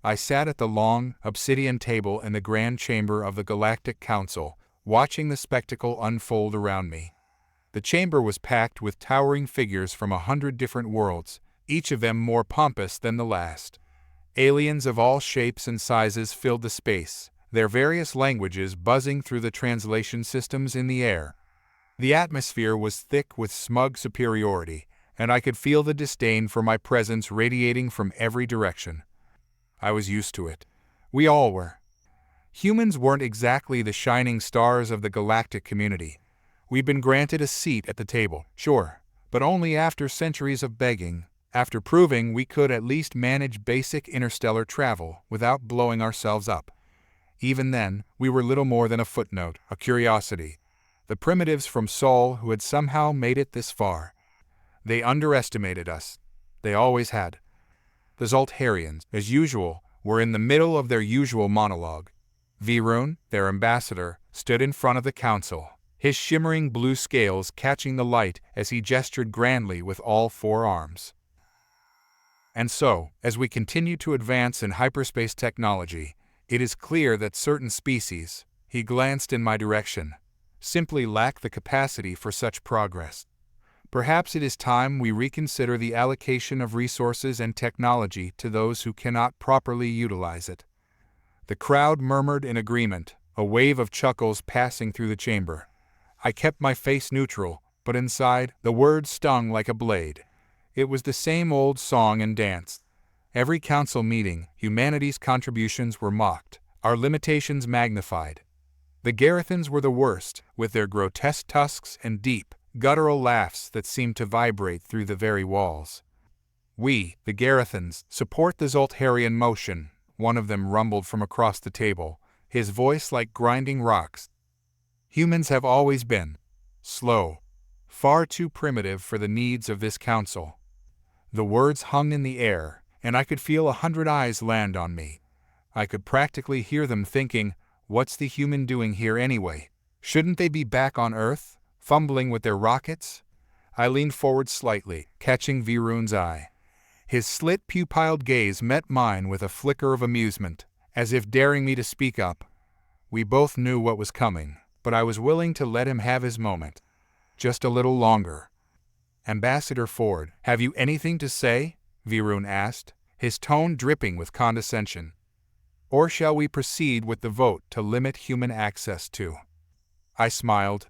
I sat at the long, obsidian table in the grand chamber of the Galactic Council, watching the spectacle unfold around me. The chamber was packed with towering figures from 100 different worlds, each of them more pompous than the last. Aliens of all shapes and sizes filled the space, their various languages buzzing through the translation systems in the air. The atmosphere was thick with smug superiority, and I could feel the disdain for my presence radiating from every direction. I was used to it. We all were. Humans weren't exactly the shining stars of the galactic community. We'd been granted a seat at the table, sure, but only after centuries of begging, after proving we could at least manage basic interstellar travel without blowing ourselves up. Even then, we were little more than a footnote, a curiosity. The primitives from Sol who had somehow made it this far. They underestimated us. They always had. The Zoltarians, as usual, were in the middle of their usual monologue. Virun, their ambassador, stood in front of the council, his shimmering blue scales catching the light as he gestured grandly with all four arms. And so, as we continue to advance in hyperspace technology, it is clear that certain species, he glanced in my direction, simply lack the capacity for such progress. Perhaps it is time we reconsider the allocation of resources and technology to those who cannot properly utilize it. The crowd murmured in agreement, a wave of chuckles passing through the chamber. I kept my face neutral, but inside, the words stung like a blade. It was the same old song and dance. Every council meeting, humanity's contributions were mocked, our limitations magnified. The Garathans were the worst, with their grotesque tusks and deep, guttural laughs that seemed to vibrate through the very walls. We, the Garathans, support the Zoltarian motion, one of them rumbled from across the table, his voice like grinding rocks. Humans have always been slow, far too primitive for the needs of this council. The words hung in the air, and I could feel 100 eyes land on me. I could practically hear them thinking, what's the human doing here anyway? Shouldn't they be back on Earth, fumbling with their rockets? I leaned forward slightly, catching Virun's eye. His slit pupilled gaze met mine with a flicker of amusement, as if daring me to speak up. We both knew what was coming, but I was willing to let him have his moment. Just a little longer. Ambassador Ford, have you anything to say? Virun asked, his tone dripping with condescension. Or shall we proceed with the vote to limit human access to? I smiled.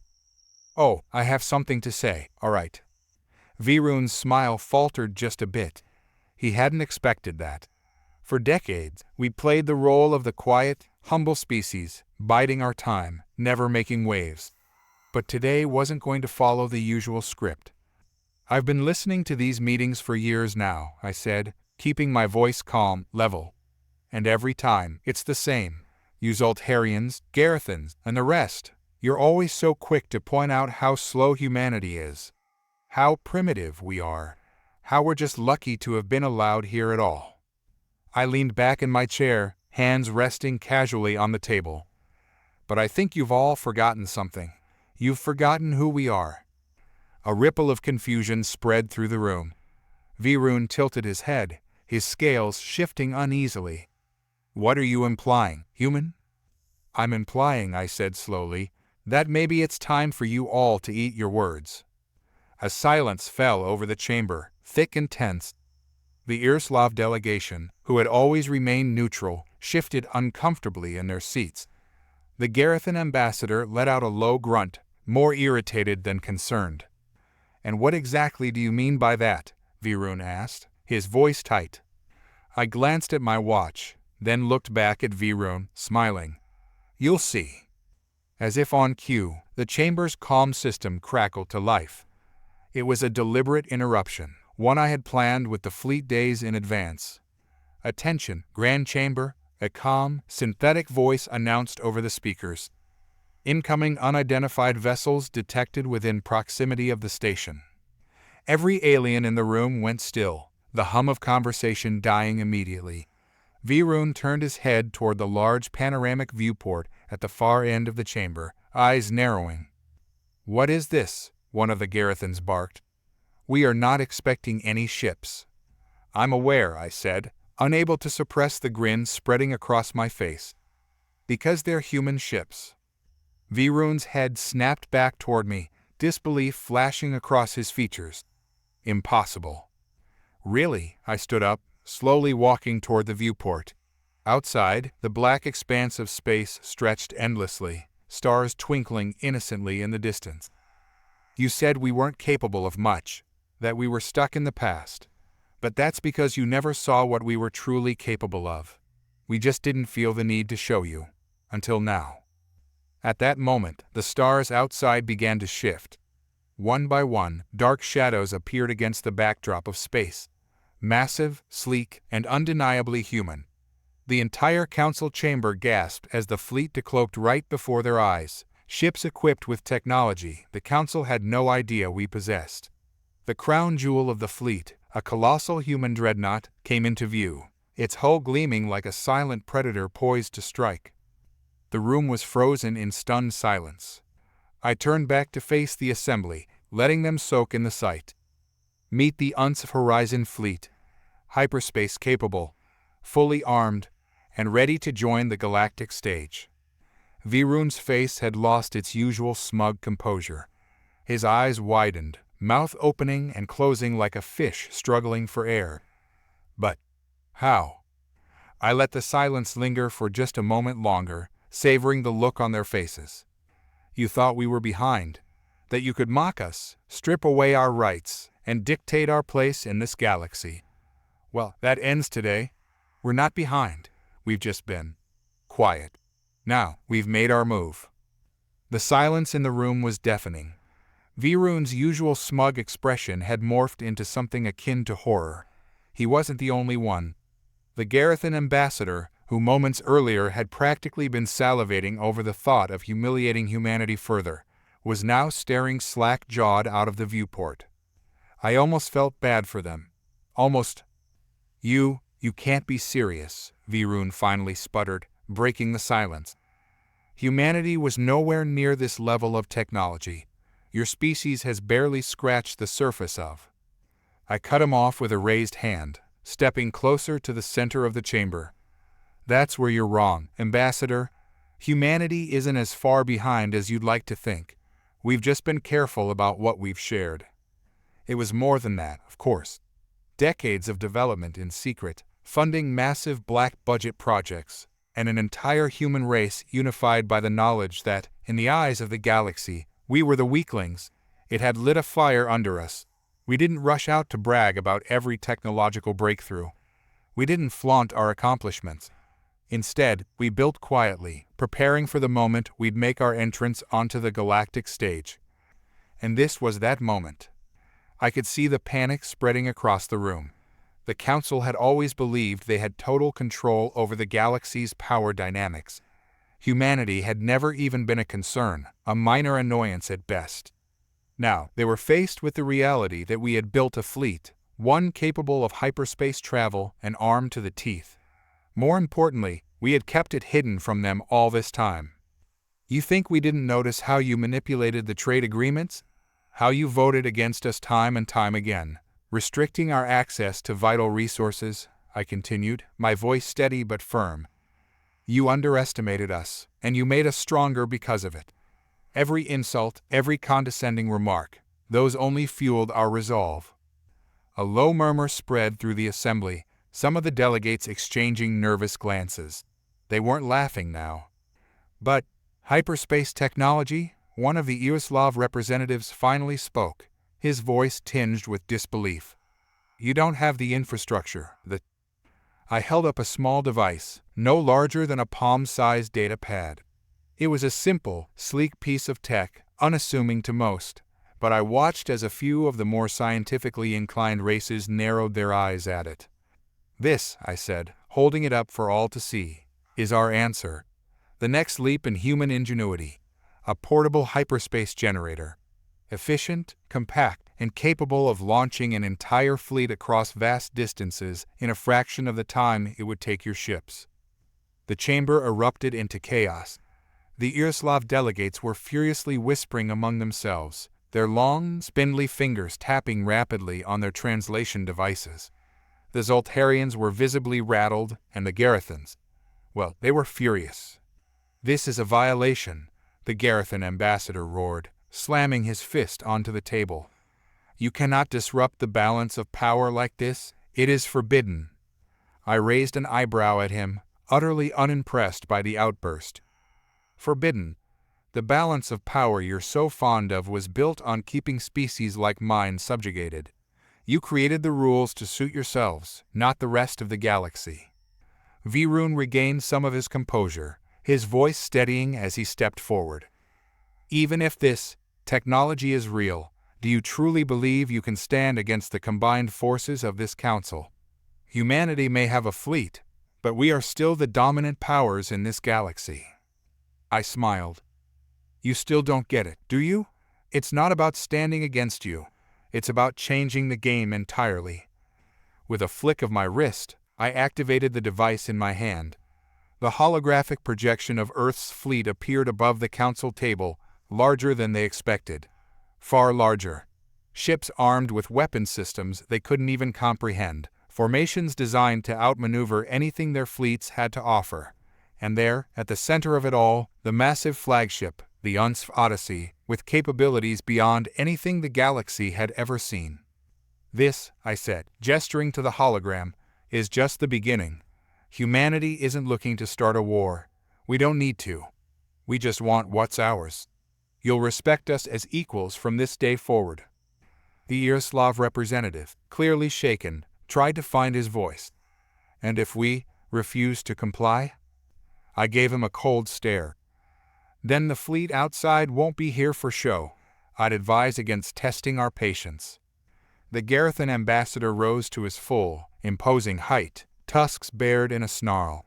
Oh, I have something to say, all right. Virun's smile faltered just a bit. He hadn't expected that. For decades, we played the role of the quiet, humble species, biding our time, never making waves. But today wasn't going to follow the usual script. I've been listening to these meetings for years now, I said, keeping my voice calm, level. And every time, it's the same. You Zoltarians, Garathans, and the rest. You're always so quick to point out how slow humanity is. How primitive we are. How we're just lucky to have been allowed here at all. I leaned back in my chair, hands resting casually on the table. But I think you've all forgotten something. You've forgotten who we are. A ripple of confusion spread through the room. Virun tilted his head, his scales shifting uneasily. What are you implying, human? I'm implying, I said slowly, that maybe it's time for you all to eat your words. A silence fell over the chamber, thick and tense. The Irslav delegation, who had always remained neutral, shifted uncomfortably in their seats. The Garathan ambassador let out a low grunt, more irritated than concerned. And what exactly do you mean by that? Virun asked, his voice tight. I glanced at my watch, then looked back at Virun, smiling. You'll see. As if on cue, the chamber's comm system crackled to life. It was a deliberate interruption, one I had planned with the fleet days in advance. Attention, Grand Chamber, a calm, synthetic voice announced over the speakers. Incoming unidentified vessels detected within proximity of the station. Every alien in the room went still, the hum of conversation dying immediately. Virun turned his head toward the large panoramic viewport at the far end of the chamber, eyes narrowing. What is this? One of the Garathans barked. We are not expecting any ships. I'm aware, I said. unable to suppress the grin spreading across my face. Because they're human ships. Virun's head snapped back toward me, disbelief flashing across his features. Impossible. Really? I stood up, slowly walking toward the viewport. Outside, the black expanse of space stretched endlessly, stars twinkling innocently in the distance. You said we weren't capable of much, that we were stuck in the past. But that's because you never saw what we were truly capable of. We just didn't feel the need to show you. Until now. At that moment, the stars outside began to shift. One by one, dark shadows appeared against the backdrop of space. Massive, sleek, and undeniably human. The entire council chamber gasped as the fleet decloaked right before their eyes. Ships equipped with technology the council had no idea we possessed. The crown jewel of the fleet, a colossal human dreadnought, came into view, its hull gleaming like a silent predator poised to strike. The room was frozen in stunned silence. I turned back to face the assembly, letting them soak in the sight. Meet the UNS Horizon fleet, hyperspace capable, fully armed, and ready to join the galactic stage. Virun's face had lost its usual smug composure. His eyes widened, mouth opening and closing like a fish struggling for air. But how? I let the silence linger for just a moment longer, savoring the look on their faces. You thought we were behind, that you could mock us, strip away our rights, and dictate our place in this galaxy. Well, that ends today. We're not behind. We've just been quiet. Now, we've made our move. The silence in the room was deafening. Virun's usual smug expression had morphed into something akin to horror. He wasn't the only one. The Garathan ambassador, who moments earlier had practically been salivating over the thought of humiliating humanity further, was now staring slack-jawed out of the viewport. I almost felt bad for them. Almost. You can't be serious, Virun finally sputtered, breaking the silence. Humanity was nowhere near this level of technology. Your species has barely scratched the surface of. I cut him off with a raised hand, stepping closer to the center of the chamber. That's where you're wrong, Ambassador. Humanity isn't as far behind as you'd like to think. We've just been careful about what we've shared. It was more than that, of course. Decades of development in secret, funding massive black-budget projects, and an entire human race unified by the knowledge that, in the eyes of the galaxy, we were the weaklings. It had lit a fire under us. We didn't rush out to brag about every technological breakthrough. We didn't flaunt our accomplishments. Instead, we built quietly, preparing for the moment we'd make our entrance onto the galactic stage. And this was that moment. I could see the panic spreading across the room. The Council had always believed they had total control over the galaxy's power dynamics. Humanity had never even been a concern, a minor annoyance at best. Now, they were faced with the reality that we had built a fleet, one capable of hyperspace travel and armed to the teeth. More importantly, we had kept it hidden from them all this time. You think we didn't notice how you manipulated the trade agreements? How you voted against us time and time again, restricting our access to vital resources? I continued, my voice steady but firm. You underestimated us, and you made us stronger because of it. Every insult, every condescending remark, those only fueled our resolve. A low murmur spread through the assembly, some of the delegates exchanging nervous glances. They weren't laughing now. But hyperspace technology? One of the Yugoslav representatives finally spoke, his voice tinged with disbelief. You don't have the infrastructure. I held up a small device, no larger than a palm-sized data pad. It was a simple, sleek piece of tech, unassuming to most, but I watched as a few of the more scientifically inclined races narrowed their eyes at it. This, I said, holding it up for all to see, is our answer. The next leap in human ingenuity. A portable hyperspace generator. Efficient, compact, and capable of launching an entire fleet across vast distances in a fraction of the time it would take your ships. The chamber erupted into chaos. The Yugoslav delegates were furiously whispering among themselves, their long, spindly fingers tapping rapidly on their translation devices. The Zoltarians were visibly rattled, and the Garathans, well, they were furious. "This is a violation," the Garathan ambassador roared, slamming his fist onto the table. "You cannot disrupt the balance of power like this. It is forbidden." I raised an eyebrow at him, utterly unimpressed by the outburst. "Forbidden? The balance of power you're so fond of was built on keeping species like mine subjugated. You created the rules to suit yourselves, not the rest of the galaxy." Virun regained some of his composure, his voice steadying as he stepped forward. "Even if this technology is real, do you truly believe you can stand against the combined forces of this council? Humanity may have a fleet, but we are still the dominant powers in this galaxy." I smiled. "You still don't get it, do you? It's not about standing against you. It's about changing the game entirely." With a flick of my wrist, I activated the device in my hand. The holographic projection of Earth's fleet appeared above the council table, larger than they expected. Far larger. Ships armed with weapon systems they couldn't even comprehend. Formations designed to outmaneuver anything their fleets had to offer. And there, at the center of it all, the massive flagship, the Unsf Odyssey, with capabilities beyond anything the galaxy had ever seen. "This," I said, gesturing to the hologram, "is just the beginning. Humanity isn't looking to start a war. We don't need to. We just want what's ours. You'll respect us as equals from this day forward." The Yaroslav representative, clearly shaken, tried to find his voice. "And if we refuse to comply?" I gave him a cold stare. "Then the fleet outside won't be here for show. I'd advise against testing our patience." The Garathan ambassador rose to his full, imposing height, tusks bared in a snarl.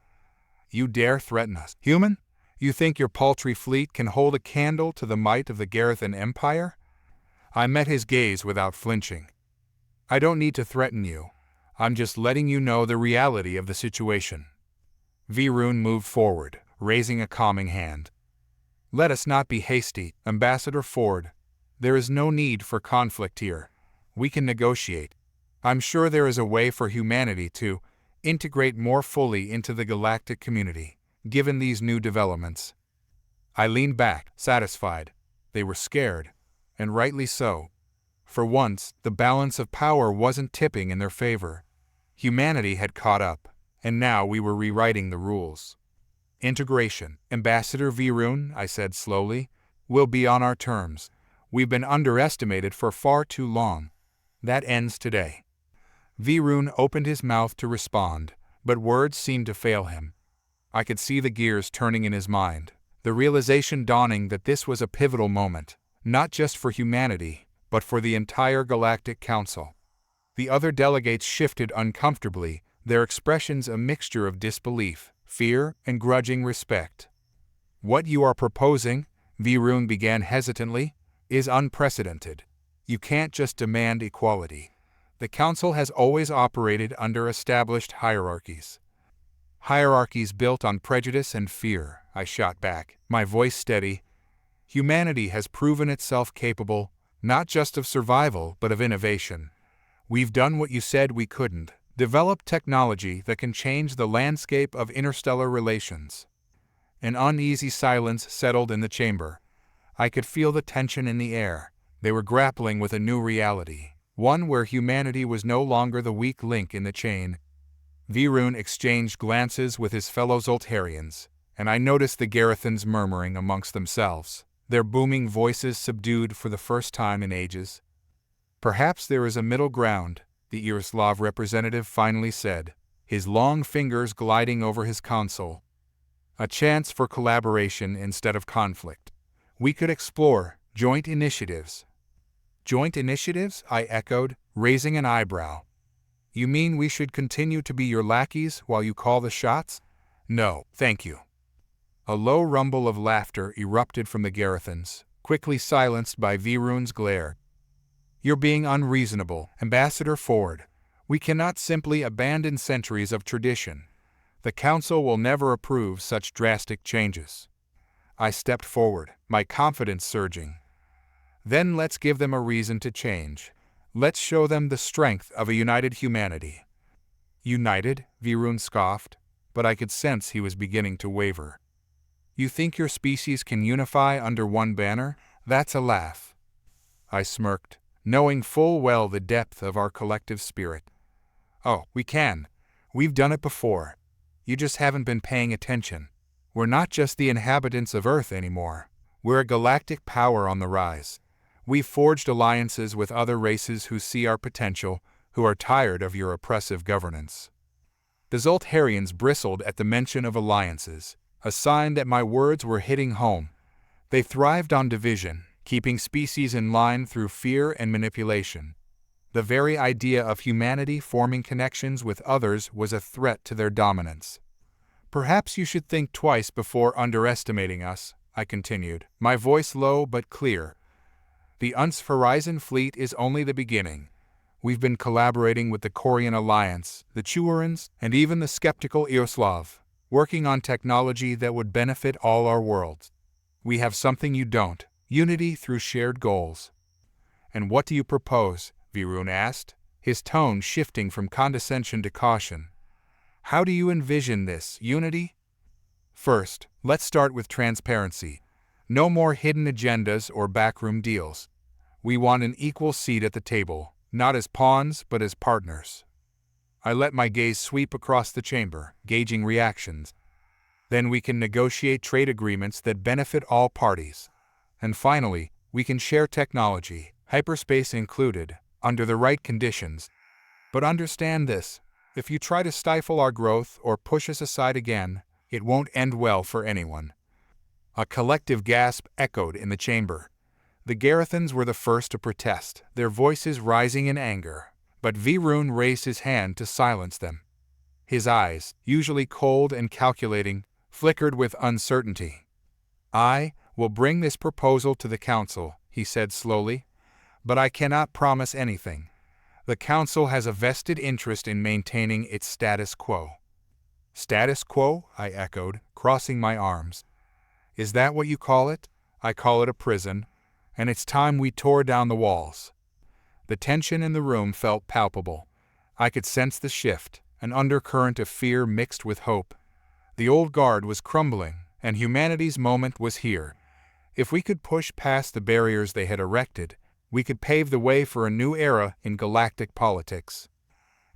"You dare threaten us, human? You think your paltry fleet can hold a candle to the might of the Garathan Empire?" I met his gaze without flinching. "I don't need to threaten you. I'm just letting you know the reality of the situation." Virun moved forward, raising a calming hand. "Let us not be hasty, Ambassador Ford. There is no need for conflict here. We can negotiate. I'm sure there is a way for humanity to integrate more fully into the galactic community, given these new developments." I leaned back, satisfied. They were scared, and rightly so. For once, the balance of power wasn't tipping in their favor. Humanity had caught up, and now we were rewriting the rules. "Integration, Ambassador Virun," I said slowly, "will be on our terms. We've been underestimated for far too long. That ends today." Virun opened his mouth to respond, but words seemed to fail him. I could see the gears turning in his mind, the realization dawning that this was a pivotal moment, not just for humanity, but for the entire Galactic Council. The other delegates shifted uncomfortably, their expressions a mixture of disbelief, fear, and grudging respect. "What you are proposing," Virun began hesitantly, "is unprecedented. You can't just demand equality. The Council has always operated under established hierarchies." "Hierarchies built on prejudice and fear," I shot back, my voice steady. "Humanity has proven itself capable, not just of survival but of innovation. We've done what you said we couldn't, developed technology that can change the landscape of interstellar relations." An uneasy silence settled in the chamber. I could feel the tension in the air. They were grappling with a new reality, one where humanity was no longer the weak link in the chain. Virun exchanged glances with his fellow Zoltarians, and I noticed the Garathans murmuring amongst themselves, their booming voices subdued for the first time in ages. "Perhaps there is a middle ground," the Yaroslav representative finally said, his long fingers gliding over his console. "A chance for collaboration instead of conflict. We could explore joint initiatives." "Joint initiatives?" I echoed, raising an eyebrow. "You mean we should continue to be your lackeys while you call the shots?" "No, thank you." A low rumble of laughter erupted from the Garathans, quickly silenced by Virun's glare. "You're being unreasonable, Ambassador Ford. We cannot simply abandon centuries of tradition. The Council will never approve such drastic changes." I stepped forward, my confidence surging. "Then let's give them a reason to change. Let's show them the strength of a united humanity." United, Virun scoffed, but I could sense he was beginning to waver. You think your species can unify under one banner? That's a laugh. I smirked, knowing full well the depth of our collective spirit. Oh, we can. We've done it before. You just haven't been paying attention. We're not just the inhabitants of Earth anymore. We're a galactic power on the rise. We've forged alliances with other races who see our potential, who are tired of your oppressive governance. The Zoltarians bristled at the mention of alliances, a sign that my words were hitting home. They thrived on division, keeping species in line through fear and manipulation. The very idea of humanity forming connections with others was a threat to their dominance. Perhaps you should think twice before underestimating us, I continued, my voice low but clear. The UNS Horizon fleet is only the beginning. We've been collaborating with the Korean Alliance, the Chuarans, and even the skeptical Eoslav, working on technology that would benefit all our worlds. We have something you don't, unity through shared goals. And what do you propose? Virun asked, his tone shifting from condescension to caution. How do you envision this unity? First, let's start with transparency. No more hidden agendas or backroom deals. We want an equal seat at the table, not as pawns but as partners. I let my gaze sweep across the chamber, gauging reactions. Then we can negotiate trade agreements that benefit all parties. And finally, we can share technology, hyperspace included, under the right conditions. But understand this, if you try to stifle our growth or push us aside again, it won't end well for anyone. A collective gasp echoed in the chamber. The Garathans were the first to protest, their voices rising in anger, but Virun raised his hand to silence them. His eyes, usually cold and calculating, flickered with uncertainty. I will bring this proposal to the council, he said slowly, but I cannot promise anything. The council has a vested interest in maintaining its status quo. Status quo? I echoed, crossing my arms. Is that what you call it? I call it a prison, and it's time we tore down the walls. The tension in the room felt palpable. I could sense the shift, an undercurrent of fear mixed with hope. The old guard was crumbling, and humanity's moment was here. If we could push past the barriers they had erected, we could pave the way for a new era in galactic politics.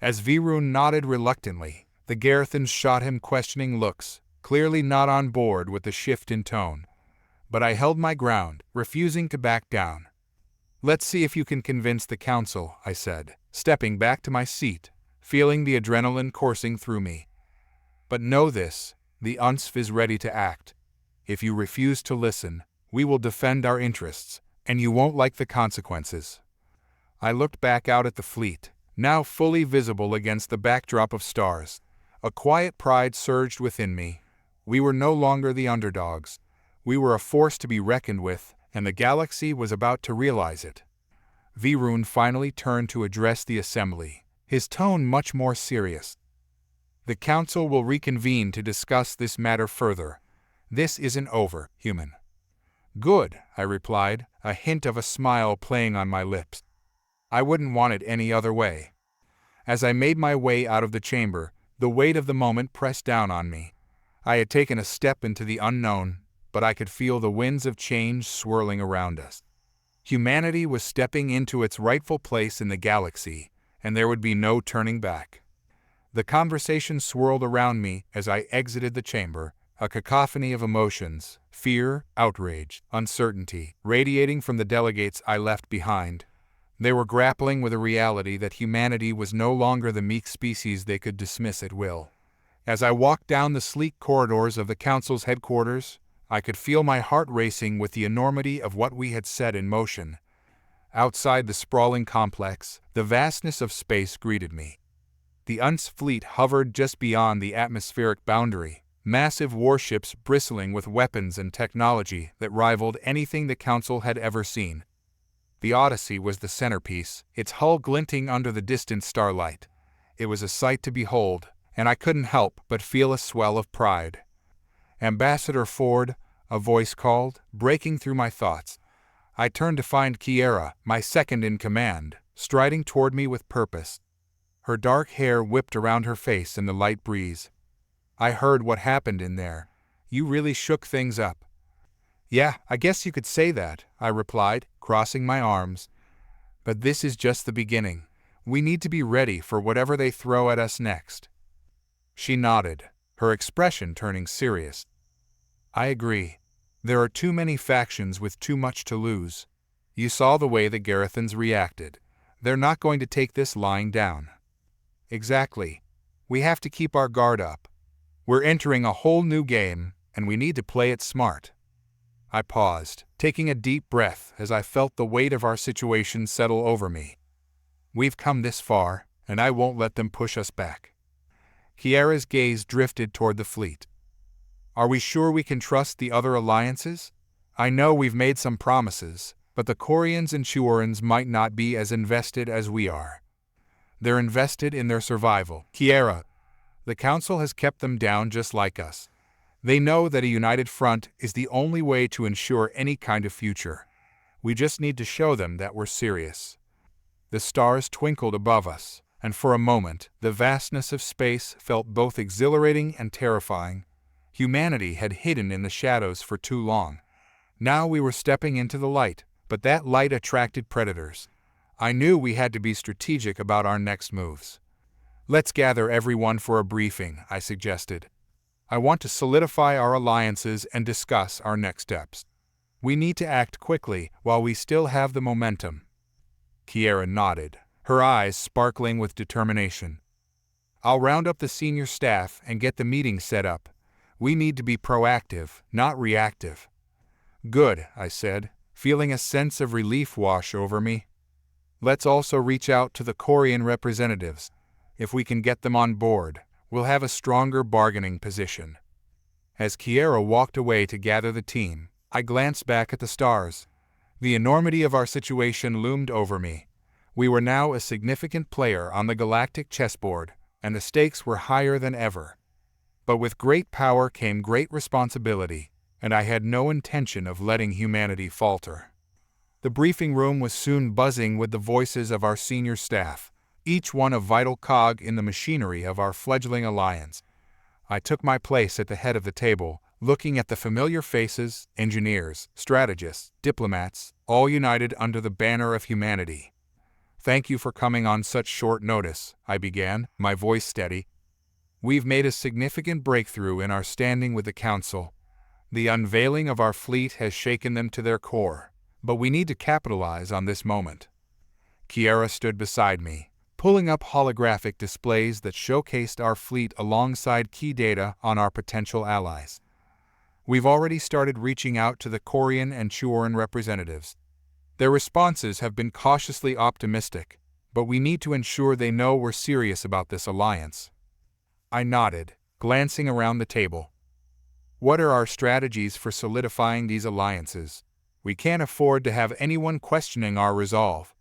As Virun nodded reluctantly, the Garathans shot him questioning looks, clearly not on board with the shift in tone. But I held my ground, refusing to back down. Let's see if you can convince the council, I said, stepping back to my seat, feeling the adrenaline coursing through me. But know this, the UNSF is ready to act. If you refuse to listen, we will defend our interests, and you won't like the consequences. I looked back out at the fleet, now fully visible against the backdrop of stars. A quiet pride surged within me. We were no longer the underdogs. We were a force to be reckoned with, and the galaxy was about to realize it. Virun finally turned to address the assembly, his tone much more serious. The council will reconvene to discuss this matter further. This isn't over, human. Good, I replied, a hint of a smile playing on my lips. I wouldn't want it any other way. As I made my way out of the chamber, the weight of the moment pressed down on me. I had taken a step into the unknown, but I could feel the winds of change swirling around us. Humanity was stepping into its rightful place in the galaxy, and there would be no turning back. The conversation swirled around me as I exited the chamber, a cacophony of emotions, fear, outrage, uncertainty, radiating from the delegates I left behind. They were grappling with a reality that humanity was no longer the meek species they could dismiss at will. As I walked down the sleek corridors of the council's headquarters, I could feel my heart racing with the enormity of what we had set in motion. Outside the sprawling complex, the vastness of space greeted me. The UNS fleet hovered just beyond the atmospheric boundary, massive warships bristling with weapons and technology that rivaled anything the Council had ever seen. The Odyssey was the centerpiece, its hull glinting under the distant starlight. It was a sight to behold, and I couldn't help but feel a swell of pride. "Ambassador Ford," a voice called, breaking through my thoughts. I turned to find Kiera, my second in command, striding toward me with purpose. Her dark hair whipped around her face in the light breeze. "I heard what happened in there. You really shook things up." "Yeah, I guess you could say that," I replied, crossing my arms. "But this is just the beginning. We need to be ready for whatever they throw at us next." She nodded, her expression turning serious. "I agree. There are too many factions with too much to lose. You saw the way the Garethans reacted. They're not going to take this lying down." "Exactly. We have to keep our guard up. We're entering a whole new game, and we need to play it smart." I paused, taking a deep breath as I felt the weight of our situation settle over me. We've come this far, and I won't let them push us back. Kiara's gaze drifted toward the fleet. "Are we sure we can trust the other alliances? I know we've made some promises, but the Corians and Chiorans might not be as invested as we are. They're invested in their survival. Kiara, the Council has kept them down just like us. They know that a united front is the only way to ensure any kind of future. We just need to show them that we're serious." The stars twinkled above us, and for a moment, the vastness of space felt both exhilarating and terrifying. Humanity had hidden in the shadows for too long. Now we were stepping into the light, but that light attracted predators. I knew we had to be strategic about our next moves. "Let's gather everyone for a briefing," I suggested. "I want to solidify our alliances and discuss our next steps. We need to act quickly while we still have the momentum." Kiara nodded, her eyes sparkling with determination. "I'll round up the senior staff and get the meeting set up. We need to be proactive, not reactive." "Good," I said, feeling a sense of relief wash over me. "Let's also reach out to the Corian representatives. If we can get them on board, we'll have a stronger bargaining position." As Kiara walked away to gather the team, I glanced back at the stars. The enormity of our situation loomed over me. We were now a significant player on the galactic chessboard, and the stakes were higher than ever. But with great power came great responsibility, and I had no intention of letting humanity falter. The briefing room was soon buzzing with the voices of our senior staff, each one a vital cog in the machinery of our fledgling alliance. I took my place at the head of the table, looking at the familiar faces, engineers, strategists, diplomats, all united under the banner of humanity. "Thank you for coming on such short notice," I began, my voice steady. "We've made a significant breakthrough in our standing with the Council. The unveiling of our fleet has shaken them to their core, but we need to capitalize on this moment." Kiara stood beside me, pulling up holographic displays that showcased our fleet alongside key data on our potential allies. "We've already started reaching out to the Corian and Chioran representatives. Their responses have been cautiously optimistic, but we need to ensure they know we're serious about this alliance." I nodded, glancing around the table. "What are our strategies for solidifying these alliances? We can't afford to have anyone questioning our resolve."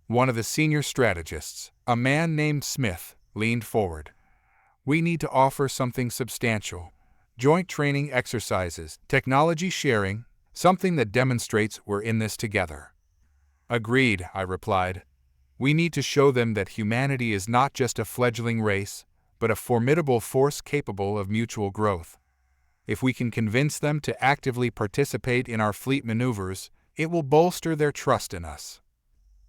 One of the senior strategists, a man named Smith, leaned forward. "We need to offer something substantial. Joint training exercises, technology sharing, something that demonstrates we're in this together." "Agreed," I replied. "We need to show them that humanity is not just a fledgling race, but a formidable force capable of mutual growth. If we can convince them to actively participate in our fleet maneuvers, it will bolster their trust in us."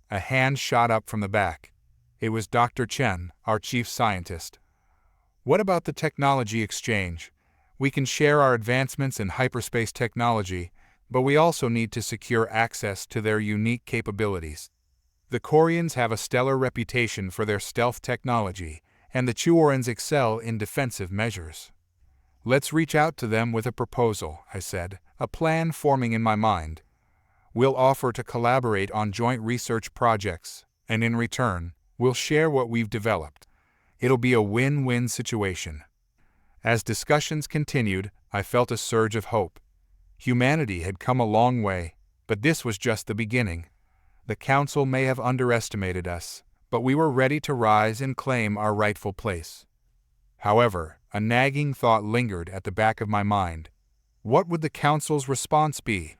A hand shot up from the back. It was Dr. Chen, our chief scientist. "What about the technology exchange? We can share our advancements in hyperspace technology, but we also need to secure access to their unique capabilities. The Corians have a stellar reputation for their stealth technology, and the Chiorans excel in defensive measures." "Let's reach out to them with a proposal," I said, a plan forming in my mind. "We'll offer to collaborate on joint research projects, and in return, we'll share what we've developed. It'll be a win-win situation." As discussions continued, I felt a surge of hope. Humanity had come a long way, but this was just the beginning. The Council may have underestimated us, but we were ready to rise and claim our rightful place. However, a nagging thought lingered at the back of my mind. What would the Council's response be?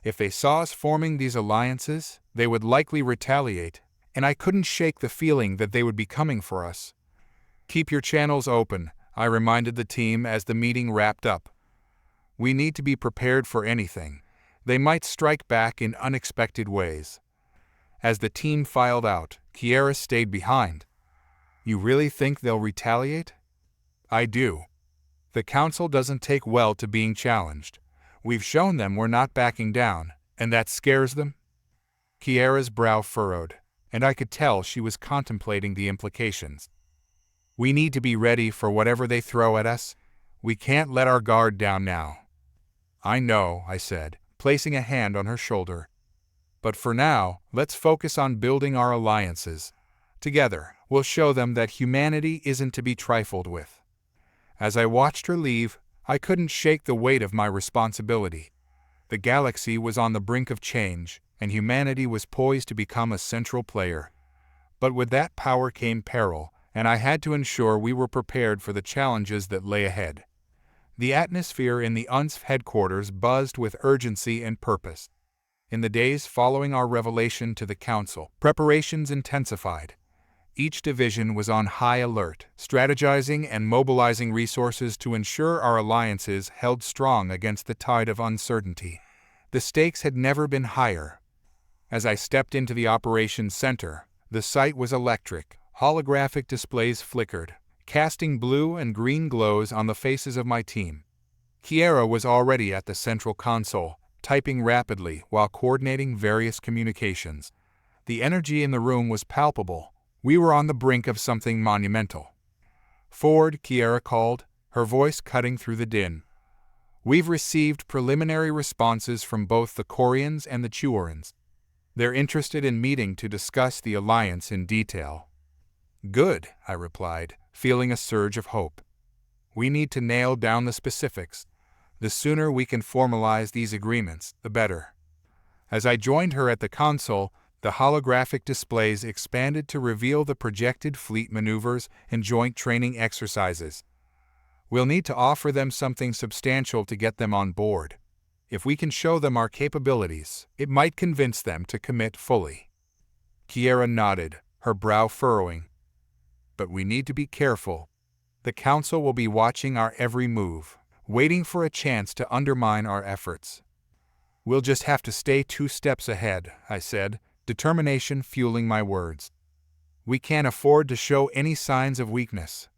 If they saw us forming these alliances, they would likely retaliate, and I couldn't shake the feeling that they would be coming for us. "Keep your channels open," I reminded the team as the meeting wrapped up. "We need to be prepared for anything. They might strike back in unexpected ways." As the team filed out, Kiera stayed behind. "You really think they'll retaliate?" "I do. The council doesn't take well to being challenged. We've shown them we're not backing down, and that scares them." Kiera's brow furrowed, and I could tell she was contemplating the implications. "We need to be ready for whatever they throw at us. We can't let our guard down now." "I know," I said, placing a hand on her shoulder. "But for now, let's focus on building our alliances. Together, we'll show them that humanity isn't to be trifled with." As I watched her leave, I couldn't shake the weight of my responsibility. The galaxy was on the brink of change, and humanity was poised to become a central player. But with that power came peril, and I had to ensure we were prepared for the challenges that lay ahead. The atmosphere in the UNSF headquarters buzzed with urgency and purpose. In the days following our revelation to the Council, preparations intensified. Each division was on high alert, strategizing and mobilizing resources to ensure our alliances held strong against the tide of uncertainty. The stakes had never been higher. As I stepped into the operations center, the site was electric. Holographic displays flickered, casting blue and green glows on the faces of my team. Kiera was already at the central console, typing rapidly while coordinating various communications. The energy in the room was palpable. We were on the brink of something monumental. "Forward," Kiera called, her voice cutting through the din. "We've received preliminary responses from both the Corians and the Tuorans. They're interested in meeting to discuss the alliance in detail." "Good," I replied, feeling a surge of hope. "We need to nail down the specifics. The sooner we can formalize these agreements, the better." As I joined her at the console, the holographic displays expanded to reveal the projected fleet maneuvers and joint training exercises. "We'll need to offer them something substantial to get them on board. If we can show them our capabilities, it might convince them to commit fully." Kiera nodded, her brow furrowing. "But we need to be careful. The Council will be watching our every move, waiting for a chance to undermine our efforts." "We'll just have to stay 2 steps ahead," I said, determination fueling my words. "We can't afford to show any signs of weakness."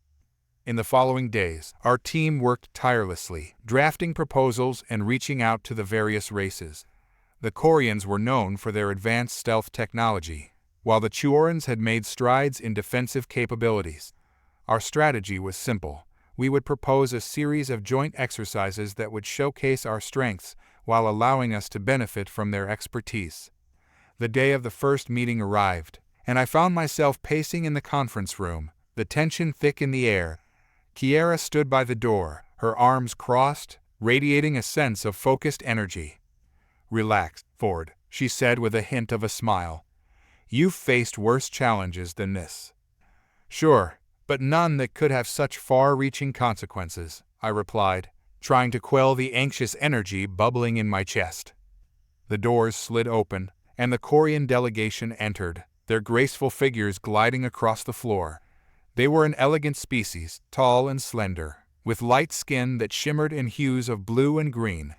In the following days, our team worked tirelessly, drafting proposals and reaching out to the various races. The Corians were known for their advanced stealth technology, while the Tuorans had made strides in defensive capabilities. Our strategy was simple. We would propose a series of joint exercises that would showcase our strengths while allowing us to benefit from their expertise. The day of the first meeting arrived, and I found myself pacing in the conference room, the tension thick in the air. Kiera stood by the door, her arms crossed, radiating a sense of focused energy. "Relax, Ford," she said with a hint of a smile. "You've faced worse challenges than this." "Sure, but none that could have such far-reaching consequences," I replied, trying to quell the anxious energy bubbling in my chest. The doors slid open, and the Corian delegation entered, their graceful figures gliding across the floor. They were an elegant species, tall and slender, with light skin that shimmered in hues of blue and green.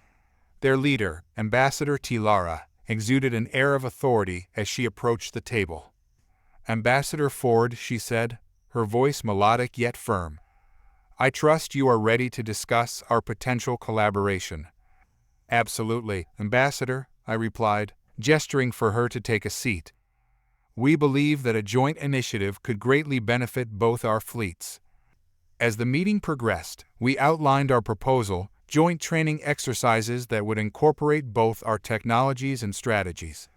Their leader, Ambassador Tilara, exuded an air of authority as she approached the table. "Ambassador Ford," she said, her voice melodic yet firm, "I trust you are ready to discuss our potential collaboration." "Absolutely, Ambassador," I replied, gesturing for her to take a seat. "We believe that a joint initiative could greatly benefit both our fleets." As the meeting progressed, we outlined our proposal, joint training exercises that would incorporate both our technologies and strategies.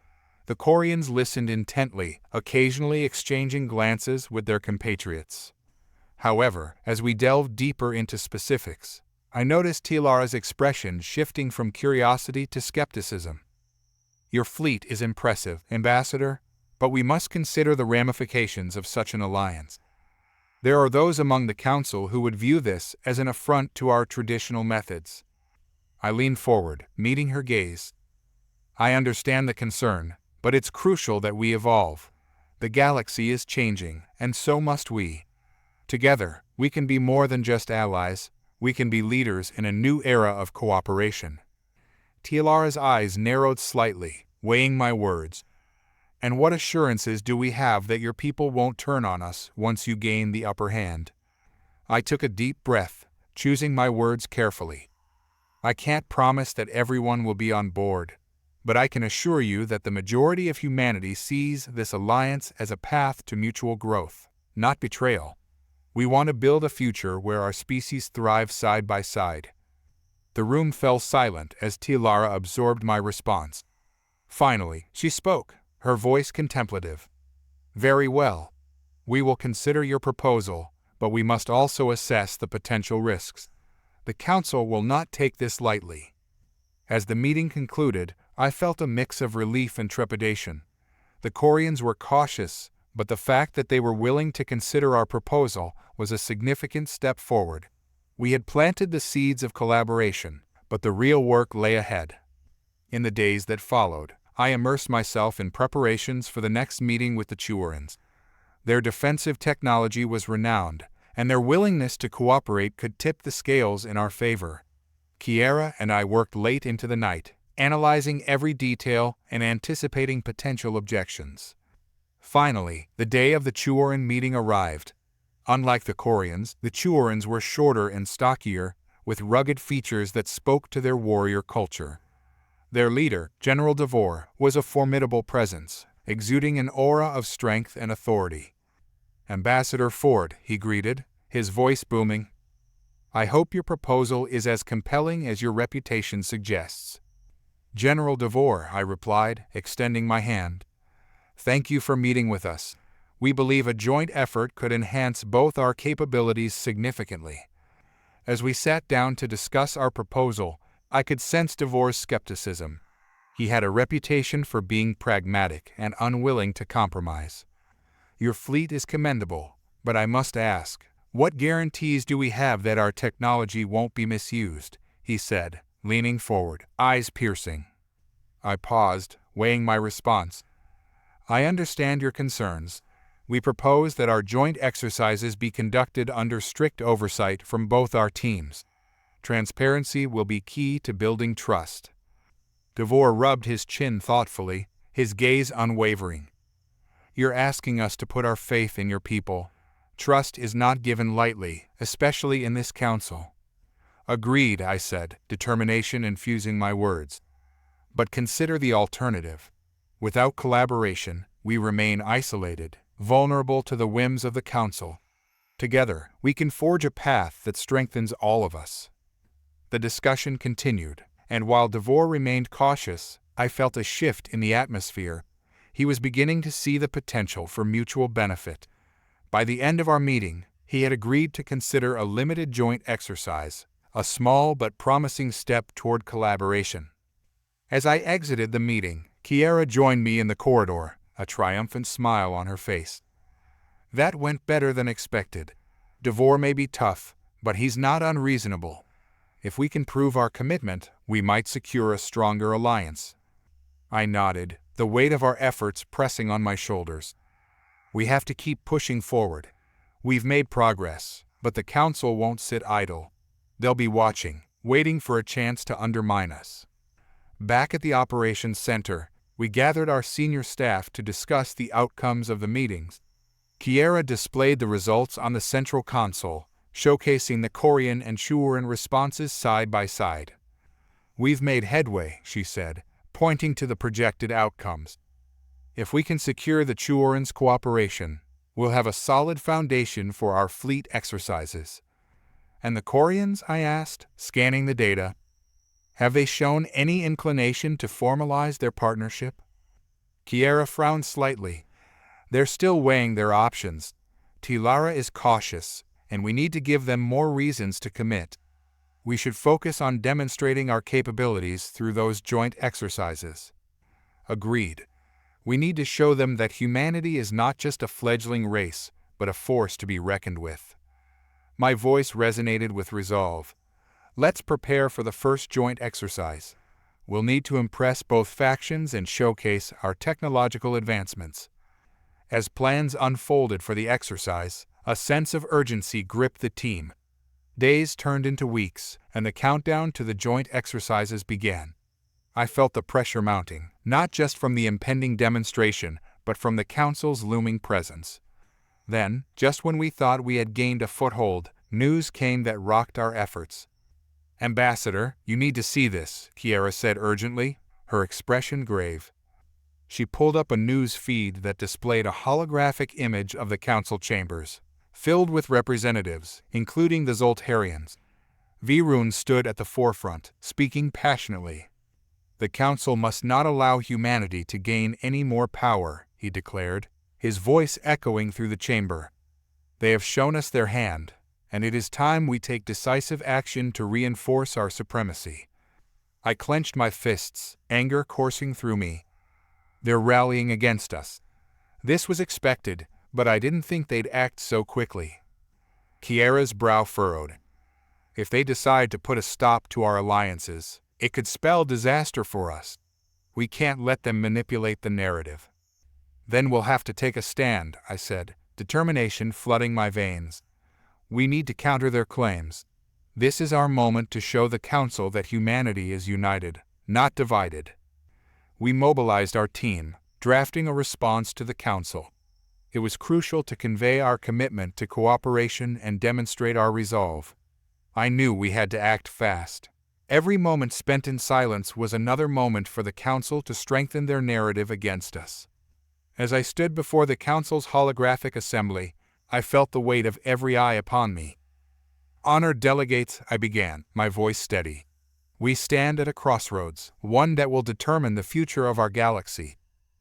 The Corians listened intently, occasionally exchanging glances with their compatriots. However, as we delved deeper into specifics, I noticed Tilara's expression shifting from curiosity to skepticism. "Your fleet is impressive, Ambassador, but we must consider the ramifications of such an alliance. There are those among the Council who would view this as an affront to our traditional methods." I leaned forward, meeting her gaze. "I understand the concern, but it's crucial that we evolve. The galaxy is changing, and so must we. Together, we can be more than just allies, we can be leaders in a new era of cooperation. Tialara's eyes narrowed slightly, weighing my words. And what assurances do we have that your people won't turn on us once you gain the upper hand? I took a deep breath, choosing my words carefully. I can't promise that everyone will be on board, but I can assure you that the majority of humanity sees this alliance as a path to mutual growth, not betrayal. We want to build a future where our species thrive side by side. The room fell silent as Tialara absorbed my response. Finally, she spoke, her voice contemplative. Very well. We will consider your proposal, but we must also assess the potential risks. The Council will not take this lightly. As the meeting concluded, I felt a mix of relief and trepidation. The Corians were cautious, but the fact that they were willing to consider our proposal was a significant step forward. We had planted the seeds of collaboration, but the real work lay ahead. In the days that followed, I immersed myself in preparations for the next meeting with the Chiurans. Their defensive technology was renowned, and their willingness to cooperate could tip the scales in our favor. Kiera and I worked late into the night, analyzing every detail and anticipating potential objections. Finally, the day of the Chiuran meeting arrived. Unlike the Corians, the Chiurans were shorter and stockier, with rugged features that spoke to their warrior culture. Their leader, General Devore, was a formidable presence, exuding an aura of strength and authority. "Ambassador Ford," he greeted, his voice booming. "I hope your proposal is as compelling as your reputation suggests." "General Devore," I replied, extending my hand. "Thank you for meeting with us. We believe a joint effort could enhance both our capabilities significantly." As we sat down to discuss our proposal, I could sense Devore's skepticism. He had a reputation for being pragmatic and unwilling to compromise. "Your fleet is commendable, but I must ask, what guarantees do we have that our technology won't be misused?" he said, leaning forward, eyes piercing. I paused, weighing my response. "I understand your concerns. We propose that our joint exercises be conducted under strict oversight from both our teams. Transparency will be key to building trust." Devore rubbed his chin thoughtfully, his gaze unwavering. "You're asking us to put our faith in your people. Trust is not given lightly, especially in this council." "Agreed," I said, determination infusing my words. "But consider the alternative. Without collaboration, we remain isolated, vulnerable to the whims of the council. Together, we can forge a path that strengthens all of us." The discussion continued, and while Devore remained cautious, I felt a shift in the atmosphere. He was beginning to see the potential for mutual benefit. By the end of our meeting, he had agreed to consider a limited joint exercise, a small but promising step toward collaboration. As I exited the meeting, Kiera joined me in the corridor, a triumphant smile on her face. "That went better than expected. Devore may be tough, but he's not unreasonable. If we can prove our commitment, we might secure a stronger alliance." I nodded, the weight of our efforts pressing on my shoulders. "We have to keep pushing forward. We've made progress, but the Council won't sit idle. They'll be watching, waiting for a chance to undermine us." Back at the operations center, we gathered our senior staff to discuss the outcomes of the meetings. Kiera displayed the results on the central console, showcasing the Corian and Chiuran responses side by side. "We've made headway," she said, pointing to the projected outcomes. "If we can secure the Chiurans' cooperation, we'll have a solid foundation for our fleet exercises." "And the Corians?" I asked, scanning the data. "Have they shown any inclination to formalize their partnership?" Kiera frowned slightly. "They're still weighing their options. Tialara is cautious, and we need to give them more reasons to commit. We should focus on demonstrating our capabilities through those joint exercises." "Agreed. We need to show them that humanity is not just a fledgling race, but a force to be reckoned with." My voice resonated with resolve. "Let's prepare for the first joint exercise. We'll need to impress both factions and showcase our technological advancements." As plans unfolded for the exercise, a sense of urgency gripped the team. Days turned into weeks, and the countdown to the joint exercises began. I felt the pressure mounting, not just from the impending demonstration, but from the Council's looming presence. Then, just when we thought we had gained a foothold, news came that rocked our efforts. "Ambassador, you need to see this," Kiera said urgently, her expression grave. She pulled up a news feed that displayed a holographic image of the council chambers, filled with representatives, including the Zoltarians. Virun stood at the forefront, speaking passionately. "The council must not allow humanity to gain any more power," he declared, his voice echoing through the chamber. "They have shown us their hand, and it is time we take decisive action to reinforce our supremacy." I clenched my fists, anger coursing through me. They're rallying against us. This was expected, but I didn't think they'd act so quickly. Kiera's brow furrowed. If they decide to put a stop to our alliances, it could spell disaster for us. We can't let them manipulate the narrative. "Then we'll have to take a stand," I said, determination flooding my veins. "We need to counter their claims. This is our moment to show the Council that humanity is united, not divided." We mobilized our team, drafting a response to the Council. It was crucial to convey our commitment to cooperation and demonstrate our resolve. I knew we had to act fast. Every moment spent in silence was another moment for the Council to strengthen their narrative against us. As I stood before the Council's holographic assembly, I felt the weight of every eye upon me. "Honored delegates," I began, my voice steady. "We stand at a crossroads, one that will determine the future of our galaxy.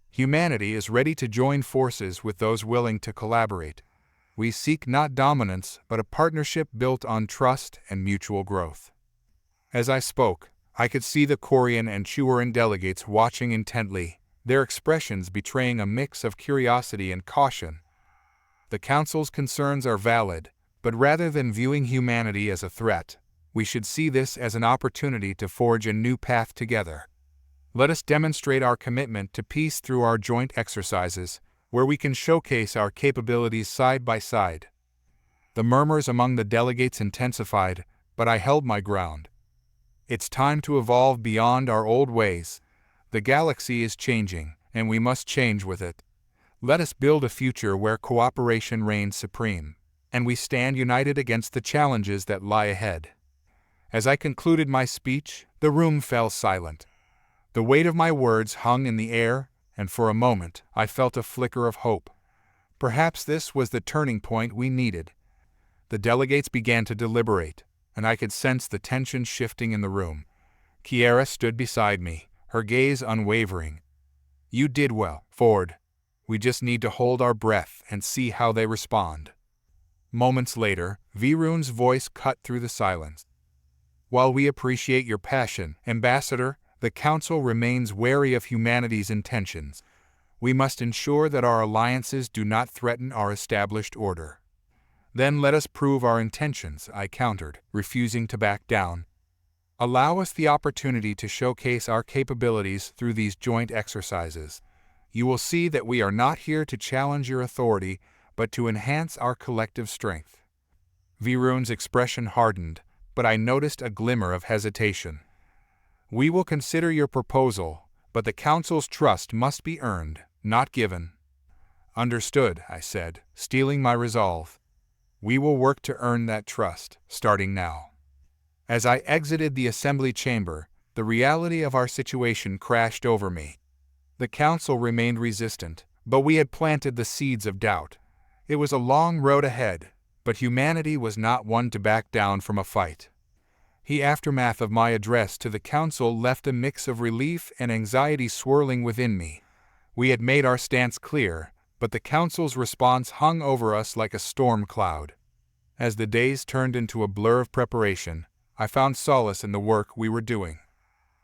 Humanity is ready to join forces with those willing to collaborate. We seek not dominance, but a partnership built on trust and mutual growth." As I spoke, I could see the Quarian and Churan delegates watching intently, their expressions betraying a mix of curiosity and caution. The Council's concerns are valid, but rather than viewing humanity as a threat, we should see this as an opportunity to forge a new path together. Let us demonstrate our commitment to peace through our joint exercises, where we can showcase our capabilities side by side. The murmurs among the delegates intensified, but I held my ground. It's time to evolve beyond our old ways. The galaxy is changing, and we must change with it. Let us build a future where cooperation reigns supreme, and we stand united against the challenges that lie ahead. As I concluded my speech, the room fell silent. The weight of my words hung in the air, and for a moment I felt a flicker of hope. Perhaps this was the turning point we needed. The delegates began to deliberate, and I could sense the tension shifting in the room. Kiera stood beside me, her gaze unwavering. "You did well, Ford. We just need to hold our breath and see how they respond." Moments later, Virun's voice cut through the silence. "While we appreciate your passion, Ambassador, the Council remains wary of humanity's intentions. We must ensure that our alliances do not threaten our established order." "Then let us prove our intentions," I countered, refusing to back down. "Allow us the opportunity to showcase our capabilities through these joint exercises. You will see that we are not here to challenge your authority, but to enhance our collective strength." Virun's expression hardened, but I noticed a glimmer of hesitation. "We will consider your proposal, but the Council's trust must be earned, not given." "Understood," I said, steeling my resolve. "We will work to earn that trust, starting now." As I exited the assembly chamber, the reality of our situation crashed over me. The Council remained resistant, but we had planted the seeds of doubt. It was a long road ahead, but humanity was not one to back down from a fight. The aftermath of my address to the Council left a mix of relief and anxiety swirling within me. We had made our stance clear, but the Council's response hung over us like a storm cloud. As the days turned into a blur of preparation, I found solace in the work we were doing.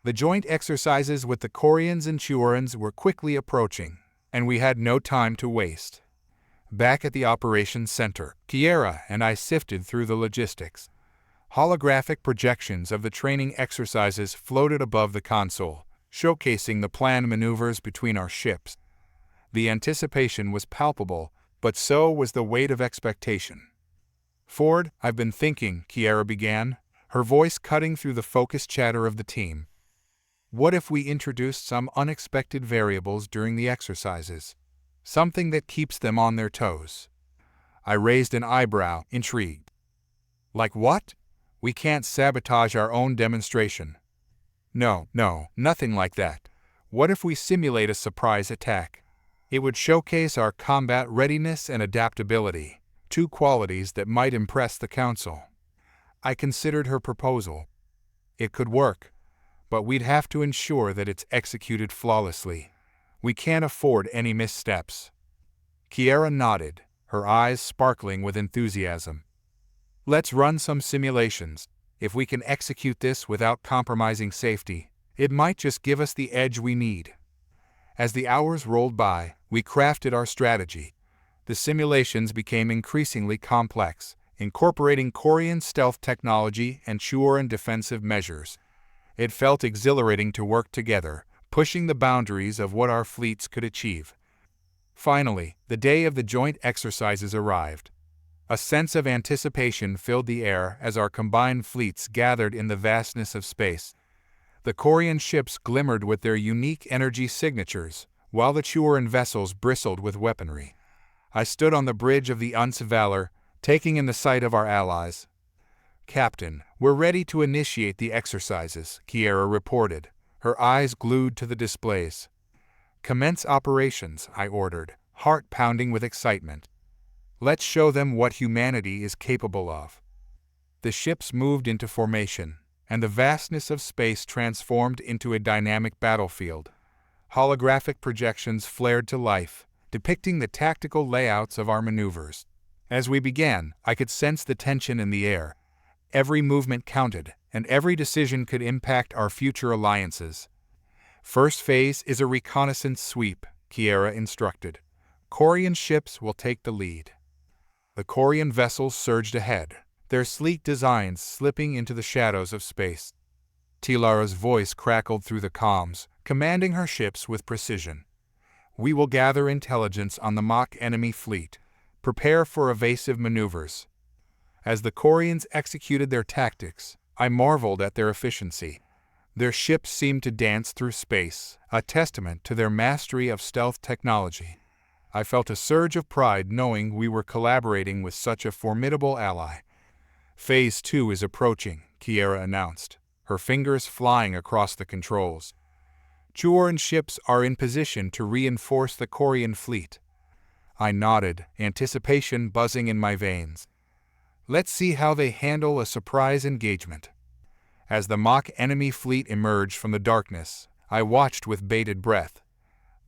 The joint exercises with the Quarians and Churans were quickly approaching, and we had no time to waste. Back at the operations center, Kiera and I sifted through the logistics. Holographic projections of the training exercises floated above the console, showcasing the planned maneuvers between our ships. The anticipation was palpable, but so was the weight of expectation. "Ford, I've been thinking," Kiera began, her voice cutting through the focused chatter of the team. "What if we introduced some unexpected variables during the exercises? Something that keeps them on their toes." I raised an eyebrow, intrigued. "Like what? We can't sabotage our own demonstration." No, nothing like that. What if we simulate a surprise attack? It would showcase our combat readiness and adaptability, two qualities that might impress the Council." I considered her proposal. It could work, but we'd have to ensure that it's executed flawlessly. We can't afford any missteps. Kiera nodded, her eyes sparkling with enthusiasm. "Let's run some simulations. If we can execute this without compromising safety, it might just give us the edge we need." As the hours rolled by, we crafted our strategy. The simulations became increasingly complex, incorporating Korean stealth technology and Chuoran defensive measures. It felt exhilarating to work together, pushing the boundaries of what our fleets could achieve. Finally, the day of the joint exercises arrived. A sense of anticipation filled the air as our combined fleets gathered in the vastness of space. The Korean ships glimmered with their unique energy signatures, while the Chuoran vessels bristled with weaponry. I stood on the bridge of the Uns Valor, taking in the sight of our allies. "Captain, we're ready to initiate the exercises," Kiera reported, her eyes glued to the displays. "Commence operations," I ordered, heart pounding with excitement. "Let's show them what humanity is capable of." The ships moved into formation, and the vastness of space transformed into a dynamic battlefield. Holographic projections flared to life, depicting the tactical layouts of our maneuvers. As we began, I could sense the tension in the air. Every movement counted, and every decision could impact our future alliances. "First phase is a reconnaissance sweep," Kiera instructed. "Korean ships will take the lead." The Korean vessels surged ahead, their sleek designs slipping into the shadows of space. Tilara's voice crackled through the comms, commanding her ships with precision. "We will gather intelligence on the mock enemy fleet. Prepare for evasive maneuvers." As the Koreans executed their tactics, I marveled at their efficiency. Their ships seemed to dance through space, a testament to their mastery of stealth technology. I felt a surge of pride knowing we were collaborating with such a formidable ally. "Phase 2 is approaching," Kiera announced, her fingers flying across the controls. "Chuoran ships are in position to reinforce the Korean fleet." I nodded, anticipation buzzing in my veins. Let's see how they handle a surprise engagement. As the mock enemy fleet emerged from the darkness, I watched with bated breath.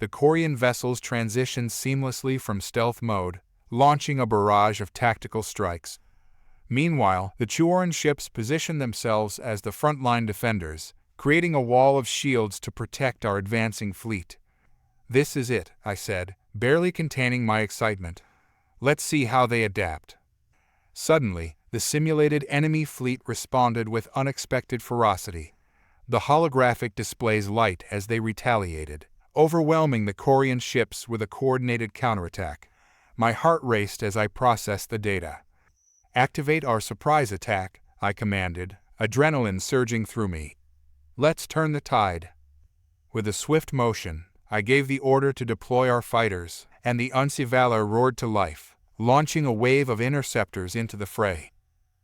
The Korean vessels transitioned seamlessly from stealth mode, launching a barrage of tactical strikes. Meanwhile, the Chuoran ships positioned themselves as the frontline defenders, creating a wall of shields to protect our advancing fleet. "This is it," I said, barely containing my excitement. "Let's see how they adapt." Suddenly, the simulated enemy fleet responded with unexpected ferocity. The holographic displays light as they retaliated, overwhelming the Korean ships with a coordinated counterattack. My heart raced as I processed the data. "Activate our surprise attack," I commanded, adrenaline surging through me. "Let's turn the tide." With a swift motion, I gave the order to deploy our fighters, and the Unsi Valor roared to life, launching a wave of interceptors into the fray.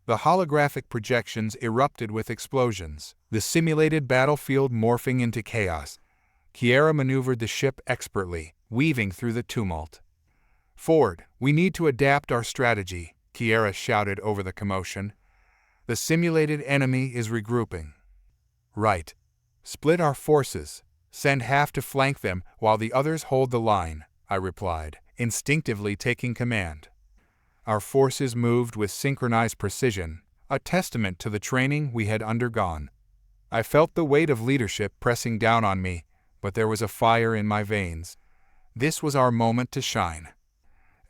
The holographic projections erupted with explosions, the simulated battlefield morphing into chaos. Kiera maneuvered the ship expertly, weaving through the tumult. "Ford, we need to adapt our strategy," Kiera shouted over the commotion. "The simulated enemy is regrouping." "Right. Split our forces. Send half to flank them while the others hold the line," I replied, instinctively taking command. Our forces moved with synchronized precision, a testament to the training we had undergone. I felt the weight of leadership pressing down on me, but there was a fire in my veins. This was our moment to shine.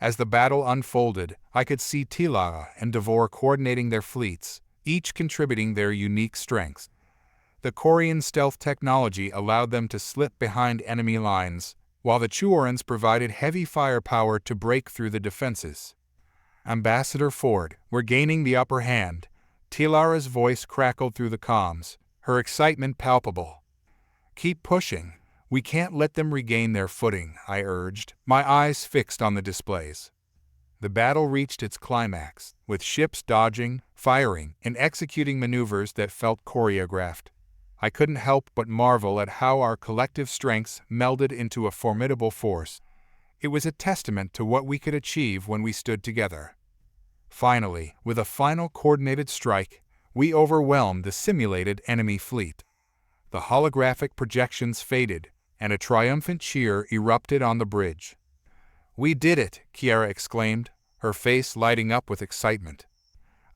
As the battle unfolded, I could see Tilara and Devor coordinating their fleets, each contributing their unique strengths. The Korean stealth technology allowed them to slip behind enemy lines, while the Chuorans provided heavy firepower to break through the defenses. Ambassador Ford, we're gaining the upper hand. Tilara's voice crackled through the comms, her excitement palpable. Keep pushing. We can't let them regain their footing, I urged, my eyes fixed on the displays. The battle reached its climax, with ships dodging, firing, and executing maneuvers that felt choreographed. I couldn't help but marvel at how our collective strengths melded into a formidable force. It was a testament to what we could achieve when we stood together. Finally, with a final coordinated strike, we overwhelmed the simulated enemy fleet. The holographic projections faded, and a triumphant cheer erupted on the bridge. "We did it!" Kiara exclaimed, her face lighting up with excitement.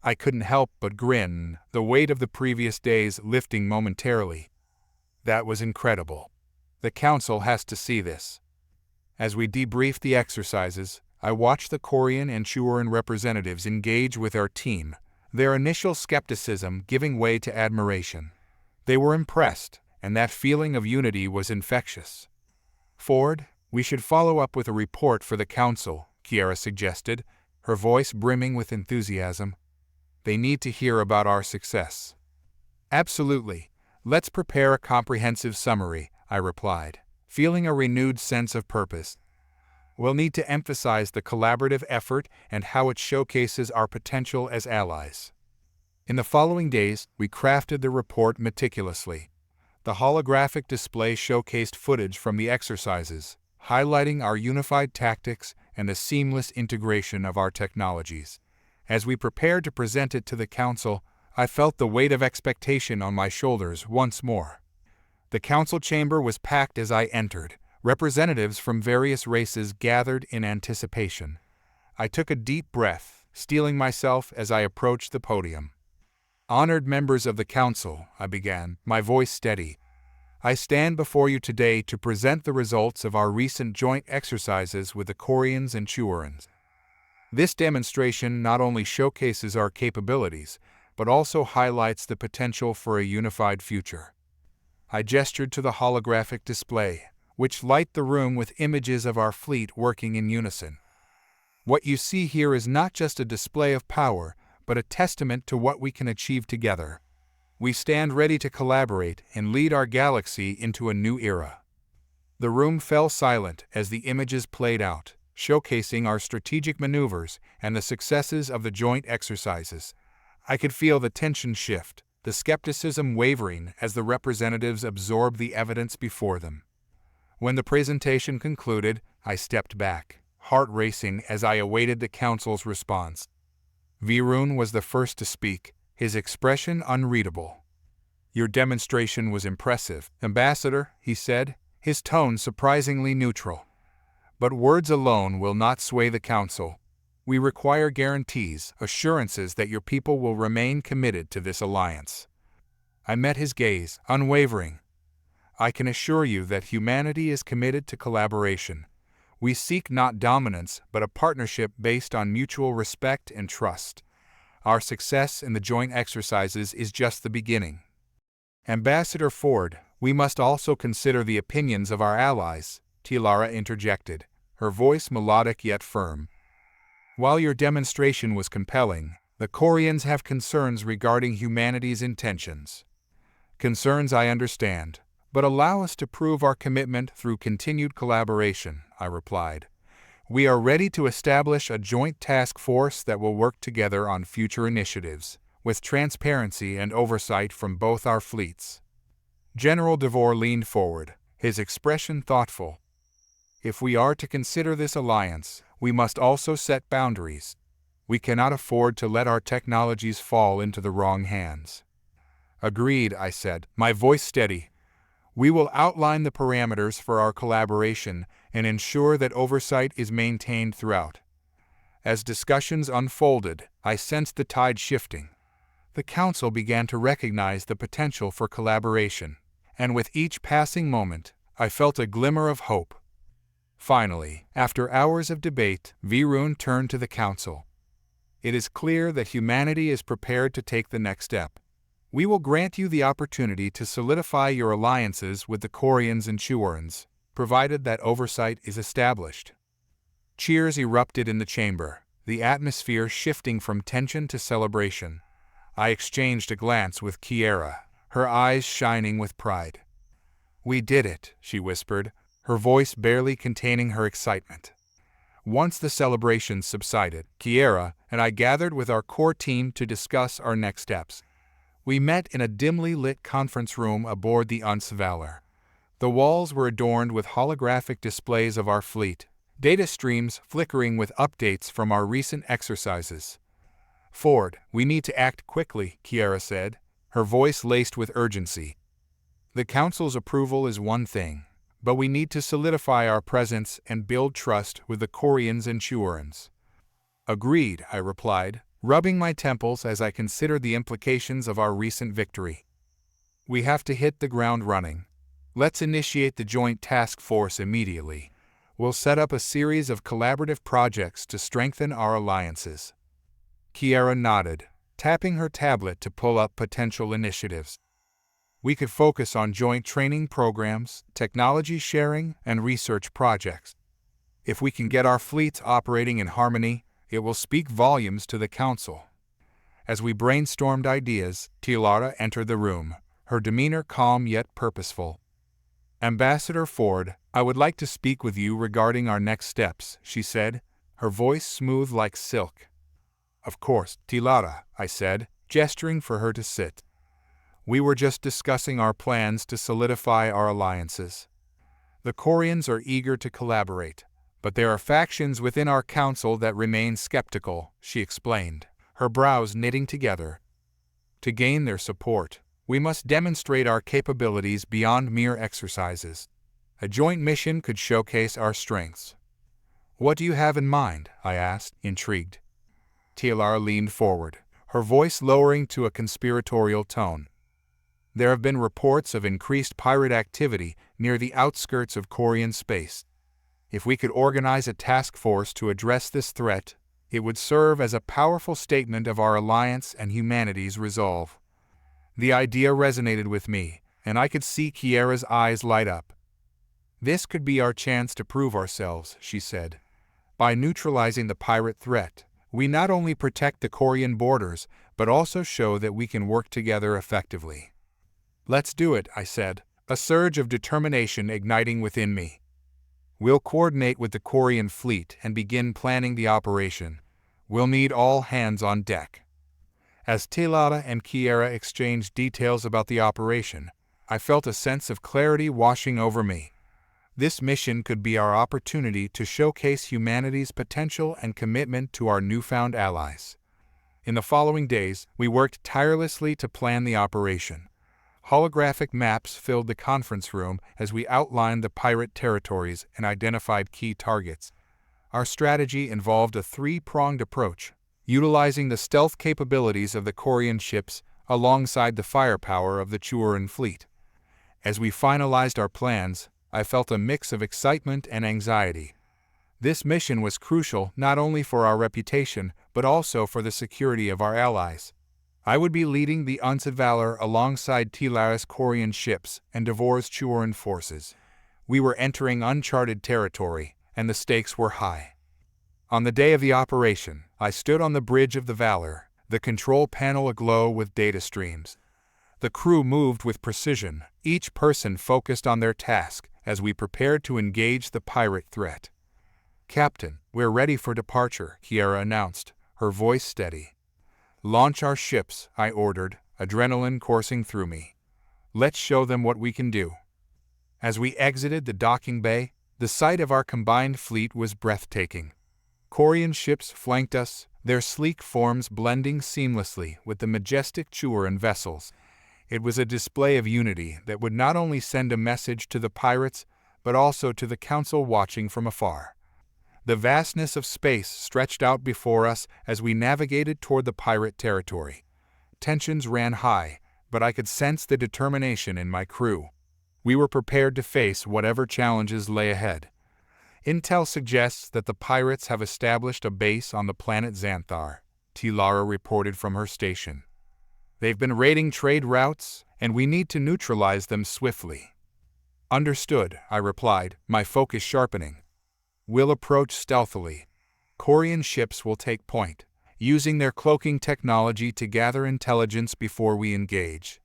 I couldn't help but grin, the weight of the previous days lifting momentarily. That was incredible. The Council has to see this. As we debriefed the exercises, I watched the Korean and Chuoran representatives engage with our team, their initial skepticism giving way to admiration. They were impressed, and that feeling of unity was infectious. "Ford, we should follow up with a report for the Council," Kiara suggested, her voice brimming with enthusiasm. "They need to hear about our success." "Absolutely. Let's prepare a comprehensive summary," I replied, feeling a renewed sense of purpose. We'll need to emphasize the collaborative effort and how it showcases our potential as allies. In the following days, we crafted the report meticulously. The holographic display showcased footage from the exercises, highlighting our unified tactics and the seamless integration of our technologies. As we prepared to present it to the Council, I felt the weight of expectation on my shoulders once more. The Council chamber was packed as I entered. Representatives from various races gathered in anticipation. I took a deep breath, steeling myself as I approached the podium. "Honored members of the Council," I began, my voice steady. "I stand before you today to present the results of our recent joint exercises with the Koreans and Chuorans. This demonstration not only showcases our capabilities, but also highlights the potential for a unified future." I gestured to the holographic display, which light the room with images of our fleet working in unison. "What you see here is not just a display of power, but a testament to what we can achieve together. We stand ready to collaborate and lead our galaxy into a new era." The room fell silent as the images played out, showcasing our strategic maneuvers and the successes of the joint exercises. I could feel the tension shift, the skepticism wavering as the representatives absorbed the evidence before them. When the presentation concluded, I stepped back, heart racing as I awaited the Council's response. Virun was the first to speak, his expression unreadable. "Your demonstration was impressive, Ambassador," he said, his tone surprisingly neutral. "But words alone will not sway the Council. We require guarantees, assurances that your people will remain committed to this alliance." I met his gaze, unwavering. "I can assure you that humanity is committed to collaboration. We seek not dominance, but a partnership based on mutual respect and trust. Our success in the joint exercises is just the beginning." "Ambassador Ford, we must also consider the opinions of our allies," Tilara interjected, her voice melodic yet firm. "While your demonstration was compelling, the Koreans have concerns regarding humanity's intentions." "Concerns I understand, but allow us to prove our commitment through continued collaboration," I replied. "We are ready to establish a joint task force that will work together on future initiatives, with transparency and oversight from both our fleets." General Devore leaned forward, his expression thoughtful. "If we are to consider this alliance, we must also set boundaries. We cannot afford to let our technologies fall into the wrong hands." "Agreed," I said, my voice steady. "We will outline the parameters for our collaboration and ensure that oversight is maintained throughout." As discussions unfolded, I sensed the tide shifting. The Council began to recognize the potential for collaboration, and with each passing moment, I felt a glimmer of hope. Finally, after hours of debate, Virun turned to the Council. "It is clear that humanity is prepared to take the next step. We will grant you the opportunity to solidify your alliances with the Koreans and Chuorans, provided that oversight is established. Cheers erupted in the chamber, the atmosphere shifting from tension to celebration. I exchanged a glance with Kiera, her eyes shining with pride. "We did it," she whispered, her voice barely containing her excitement. Once the celebration subsided, Kiera and I gathered with our core team to discuss our next steps. We met in a dimly lit conference room aboard the Uns Valor. The walls were adorned with holographic displays of our fleet, data streams flickering with updates from our recent exercises. "Ford, we need to act quickly," Kiera said, her voice laced with urgency. "The Council's approval is one thing, but we need to solidify our presence and build trust with the Corians and Chiurans." "Agreed," I replied, rubbing my temples as I considered the implications of our recent victory. "We have to hit the ground running. Let's initiate the Joint Task Force immediately. We'll set up a series of collaborative projects to strengthen our alliances." Kiera nodded, tapping her tablet to pull up potential initiatives. "We could focus on joint training programs, technology sharing, and research projects. If we can get our fleets operating in harmony, it will speak volumes to the Council." As we brainstormed ideas, Tilara entered the room, her demeanor calm yet purposeful. "Ambassador Ford, I would like to speak with you regarding our next steps," she said, her voice smooth like silk. "Of course, Tilara," I said, gesturing for her to sit. "We were just discussing our plans to solidify our alliances. The Corians are eager to collaborate, but there are factions within our council that remain skeptical," she explained, her brows knitting together. "To gain their support, we must demonstrate our capabilities beyond mere exercises. A joint mission could showcase our strengths." "What do you have in mind?" I asked, intrigued. Tilara leaned forward, her voice lowering to a conspiratorial tone. "There have been reports of increased pirate activity near the outskirts of Corian space. If we could organize a task force to address this threat, it would serve as a powerful statement of our alliance and humanity's resolve." The idea resonated with me, and I could see Kiera's eyes light up. "This could be our chance to prove ourselves," she said. "By neutralizing the pirate threat, we not only protect the Corian borders, but also show that we can work together effectively." "Let's do it," I said, a surge of determination igniting within me. "We'll coordinate with the Corian fleet and begin planning the operation. We'll need all hands on deck." As Tilara and Kiera exchanged details about the operation, I felt a sense of clarity washing over me. This mission could be our opportunity to showcase humanity's potential and commitment to our newfound allies. In the following days, we worked tirelessly to plan the operation. Holographic maps filled the conference room as we outlined the pirate territories and identified key targets. Our strategy involved a three-pronged approach, utilizing the stealth capabilities of the Corian ships alongside the firepower of the Chiuran fleet. As we finalized our plans, I felt a mix of excitement and anxiety. This mission was crucial not only for our reputation, but also for the security of our allies. I would be leading the Uns Valor alongside Tilara's Corian ships and Devor's Chiuran forces. We were entering uncharted territory, and the stakes were high. On the day of the operation, I stood on the bridge of the Valor, the control panel aglow with data streams. The crew moved with precision, each person focused on their task as we prepared to engage the pirate threat. "Captain, we're ready for departure," Kiera announced, her voice steady. "Launch our ships," I ordered, adrenaline coursing through me. "Let's show them what we can do." As we exited the docking bay, the sight of our combined fleet was breathtaking. Corian ships flanked us, their sleek forms blending seamlessly with the majestic Chiuran vessels. It was a display of unity that would not only send a message to the pirates, but also to the Council watching from afar. The vastness of space stretched out before us as we navigated toward the pirate territory. Tensions ran high, but I could sense the determination in my crew. We were prepared to face whatever challenges lay ahead. "Intel suggests that the pirates have established a base on the planet Xanthar," Tilara reported from her station. "They've been raiding trade routes, and we need to neutralize them swiftly." Understood, I replied, my focus sharpening. We'll approach stealthily. Korean ships will take point, using their cloaking technology to gather intelligence before we engage.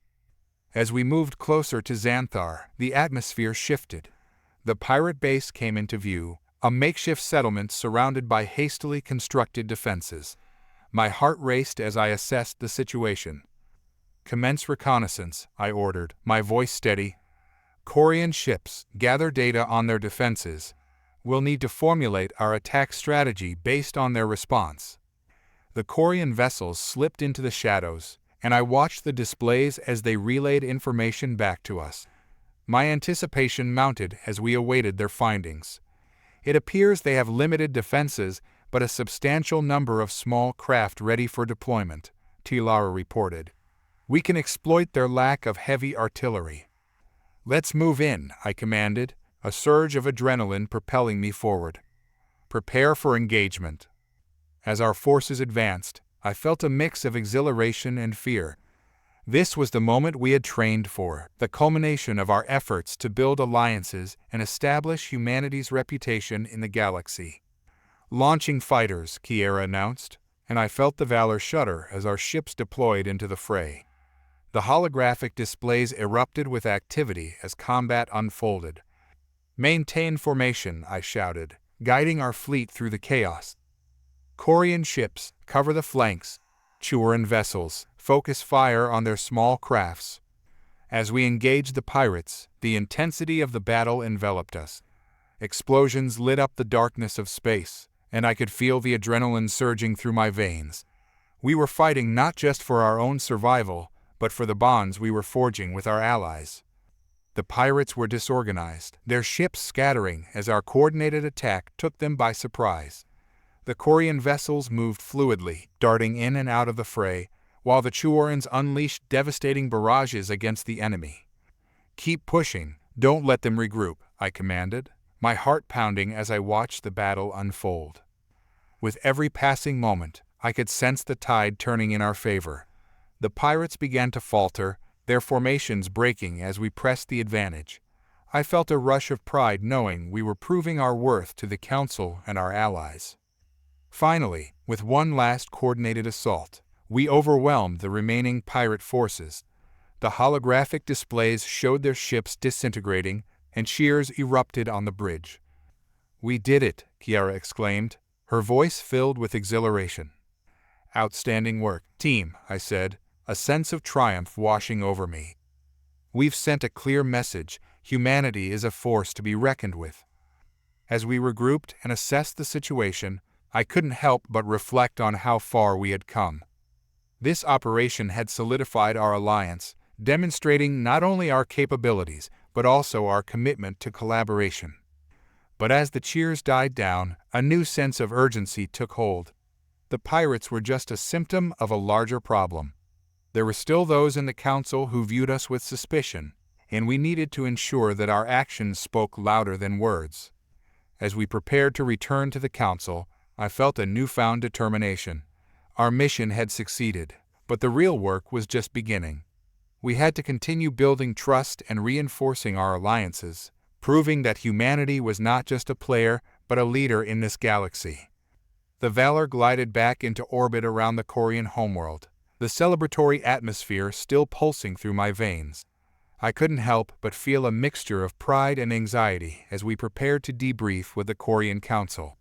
As we moved closer to Xanthar, the atmosphere shifted. The pirate base came into view, a makeshift settlement surrounded by hastily constructed defenses. My heart raced as I assessed the situation. Commence reconnaissance, I ordered, my voice steady. Korean ships, gather data on their defenses. We'll need to formulate our attack strategy based on their response. The Korean vessels slipped into the shadows, and I watched the displays as they relayed information back to us. My anticipation mounted as we awaited their findings. It appears they have limited defenses, but a substantial number of small craft ready for deployment, Tilara reported. We can exploit their lack of heavy artillery. Let's move in, I commanded, a surge of adrenaline propelling me forward. Prepare for engagement. As our forces advanced, I felt a mix of exhilaration and fear. This was the moment we had trained for, the culmination of our efforts to build alliances and establish humanity's reputation in the galaxy. Launching fighters, Kiera announced, and I felt the valor shudder as our ships deployed into the fray. The holographic displays erupted with activity as combat unfolded. Maintain formation, I shouted, guiding our fleet through the chaos. Korean ships, cover the flanks. Churan vessels, focus fire on their small crafts. As we engaged the pirates, the intensity of the battle enveloped us. Explosions lit up the darkness of space, and I could feel the adrenaline surging through my veins. We were fighting not just for our own survival, but for the bonds we were forging with our allies. The pirates were disorganized, their ships scattering as our coordinated attack took them by surprise. The Korean vessels moved fluidly, darting in and out of the fray, while the Chuorans unleashed devastating barrages against the enemy. Keep pushing, don't let them regroup, I commanded, my heart pounding as I watched the battle unfold. With every passing moment, I could sense the tide turning in our favor. The pirates began to falter, their formations breaking as we pressed the advantage. I felt a rush of pride knowing we were proving our worth to the Council and our allies. Finally, with one last coordinated assault, we overwhelmed the remaining pirate forces. The holographic displays showed their ships disintegrating, and cheers erupted on the bridge. "We did it," Kiara exclaimed, her voice filled with exhilaration. "Outstanding work, team," I said, a sense of triumph washing over me. "We've sent a clear message: humanity is a force to be reckoned with." As we regrouped and assessed the situation, I couldn't help but reflect on how far we had come. This operation had solidified our alliance, demonstrating not only our capabilities, but also our commitment to collaboration. But as the cheers died down, a new sense of urgency took hold. The pirates were just a symptom of a larger problem. There were still those in the Council who viewed us with suspicion, and we needed to ensure that our actions spoke louder than words. As we prepared to return to the Council, I felt a newfound determination. Our mission had succeeded, but the real work was just beginning. We had to continue building trust and reinforcing our alliances, proving that humanity was not just a player, but a leader in this galaxy. The Valor glided back into orbit around the Korean homeworld, the celebratory atmosphere still pulsing through my veins. I couldn't help but feel a mixture of pride and anxiety as we prepared to debrief with the Korean Council.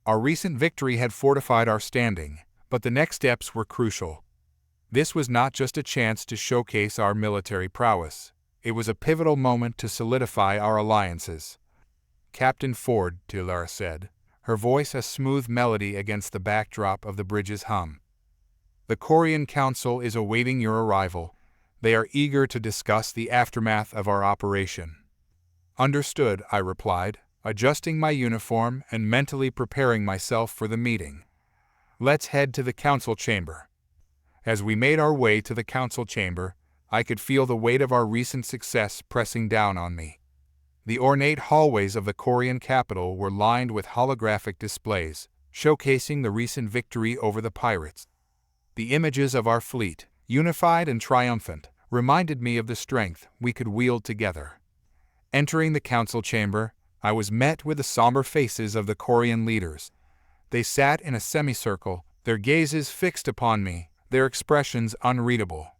Our recent victory had fortified our standing, but the next steps were crucial. This was not just a chance to showcase our military prowess. It was a pivotal moment to solidify our alliances. "Captain Ford," Tilara said, her voice a smooth melody against the backdrop of the bridge's hum. "The Korean Council is awaiting your arrival. They are eager to discuss the aftermath of our operation." "Understood," I replied, adjusting my uniform and mentally preparing myself for the meeting. "Let's head to the Council chamber." As we made our way to the Council chamber, I could feel the weight of our recent success pressing down on me. The ornate hallways of the Korean capital were lined with holographic displays, showcasing the recent victory over the pirates. The images of our fleet, unified and triumphant, reminded me of the strength we could wield together. Entering the council chamber, I was met with the somber faces of the Korean leaders. They sat in a semicircle, their gazes fixed upon me, their expressions unreadable.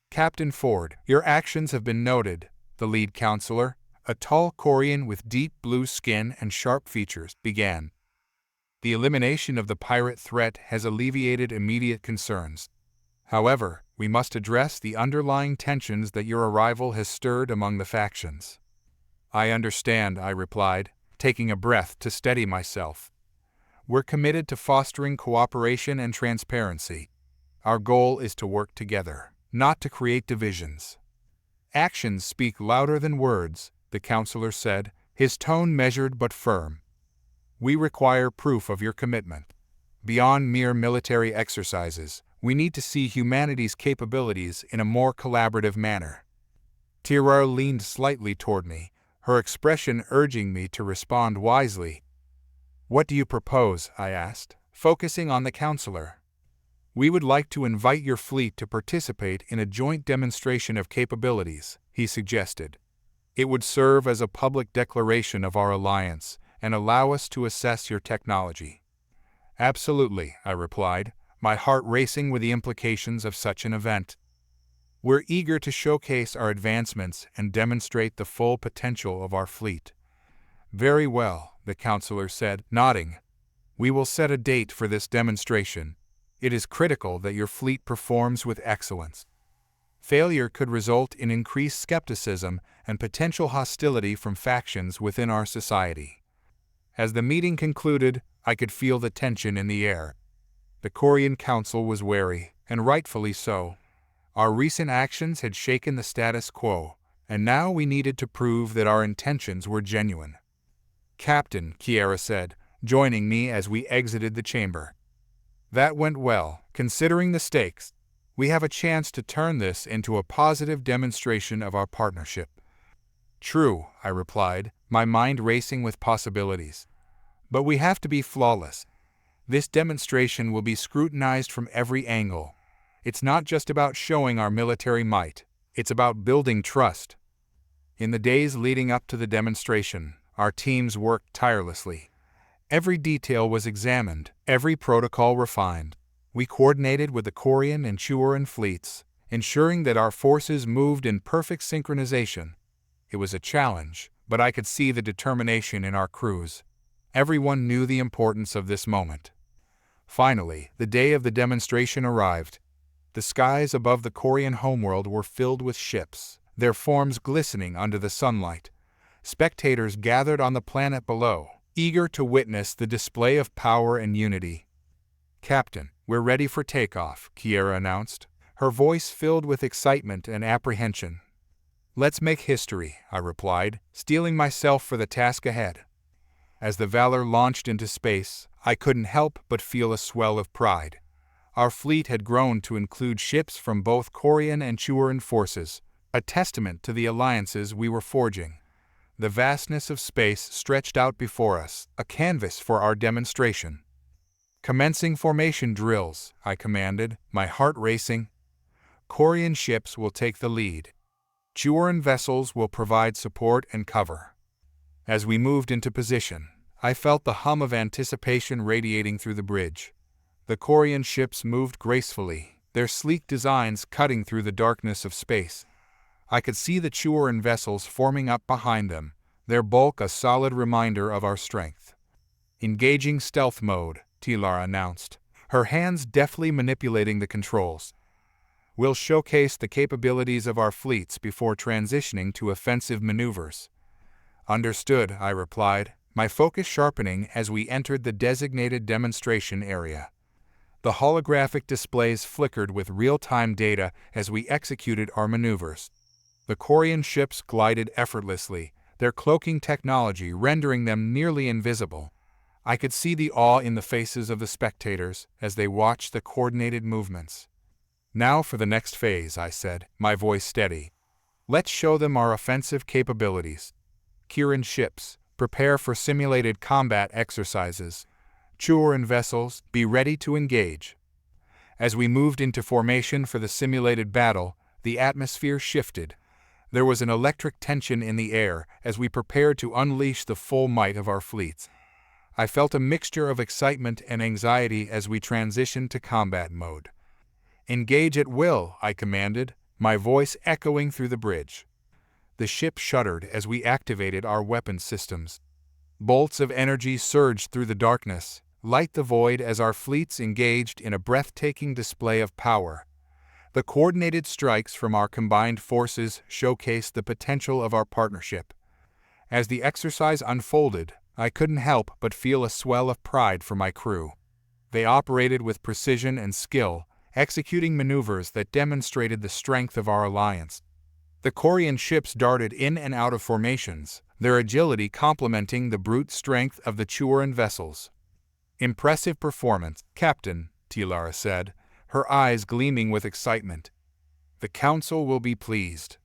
"Captain Ford, your actions have been noted," the lead counselor, a tall Korean with deep blue skin and sharp features, began. "The elimination of the pirate threat has alleviated immediate concerns. However, we must address the underlying tensions that your arrival has stirred among the factions." "I understand," I replied, taking a breath to steady myself. "We're committed to fostering cooperation and transparency. Our goal is to work together, not to create divisions." "Actions speak louder than words," the counselor said, his tone measured but firm. "We require proof of your commitment. Beyond mere military exercises, we need to see humanity's capabilities in a more collaborative manner." Tirar leaned slightly toward me, her expression urging me to respond wisely. "What do you propose?" I asked, focusing on the counselor. "We would like to invite your fleet to participate in a joint demonstration of capabilities," he suggested. "It would serve as a public declaration of our alliance and allow us to assess your technology." "Absolutely," I replied, my heart racing with the implications of such an event. "We're eager to showcase our advancements and demonstrate the full potential of our fleet." "Very well," the counselor said, nodding. "We will set a date for this demonstration. It is critical that your fleet performs with excellence. Failure could result in increased skepticism and potential hostility from factions within our society." As the meeting concluded, I could feel the tension in the air. The Korean Council was wary, and rightfully so. Our recent actions had shaken the status quo, and now we needed to prove that our intentions were genuine. "Captain," Kiera said, joining me as we exited the chamber. "That went well, considering the stakes. We have a chance to turn this into a positive demonstration of our partnership." "True," I replied, my mind racing with possibilities. "But we have to be flawless. This demonstration will be scrutinized from every angle. It's not just about showing our military might, it's about building trust." In the days leading up to the demonstration, our teams worked tirelessly. Every detail was examined, every protocol refined. We coordinated with the Korean and Churan fleets, ensuring that our forces moved in perfect synchronization. It was a challenge, but I could see the determination in our crews. Everyone knew the importance of this moment. Finally, the day of the demonstration arrived. The skies above the Korean homeworld were filled with ships, their forms glistening under the sunlight. Spectators gathered on the planet below, eager to witness the display of power and unity. "Captain, we're ready for takeoff," Kiera announced, her voice filled with excitement and apprehension. "Let's make history," I replied, steeling myself for the task ahead. As the Valor launched into space, I couldn't help but feel a swell of pride. Our fleet had grown to include ships from both Korean and Churan forces, a testament to the alliances we were forging. The vastness of space stretched out before us, a canvas for our demonstration. "Commencing formation drills," I commanded, my heart racing. "Korean ships will take the lead. Churan vessels will provide support and cover." As we moved into position, I felt the hum of anticipation radiating through the bridge. The Korean ships moved gracefully, their sleek designs cutting through the darkness of space. I could see the Churan vessels forming up behind them, their bulk a solid reminder of our strength. "Engaging stealth mode," Tilar announced, her hands deftly manipulating the controls. "We'll showcase the capabilities of our fleets before transitioning to offensive maneuvers." "Understood," I replied, my focus sharpening as we entered the designated demonstration area. The holographic displays flickered with real-time data as we executed our maneuvers. The Korean ships glided effortlessly, their cloaking technology rendering them nearly invisible. I could see the awe in the faces of the spectators as they watched the coordinated movements. "Now for the next phase," I said, my voice steady. "Let's show them our offensive capabilities. Kiran ships, prepare for simulated combat exercises. Churan vessels, be ready to engage." As we moved into formation for the simulated battle, the atmosphere shifted. There was an electric tension in the air as we prepared to unleash the full might of our fleets. I felt a mixture of excitement and anxiety as we transitioned to combat mode. "Engage at will," I commanded, my voice echoing through the bridge. The ship shuddered as we activated our weapon systems. Bolts of energy surged through the darkness, light the void as our fleets engaged in a breathtaking display of power. The coordinated strikes from our combined forces showcased the potential of our partnership. As the exercise unfolded, I couldn't help but feel a swell of pride for my crew. They operated with precision and skill, executing maneuvers that demonstrated the strength of our alliance. The Korean ships darted in and out of formations, their agility complementing the brute strength of the Churan vessels. "Impressive performance, Captain," Tilara said, her eyes gleaming with excitement. "The Council will be pleased."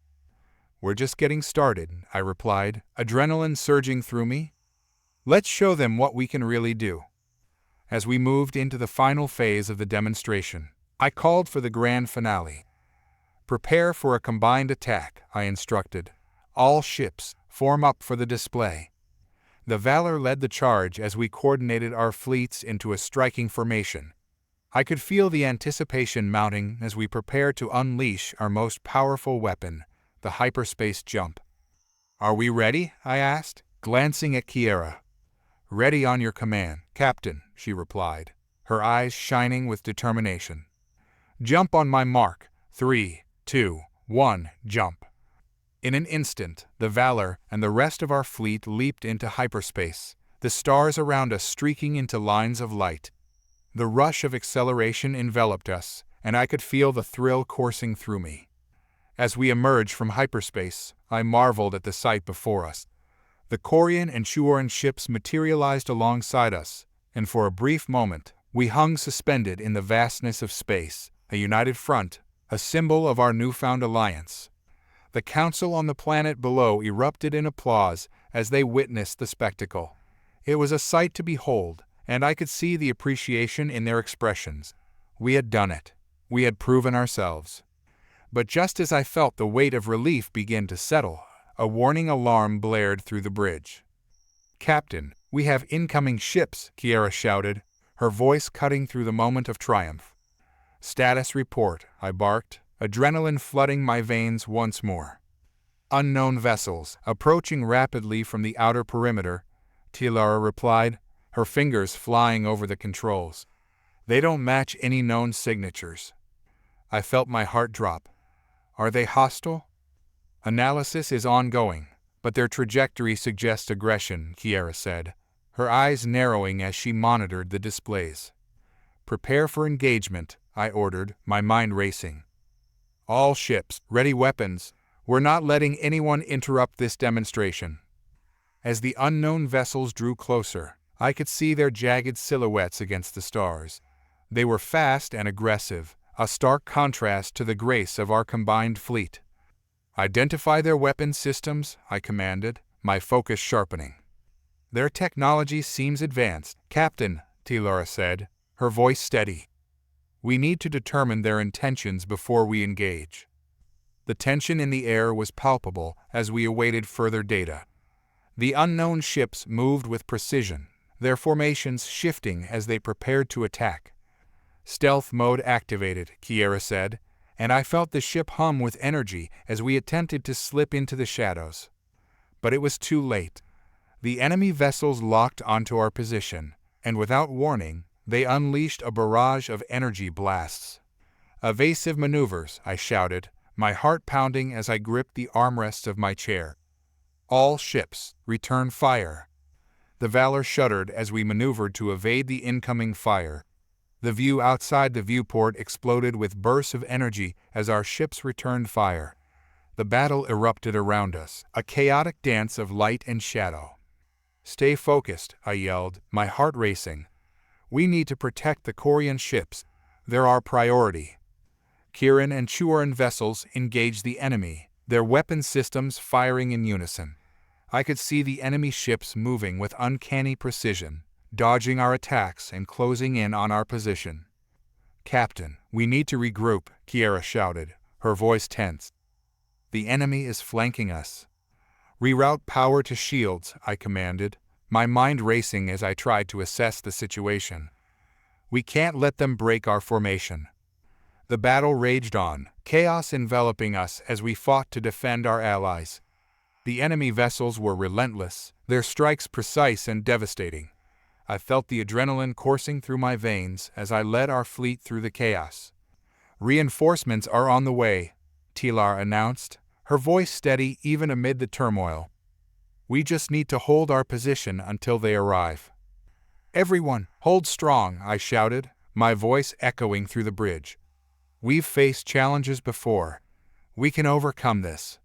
"We're just getting started," I replied, adrenaline surging through me. "Let's show them what we can really do." As we moved into the final phase of the demonstration, I called for the grand finale. "Prepare for a combined attack," I instructed. "All ships, form up for the display." The Valor led the charge as we coordinated our fleets into a striking formation. I could feel the anticipation mounting as we prepared to unleash our most powerful weapon, the hyperspace jump. "Are we ready?" I asked, glancing at Kiera. "Ready on your command, Captain," she replied, her eyes shining with determination. "Jump on my mark. 3, 2, 1, jump." In an instant, the Valor and the rest of our fleet leaped into hyperspace, the stars around us streaking into lines of light. The rush of acceleration enveloped us, and I could feel the thrill coursing through me. As we emerged from hyperspace, I marveled at the sight before us. The Korean and Churan ships materialized alongside us, and for a brief moment, we hung suspended in the vastness of space, a united front, a symbol of our newfound alliance. The council on the planet below erupted in applause as they witnessed the spectacle. It was a sight to behold, and I could see the appreciation in their expressions. We had done it. We had proven ourselves. But just as I felt the weight of relief begin to settle, a warning alarm blared through the bridge. "Captain, we have incoming ships," Kiera shouted, her voice cutting through the moment of triumph. "Status report," I barked, adrenaline flooding my veins once more. "Unknown vessels, approaching rapidly from the outer perimeter," Tilara replied, her fingers flying over the controls. "They don't match any known signatures." I felt my heart drop. "Are they hostile?" "Analysis is ongoing, but their trajectory suggests aggression," Kiera said, her eyes narrowing as she monitored the displays. "Prepare for engagement," I ordered, my mind racing. "All ships, ready weapons. We're not letting anyone interrupt this demonstration." As the unknown vessels drew closer, I could see their jagged silhouettes against the stars. They were fast and aggressive, a stark contrast to the grace of our combined fleet. "Identify their weapon systems," I commanded, my focus sharpening. "Their technology seems advanced, Captain," Tilara said, her voice steady. "We need to determine their intentions before we engage." The tension in the air was palpable as we awaited further data. The unknown ships moved with precision, their formations shifting as they prepared to attack. "Stealth mode activated," Kiera said, and I felt the ship hum with energy as we attempted to slip into the shadows. But it was too late. The enemy vessels locked onto our position, and without warning, they unleashed a barrage of energy blasts. "Evasive maneuvers," I shouted, my heart pounding as I gripped the armrests of my chair. "All ships, return fire." The Valor shuddered as we maneuvered to evade the incoming fire. The view outside the viewport exploded with bursts of energy as our ships returned fire. The battle erupted around us, a chaotic dance of light and shadow. "Stay focused," I yelled, my heart racing. "We need to protect the Korean ships. They're our priority." Kiran and Churan vessels engaged the enemy, their weapon systems firing in unison. I could see the enemy ships moving with uncanny precision, dodging our attacks and closing in on our position. "Captain, we need to regroup," Kiera shouted, her voice tense. The enemy is flanking us. Reroute power to shields, I commanded, my mind racing as I tried to assess the situation. We can't let them break our formation. The battle raged on, chaos enveloping us as we fought to defend our allies. The enemy vessels were relentless, their strikes precise and devastating. I felt the adrenaline coursing through my veins as I led our fleet through the chaos. Reinforcements are on the way, Tilar announced, her voice steady even amid the turmoil. We just need to hold our position until they arrive. Everyone, hold strong, I shouted, my voice echoing through the bridge. We've faced challenges before. We can overcome this.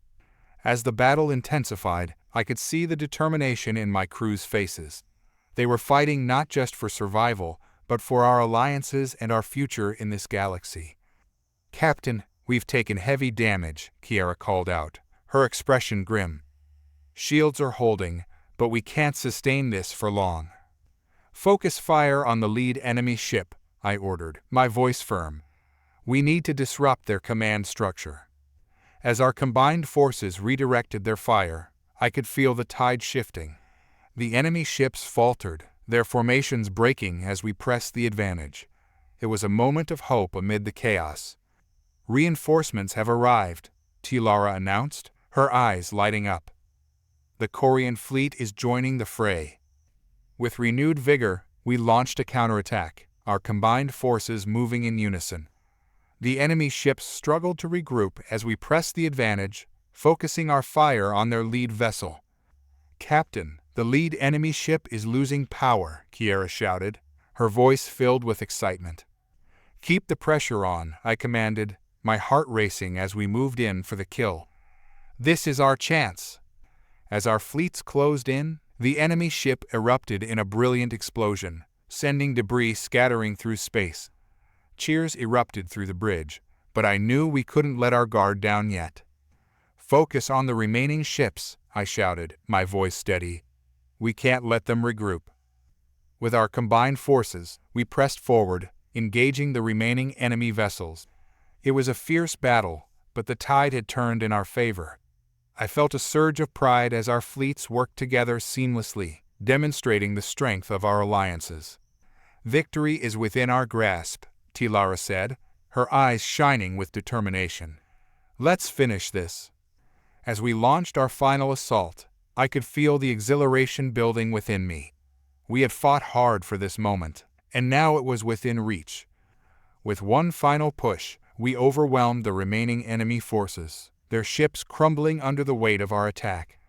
As the battle intensified, I could see the determination in my crew's faces. They were fighting not just for survival, but for our alliances and our future in this galaxy. Captain, we've taken heavy damage, Kiara called out, her expression grim. Shields are holding, but we can't sustain this for long. Focus fire on the lead enemy ship, I ordered, my voice firm. We need to disrupt their command structure. As our combined forces redirected their fire, I could feel the tide shifting. The enemy ships faltered, their formations breaking as we pressed the advantage. It was a moment of hope amid the chaos. Reinforcements have arrived, Tilara announced, her eyes lighting up. The Korean fleet is joining the fray. With renewed vigor, we launched a counterattack, our combined forces moving in unison. The enemy ships struggled to regroup as we pressed the advantage, focusing our fire on their lead vessel. Captain, the lead enemy ship is losing power, Kiara shouted, her voice filled with excitement. Keep the pressure on, I commanded, my heart racing as we moved in for the kill. This is our chance. As our fleets closed in, the enemy ship erupted in a brilliant explosion, sending debris scattering through space. Cheers erupted through the bridge, but I knew we couldn't let our guard down yet. Focus on the remaining ships, I shouted, my voice steady. We can't let them regroup. With our combined forces, we pressed forward, engaging the remaining enemy vessels. It was a fierce battle, but the tide had turned in our favor. I felt a surge of pride as our fleets worked together seamlessly, demonstrating the strength of our alliances. Victory is within our grasp, Tilara said, her eyes shining with determination. Let's finish this. As we launched our final assault, I could feel the exhilaration building within me. We had fought hard for this moment, and now it was within reach. With one final push, we overwhelmed the remaining enemy forces, their ships crumbling under the weight of our attack.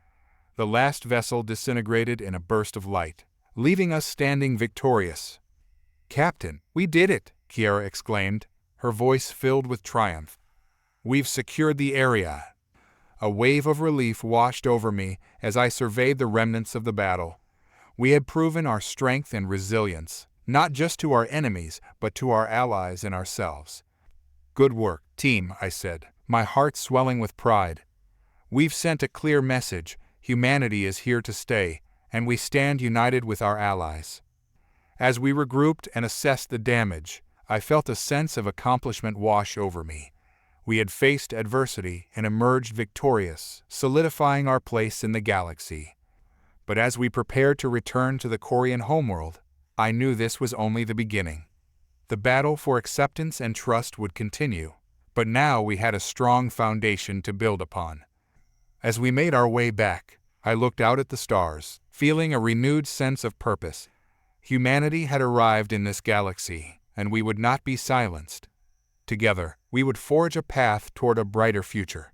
The last vessel disintegrated in a burst of light, leaving us standing victorious. Captain, we did it, Kiara exclaimed, her voice filled with triumph. We've secured the area. A wave of relief washed over me as I surveyed the remnants of the battle. We had proven our strength and resilience, not just to our enemies, but to our allies and ourselves. Good work, team, I said, my heart swelling with pride. We've sent a clear message: humanity is here to stay, and we stand united with our allies. As we regrouped and assessed the damage, I felt a sense of accomplishment wash over me. We had faced adversity and emerged victorious, solidifying our place in the galaxy. But as we prepared to return to the Korean homeworld, I knew this was only the beginning. The battle for acceptance and trust would continue, but now we had a strong foundation to build upon. As we made our way back, I looked out at the stars, feeling a renewed sense of purpose. Humanity had arrived in this galaxy, and we would not be silenced. Together, we would forge a path toward a brighter future.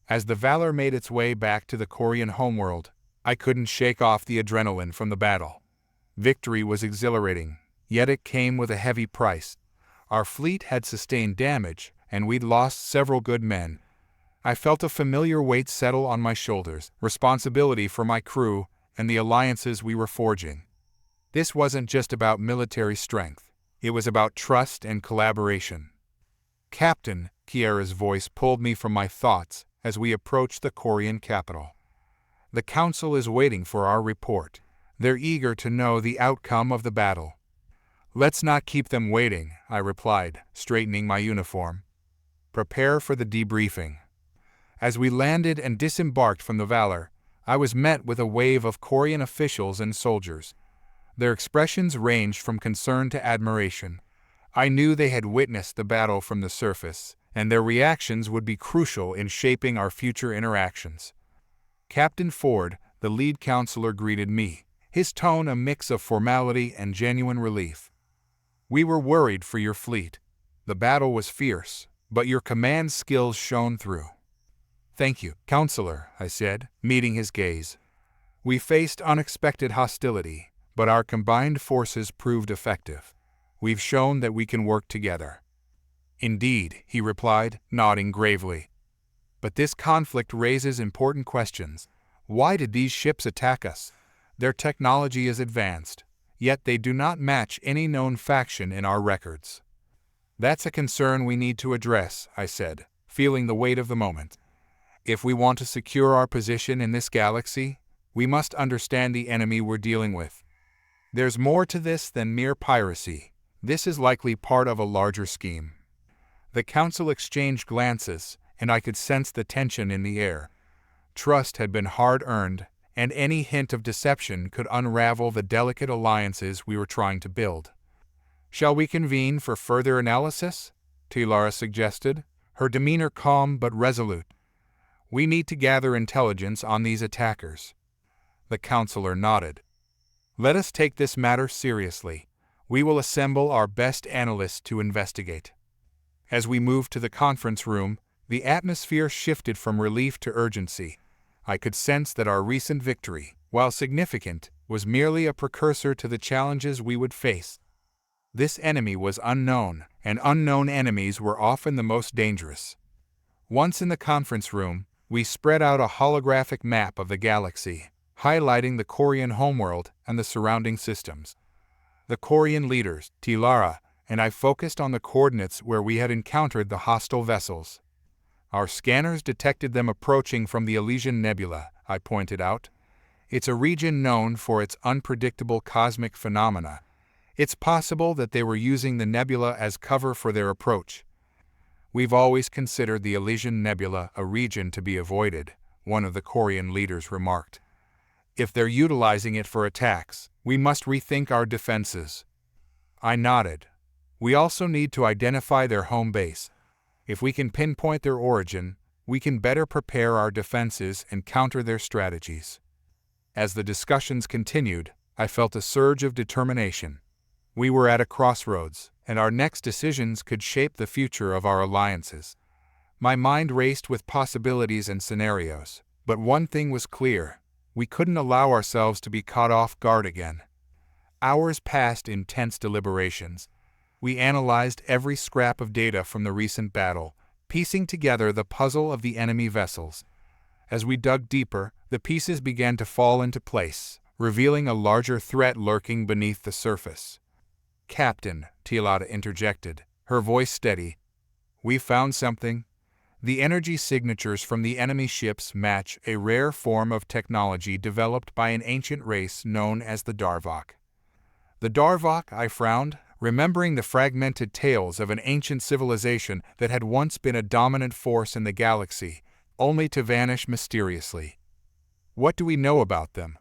As the Valor made its way back to the Korean homeworld, I couldn't shake off the adrenaline from the battle. Victory was exhilarating, yet it came with a heavy price. Our fleet had sustained damage, and we'd lost several good men. I felt a familiar weight settle on my shoulders, responsibility for my crew and the alliances we were forging. This wasn't just about military strength, it was about trust and collaboration. Captain, Kiara's voice pulled me from my thoughts as we approached the Korean capital. The council is waiting for our report. They're eager to know the outcome of the battle. Let's not keep them waiting, I replied, straightening my uniform. Prepare for the debriefing. As we landed and disembarked from the Valor, I was met with a wave of Korean officials and soldiers. Their expressions ranged from concern to admiration. I knew they had witnessed the battle from the surface, and their reactions would be crucial in shaping our future interactions. Captain Ford, the lead counselor, greeted me, his tone a mix of formality and genuine relief. "We were worried for your fleet. The battle was fierce, but your command skills shone through." "Thank you, Counselor," I said, meeting his gaze. "We faced unexpected hostility, but our combined forces proved effective. We've shown that we can work together." "Indeed," he replied, nodding gravely. "But this conflict raises important questions. Why did these ships attack us? Their technology is advanced, yet they do not match any known faction in our records." "That's a concern we need to address," I said, feeling the weight of the moment. "If we want to secure our position in this galaxy, we must understand the enemy we're dealing with. There's more to this than mere piracy. This is likely part of a larger scheme." The council exchanged glances, and I could sense the tension in the air. Trust had been hard-earned, and any hint of deception could unravel the delicate alliances we were trying to build. "Shall we convene for further analysis?" Tilara suggested, her demeanor calm but resolute. "We need to gather intelligence on these attackers." The counselor nodded. "Let us take this matter seriously. We will assemble our best analysts to investigate." As we moved to the conference room, the atmosphere shifted from relief to urgency. I could sense that our recent victory, while significant, was merely a precursor to the challenges we would face. This enemy was unknown, and unknown enemies were often the most dangerous. Once in the conference room, we spread out a holographic map of the galaxy, highlighting the Korean homeworld and the surrounding systems. The Korean leaders, Tilara, and I focused on the coordinates where we had encountered the hostile vessels. "Our scanners detected them approaching from the Elysian Nebula," I pointed out. "It's a region known for its unpredictable cosmic phenomena. It's possible that they were using the nebula as cover for their approach." "We've always considered the Elysian Nebula a region to be avoided," one of the Korean leaders remarked. "If they're utilizing it for attacks, we must rethink our defenses." I nodded. "We also need to identify their home base. If we can pinpoint their origin, we can better prepare our defenses and counter their strategies." As the discussions continued, I felt a surge of determination. We were at a crossroads, and our next decisions could shape the future of our alliances. My mind raced with possibilities and scenarios, but one thing was clear: we couldn't allow ourselves to be caught off guard again. Hours passed in tense deliberations. We analyzed every scrap of data from the recent battle, piecing together the puzzle of the enemy vessels. As we dug deeper, the pieces began to fall into place, revealing a larger threat lurking beneath the surface. "Captain," Tilara interjected, her voice steady, "we found something. The energy signatures from the enemy ships match a rare form of technology developed by an ancient race known as the Darvok." "The Darvok?" I frowned, remembering the fragmented tales of an ancient civilization that had once been a dominant force in the galaxy, only to vanish mysteriously. "What do we know about them?"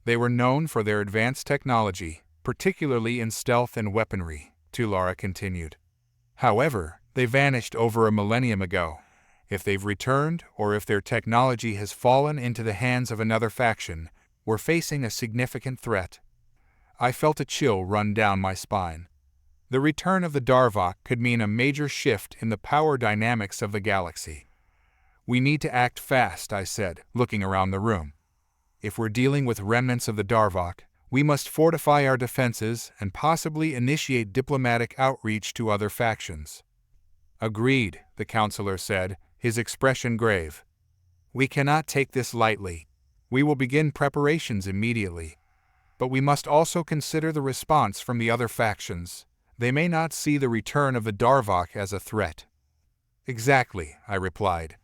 "They were known for their advanced technology, particularly in stealth and weaponry," Tilara continued. "However, they vanished over a millennium ago. If they've returned, or if their technology has fallen into the hands of another faction, we're facing a significant threat." I felt a chill run down my spine. The return of the Darvok could mean a major shift in the power dynamics of the galaxy. "We need to act fast," I said, looking around the room. "If we're dealing with remnants of the Darvok, we must fortify our defenses and possibly initiate diplomatic outreach to other factions." "Agreed," the counselor said, his expression grave. "We cannot take this lightly. We will begin preparations immediately. But we must also consider the response from the other factions. They may not see the return of the Darvok as a threat." "Exactly," I replied.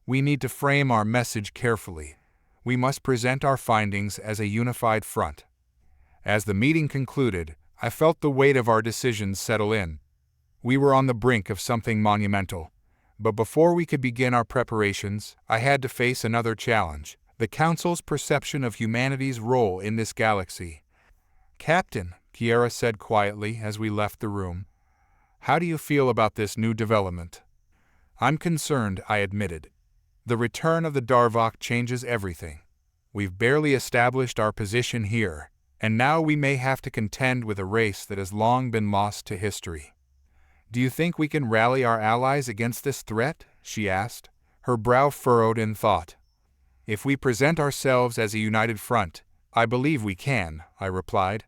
"We need to frame our message carefully. We must present our findings as a unified front." As the meeting concluded, I felt the weight of our decisions settle in. We were on the brink of something monumental. But before we could begin our preparations, I had to face another challenge: the Council's perception of humanity's role in this galaxy. "Captain," Kiera said quietly as we left the room, "how do you feel about this new development?" "I'm concerned," I admitted. "The return of the Darvok changes everything. We've barely established our position here, and now we may have to contend with a race that has long been lost to history." "Do you think we can rally our allies against this threat?" she asked, her brow furrowed in thought. "If we present ourselves as a united front, I believe we can," I replied.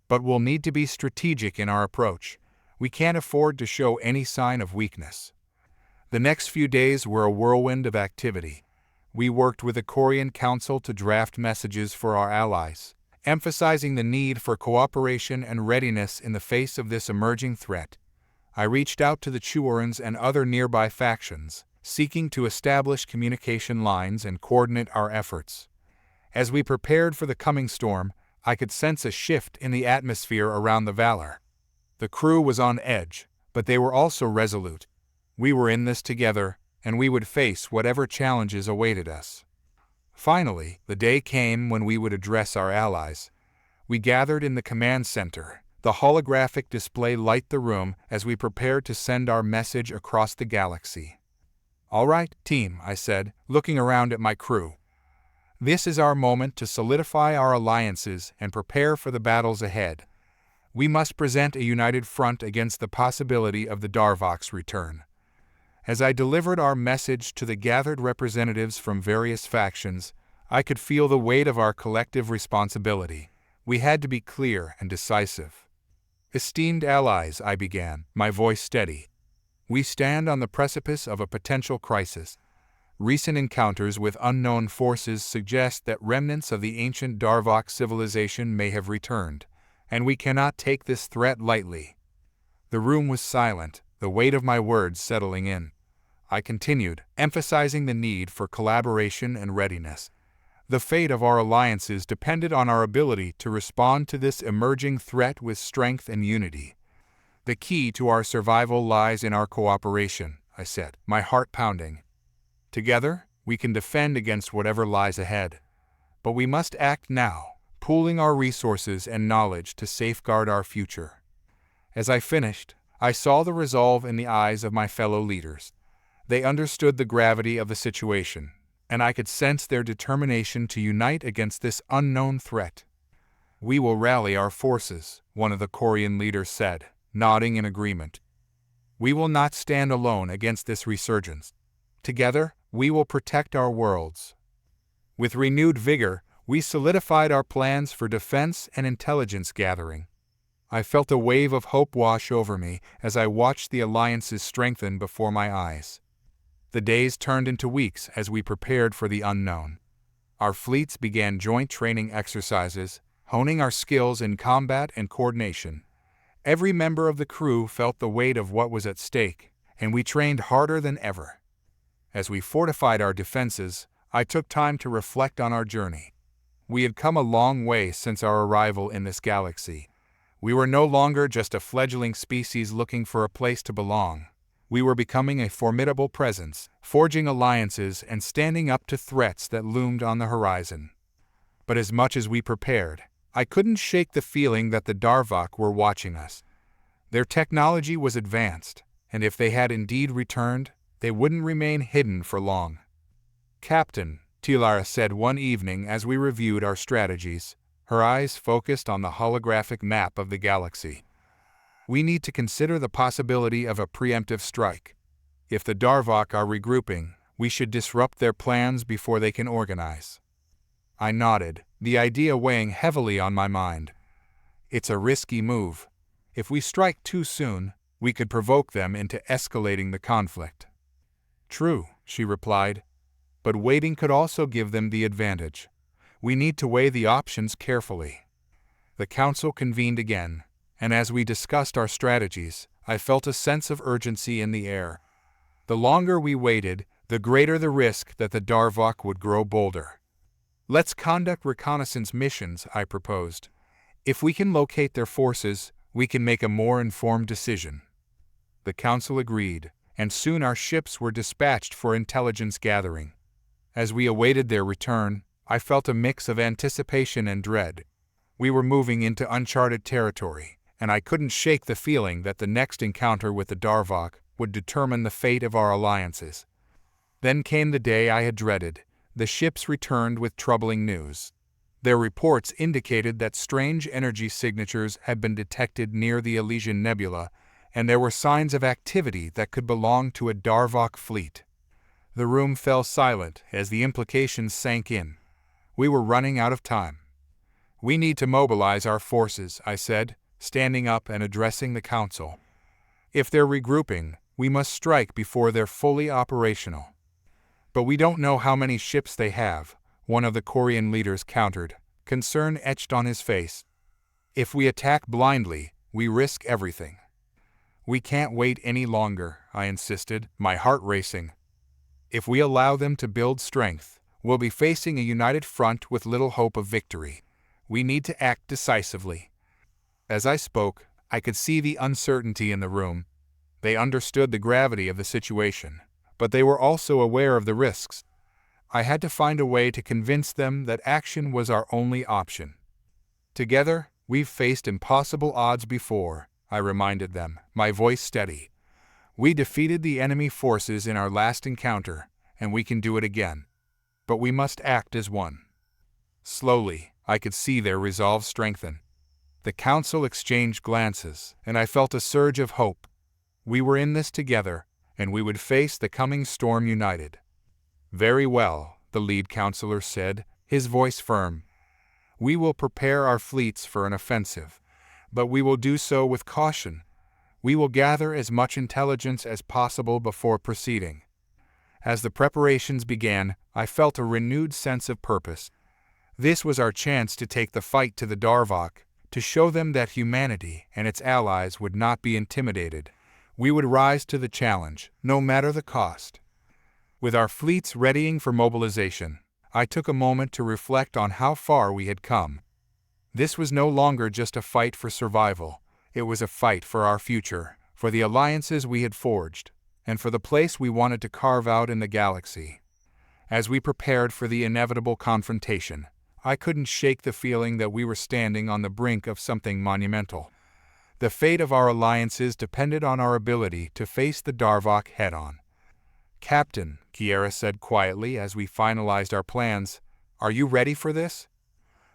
"But we'll need to be strategic in our approach. We can't afford to show any sign of weakness." The next few days were a whirlwind of activity. We worked with the Korean Council to draft messages for our allies, emphasizing the need for cooperation and readiness in the face of this emerging threat. I reached out to the Chuorans and other nearby factions, seeking to establish communication lines and coordinate our efforts. As we prepared for the coming storm, I could sense a shift in the atmosphere around the Valor. The crew was on edge, but they were also resolute. We were in this together, and we would face whatever challenges awaited us. Finally, the day came when we would address our allies. We gathered in the command center. The holographic display lit the room as we prepared to send our message across the galaxy. "All right, team," I said, looking around at my crew. "This is our moment to solidify our alliances and prepare for the battles ahead. We must present a united front against the possibility of the Darvok's return." As I delivered our message to the gathered representatives from various factions, I could feel the weight of our collective responsibility. We had to be clear and decisive. "Esteemed allies," I began, my voice steady, "we stand on the precipice of a potential crisis. Recent encounters with unknown forces suggest that remnants of the ancient Darvok civilization may have returned, and we cannot take this threat lightly." The room was silent, the weight of my words settling in. I continued, emphasizing the need for collaboration and readiness. The fate of our alliances depended on our ability to respond to this emerging threat with strength and unity. "The key to our survival lies in our cooperation," I said, my heart pounding. "Together, we can defend against whatever lies ahead. But we must act now, pooling our resources and knowledge to safeguard our future." As I finished, I saw the resolve in the eyes of my fellow leaders. They understood the gravity of the situation, and I could sense their determination to unite against this unknown threat. "We will rally our forces," one of the Korean leaders said, nodding in agreement. "We will not stand alone against this resurgence. Together, we will protect our worlds." With renewed vigor, we solidified our plans for defense and intelligence gathering. I felt a wave of hope wash over me as I watched the alliances strengthen before my eyes. The days turned into weeks as we prepared for the unknown. Our fleets began joint training exercises, honing our skills in combat and coordination. Every member of the crew felt the weight of what was at stake, and we trained harder than ever. As we fortified our defenses, I took time to reflect on our journey. We had come a long way since our arrival in this galaxy. We were no longer just a fledgling species looking for a place to belong. We were becoming a formidable presence, forging alliances and standing up to threats that loomed on the horizon. But as much as we prepared, I couldn't shake the feeling that the Darvok were watching us. Their technology was advanced, and if they had indeed returned, they wouldn't remain hidden for long. "Captain," Tilara said one evening as we reviewed our strategies, her eyes focused on the holographic map of the galaxy, "we need to consider the possibility of a preemptive strike. If the Darvok are regrouping, we should disrupt their plans before they can organize." I nodded, the idea weighing heavily on my mind. "It's a risky move. If we strike too soon, we could provoke them into escalating the conflict." "True," she replied, "but waiting could also give them the advantage. We need to weigh the options carefully." The council convened again, and as we discussed our strategies, I felt a sense of urgency in the air. The longer we waited, the greater the risk that the Darvok would grow bolder. "Let's conduct reconnaissance missions," I proposed. "If we can locate their forces, we can make a more informed decision." The council agreed, and soon our ships were dispatched for intelligence gathering. As we awaited their return, I felt a mix of anticipation and dread. We were moving into uncharted territory, and I couldn't shake the feeling that the next encounter with the Darvok would determine the fate of our alliances. Then came the day I had dreaded. The ships returned with troubling news. Their reports indicated that strange energy signatures had been detected near the Elysian Nebula, and there were signs of activity that could belong to a Darvok fleet. The room fell silent as the implications sank in. We were running out of time. "We need to mobilize our forces," I said, standing up and addressing the council. "If they're regrouping, we must strike before they're fully operational." "But we don't know how many ships they have," one of the Korean leaders countered, concern etched on his face. "If we attack blindly, we risk everything." "We can't wait any longer," I insisted, my heart racing. "If we allow them to build strength, we'll be facing a united front with little hope of victory. We need to act decisively." As I spoke, I could see the uncertainty in the room. They understood the gravity of the situation, but they were also aware of the risks. I had to find a way to convince them that action was our only option. "Together, we've faced impossible odds before," I reminded them, my voice steady. "We defeated the enemy forces in our last encounter, and we can do it again. But we must act as one." Slowly, I could see their resolve strengthen. The council exchanged glances, and I felt a surge of hope. We were in this together, and we would face the coming storm united. "Very well," the lead counselor said, his voice firm. "We will prepare our fleets for an offensive, but we will do so with caution. We will gather as much intelligence as possible before proceeding." As the preparations began, I felt a renewed sense of purpose. This was our chance to take the fight to the Darvok, to show them that humanity and its allies would not be intimidated. We would rise to the challenge, no matter the cost. With our fleets readying for mobilization, I took a moment to reflect on how far we had come. This was no longer just a fight for survival. It was a fight for our future, for the alliances we had forged, and for the place we wanted to carve out in the galaxy. As we prepared for the inevitable confrontation, I couldn't shake the feeling that we were standing on the brink of something monumental. The fate of our alliances depended on our ability to face the Darvok head-on. "Captain," Kiera said quietly as we finalized our plans, "are you ready for this?"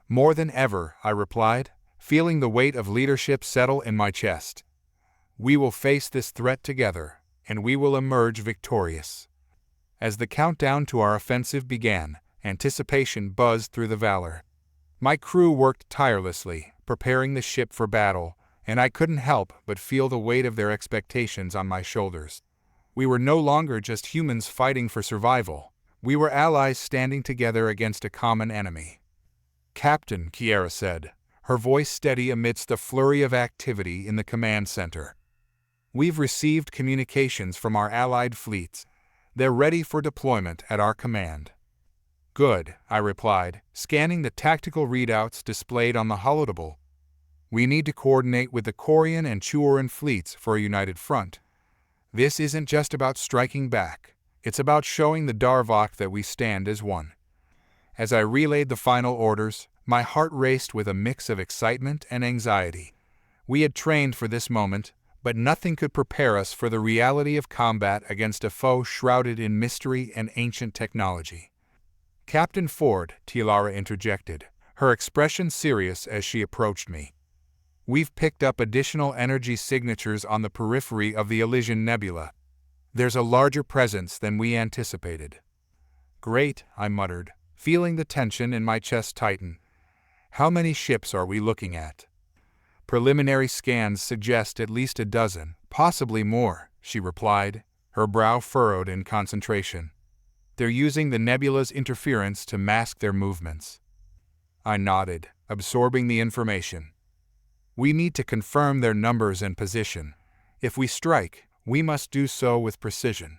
"More than ever," I replied, feeling the weight of leadership settle in my chest. "We will face this threat together, and we will emerge victorious." As the countdown to our offensive began, anticipation buzzed through the Valor. My crew worked tirelessly, preparing the ship for battle, and I couldn't help but feel the weight of their expectations on my shoulders. We were no longer just humans fighting for survival. We were allies standing together against a common enemy. "Captain," Kiera said, her voice steady amidst the flurry of activity in the command center. "We've received communications from our allied fleets. They're ready for deployment at our command." "Good," I replied, scanning the tactical readouts displayed on the holodeck. "We need to coordinate with the Korean and Chuoran fleets for a united front. This isn't just about striking back. It's about showing the Darvok that we stand as one." As I relayed the final orders, my heart raced with a mix of excitement and anxiety. We had trained for this moment, but nothing could prepare us for the reality of combat against a foe shrouded in mystery and ancient technology. "Captain Ford," Tilara interjected, her expression serious as she approached me. "We've picked up additional energy signatures on the periphery of the Elysian Nebula. There's a larger presence than we anticipated." "Great," I muttered, feeling the tension in my chest tighten. "How many ships are we looking at?" "Preliminary scans suggest at least a dozen, possibly more," she replied, her brow furrowed in concentration. "They're using the nebula's interference to mask their movements." I nodded, absorbing the information. "We need to confirm their numbers and position. If we strike, we must do so with precision."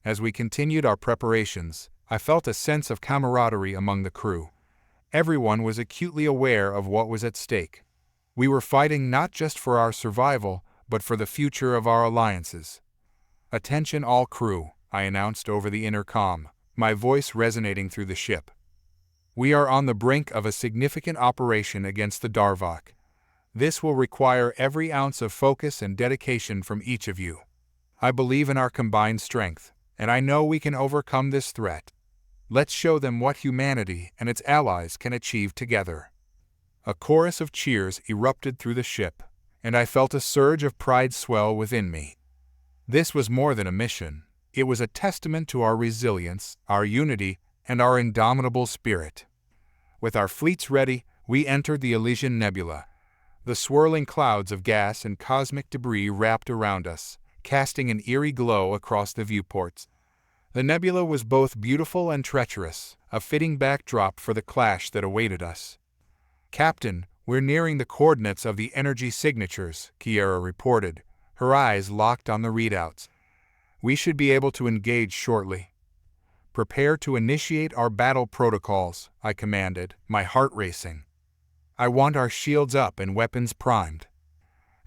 As we continued our preparations, I felt a sense of camaraderie among the crew. Everyone was acutely aware of what was at stake. We were fighting not just for our survival, but for the future of our alliances. "Attention all crew," I announced over the intercom, my voice resonating through the ship. "We are on the brink of a significant operation against the Darvok. This will require every ounce of focus and dedication from each of you. I believe in our combined strength, and I know we can overcome this threat. Let's show them what humanity and its allies can achieve together." A chorus of cheers erupted through the ship, and I felt a surge of pride swell within me. This was more than a mission. It was a testament to our resilience, our unity, and our indomitable spirit. With our fleets ready, we entered the Elysian Nebula. The swirling clouds of gas and cosmic debris wrapped around us, casting an eerie glow across the viewports. The nebula was both beautiful and treacherous, a fitting backdrop for the clash that awaited us. "Captain, we're nearing the coordinates of the energy signatures," Kiera reported, her eyes locked on the readouts. "We should be able to engage shortly." "Prepare to initiate our battle protocols," I commanded, my heart racing. "I want our shields up and weapons primed."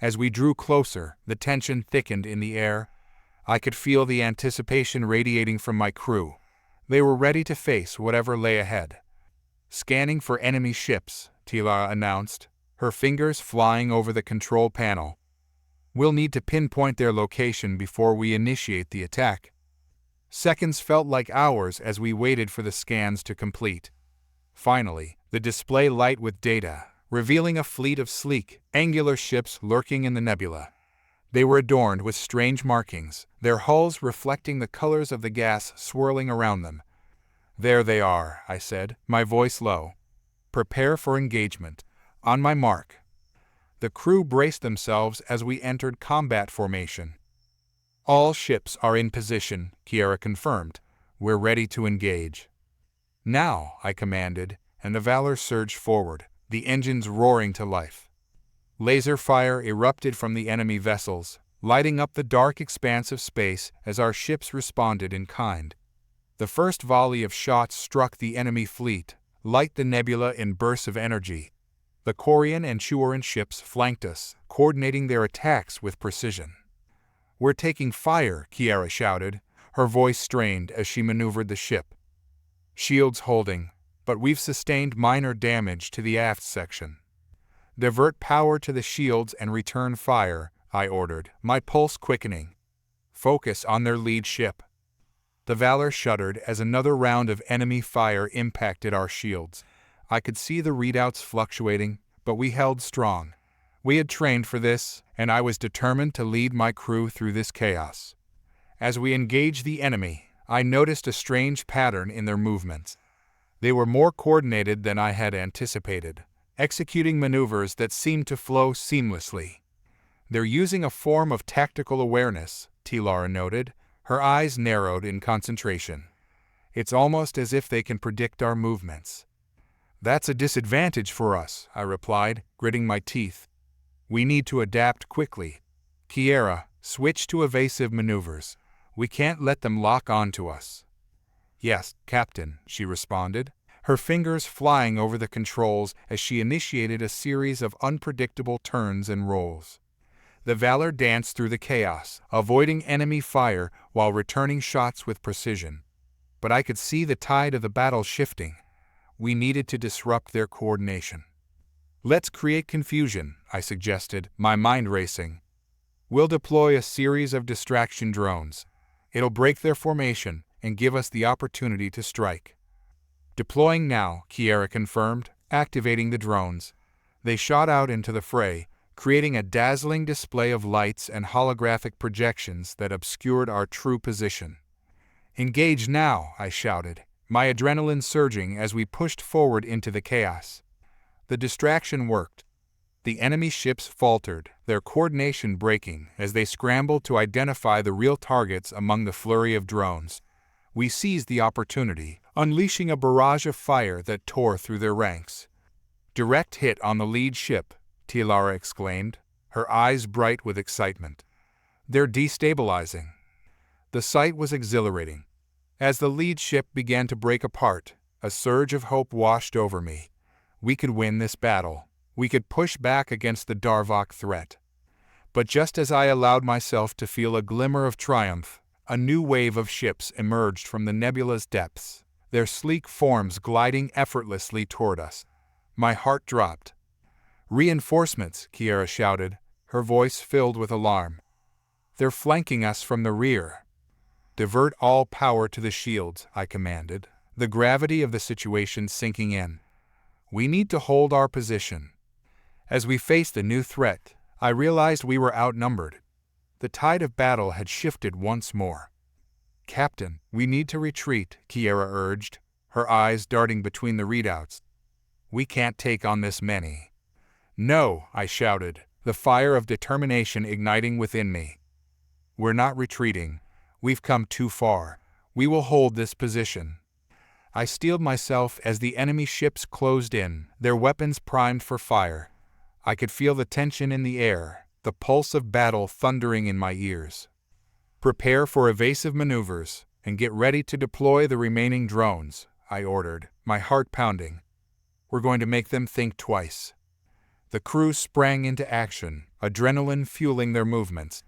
As we drew closer, the tension thickened in the air. I could feel the anticipation radiating from my crew. They were ready to face whatever lay ahead. "Scanning for enemy ships," Tila announced, her fingers flying over the control panel. "We'll need to pinpoint their location before we initiate the attack." Seconds felt like hours as we waited for the scans to complete. Finally, the display light with data, revealing a fleet of sleek, angular ships lurking in the nebula. They were adorned with strange markings, their hulls reflecting the colors of the gas swirling around them. "There they are," I said, my voice low. "Prepare for engagement. On my mark." The crew braced themselves as we entered combat formation. "All ships are in position," Kiera confirmed. "We're ready to engage." "Now," I commanded, and the Valor surged forward, the engines roaring to life. Laser fire erupted from the enemy vessels, lighting up the dark expanse of space as our ships responded in kind. The first volley of shots struck the enemy fleet, light the nebula in bursts of energy. The Corian and Chuoran ships flanked us, coordinating their attacks with precision. "We're taking fire," Kiera shouted, her voice strained as she maneuvered the ship. "Shields holding, but we've sustained minor damage to the aft section." "Divert power to the shields and return fire," I ordered, my pulse quickening. "Focus on their lead ship." The Valor shuddered as another round of enemy fire impacted our shields. I could see the readouts fluctuating, but we held strong. We had trained for this, and I was determined to lead my crew through this chaos. As we engaged the enemy, I noticed a strange pattern in their movements. They were more coordinated than I had anticipated, executing maneuvers that seemed to flow seamlessly. "They're using a form of tactical awareness," Tilara noted, her eyes narrowed in concentration. "It's almost as if they can predict our movements." "That's a disadvantage for us," I replied, gritting my teeth. "We need to adapt quickly." "Kiera, switch to evasive maneuvers. We can't let them lock onto us." "Yes, Captain," she responded, her fingers flying over the controls as she initiated a series of unpredictable turns and rolls. The Valor danced through the chaos, avoiding enemy fire while returning shots with precision. But I could see the tide of the battle shifting. We needed to disrupt their coordination. "Let's create confusion," I suggested, my mind racing. "We'll deploy a series of distraction drones. It'll break their formation and give us the opportunity to strike." "Deploying now," Kiera confirmed, activating the drones. They shot out into the fray, creating a dazzling display of lights and holographic projections that obscured our true position. "Engage now," I shouted, my adrenaline surging as we pushed forward into the chaos. The distraction worked. The enemy ships faltered, their coordination breaking as they scrambled to identify the real targets among the flurry of drones. We seized the opportunity, unleashing a barrage of fire that tore through their ranks. "Direct hit on the lead ship," Tilara exclaimed, her eyes bright with excitement. "They're destabilizing." The sight was exhilarating. As the lead ship began to break apart, a surge of hope washed over me. We could win this battle. We could push back against the Darvok threat. But just as I allowed myself to feel a glimmer of triumph, a new wave of ships emerged from the nebula's depths, their sleek forms gliding effortlessly toward us. My heart dropped. "Reinforcements!" Kiera shouted, her voice filled with alarm. "They're flanking us from the rear." "Divert all power to the shields," I commanded, the gravity of the situation sinking in. "We need to hold our position." As we faced the new threat, I realized we were outnumbered. The tide of battle had shifted once more. "Captain, we need to retreat," Kiera urged, her eyes darting between the readouts. "We can't take on this many." "No," I shouted, the fire of determination igniting within me. "We're not retreating. We've come too far. We will hold this position." I steeled myself as the enemy ships closed in, their weapons primed for fire. I could feel the tension in the air, the pulse of battle thundering in my ears. "Prepare for evasive maneuvers, and get ready to deploy the remaining drones," I ordered, my heart pounding. "We're going to make them think twice." The crew sprang into action, adrenaline fueling their movements.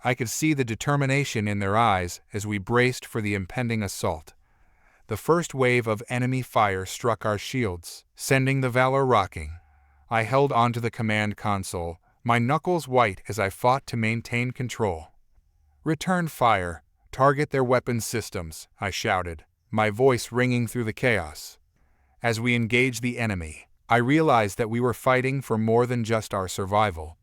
I could see the determination in their eyes as we braced for the impending assault. The first wave of enemy fire struck our shields, sending the Valor rocking. I held onto the command console, my knuckles white as I fought to maintain control. "Return fire. Target their weapons systems," I shouted, my voice ringing through the chaos. As we engaged the enemy, I realized that we were fighting for more than just our survival.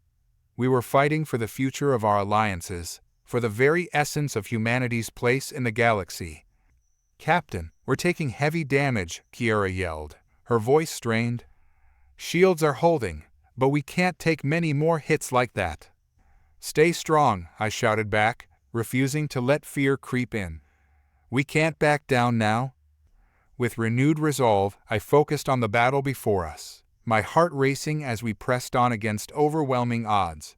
We were fighting for the future of our alliances, for the very essence of humanity's place in the galaxy. "Captain, we're taking heavy damage," Kiera yelled, her voice strained. "Shields are holding, but we can't take many more hits like that." "Stay strong," I shouted back, refusing to let fear creep in. "We can't back down now." With renewed resolve, I focused on the battle before us, my heart racing as we pressed on against overwhelming odds.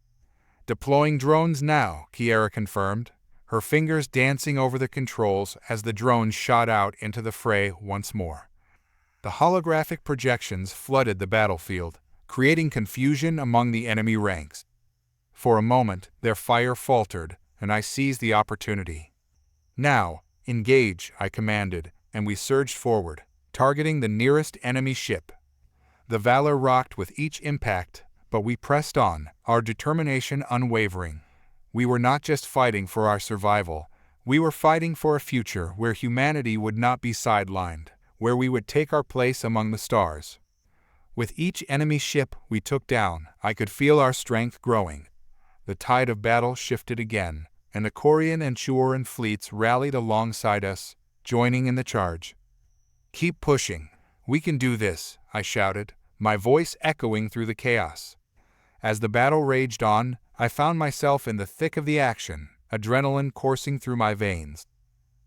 "Deploying drones now," Kiera confirmed, her fingers dancing over the controls as the drones shot out into the fray once more. The holographic projections flooded the battlefield, creating confusion among the enemy ranks. For a moment, their fire faltered, and I seized the opportunity. "Now, engage," I commanded, and we surged forward, targeting the nearest enemy ship. The Valor rocked with each impact, but we pressed on, our determination unwavering. We were not just fighting for our survival, we were fighting for a future where humanity would not be sidelined, where we would take our place among the stars. With each enemy ship we took down, I could feel our strength growing. The tide of battle shifted again, and the Corian and Chuoran fleets rallied alongside us, joining in the charge. "Keep pushing. We can do this," I shouted, my voice echoing through the chaos. As the battle raged on, I found myself in the thick of the action, adrenaline coursing through my veins.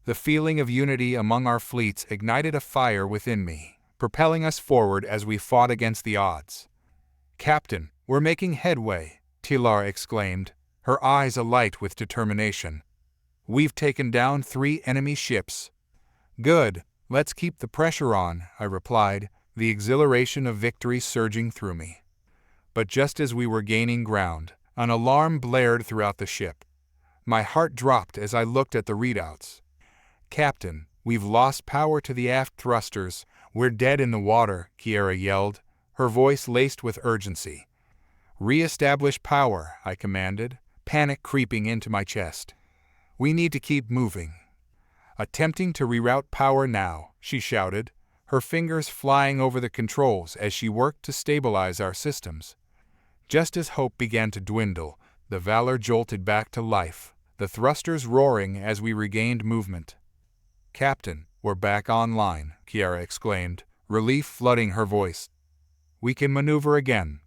The feeling of unity among our fleets ignited a fire within me, propelling us forward as we fought against the odds. "Captain, we're making headway," Tilar exclaimed, her eyes alight with determination. "We've taken down 3 enemy ships." "Good, let's keep the pressure on," I replied, the exhilaration of victory surging through me. But just as we were gaining ground, an alarm blared throughout the ship. My heart dropped as I looked at the readouts. "Captain, we've lost power to the aft thrusters. We're dead in the water," Kiera yelled, her voice laced with urgency. "Re-establish power," I commanded, panic creeping into my chest. "We need to keep moving." "Attempting to reroute power now," she shouted, her fingers flying over the controls as she worked to stabilize our systems. Just as hope began to dwindle, the Valor jolted back to life, the thrusters roaring as we regained movement. "Captain, we're back online," Kiera exclaimed, relief flooding her voice. "We can maneuver again."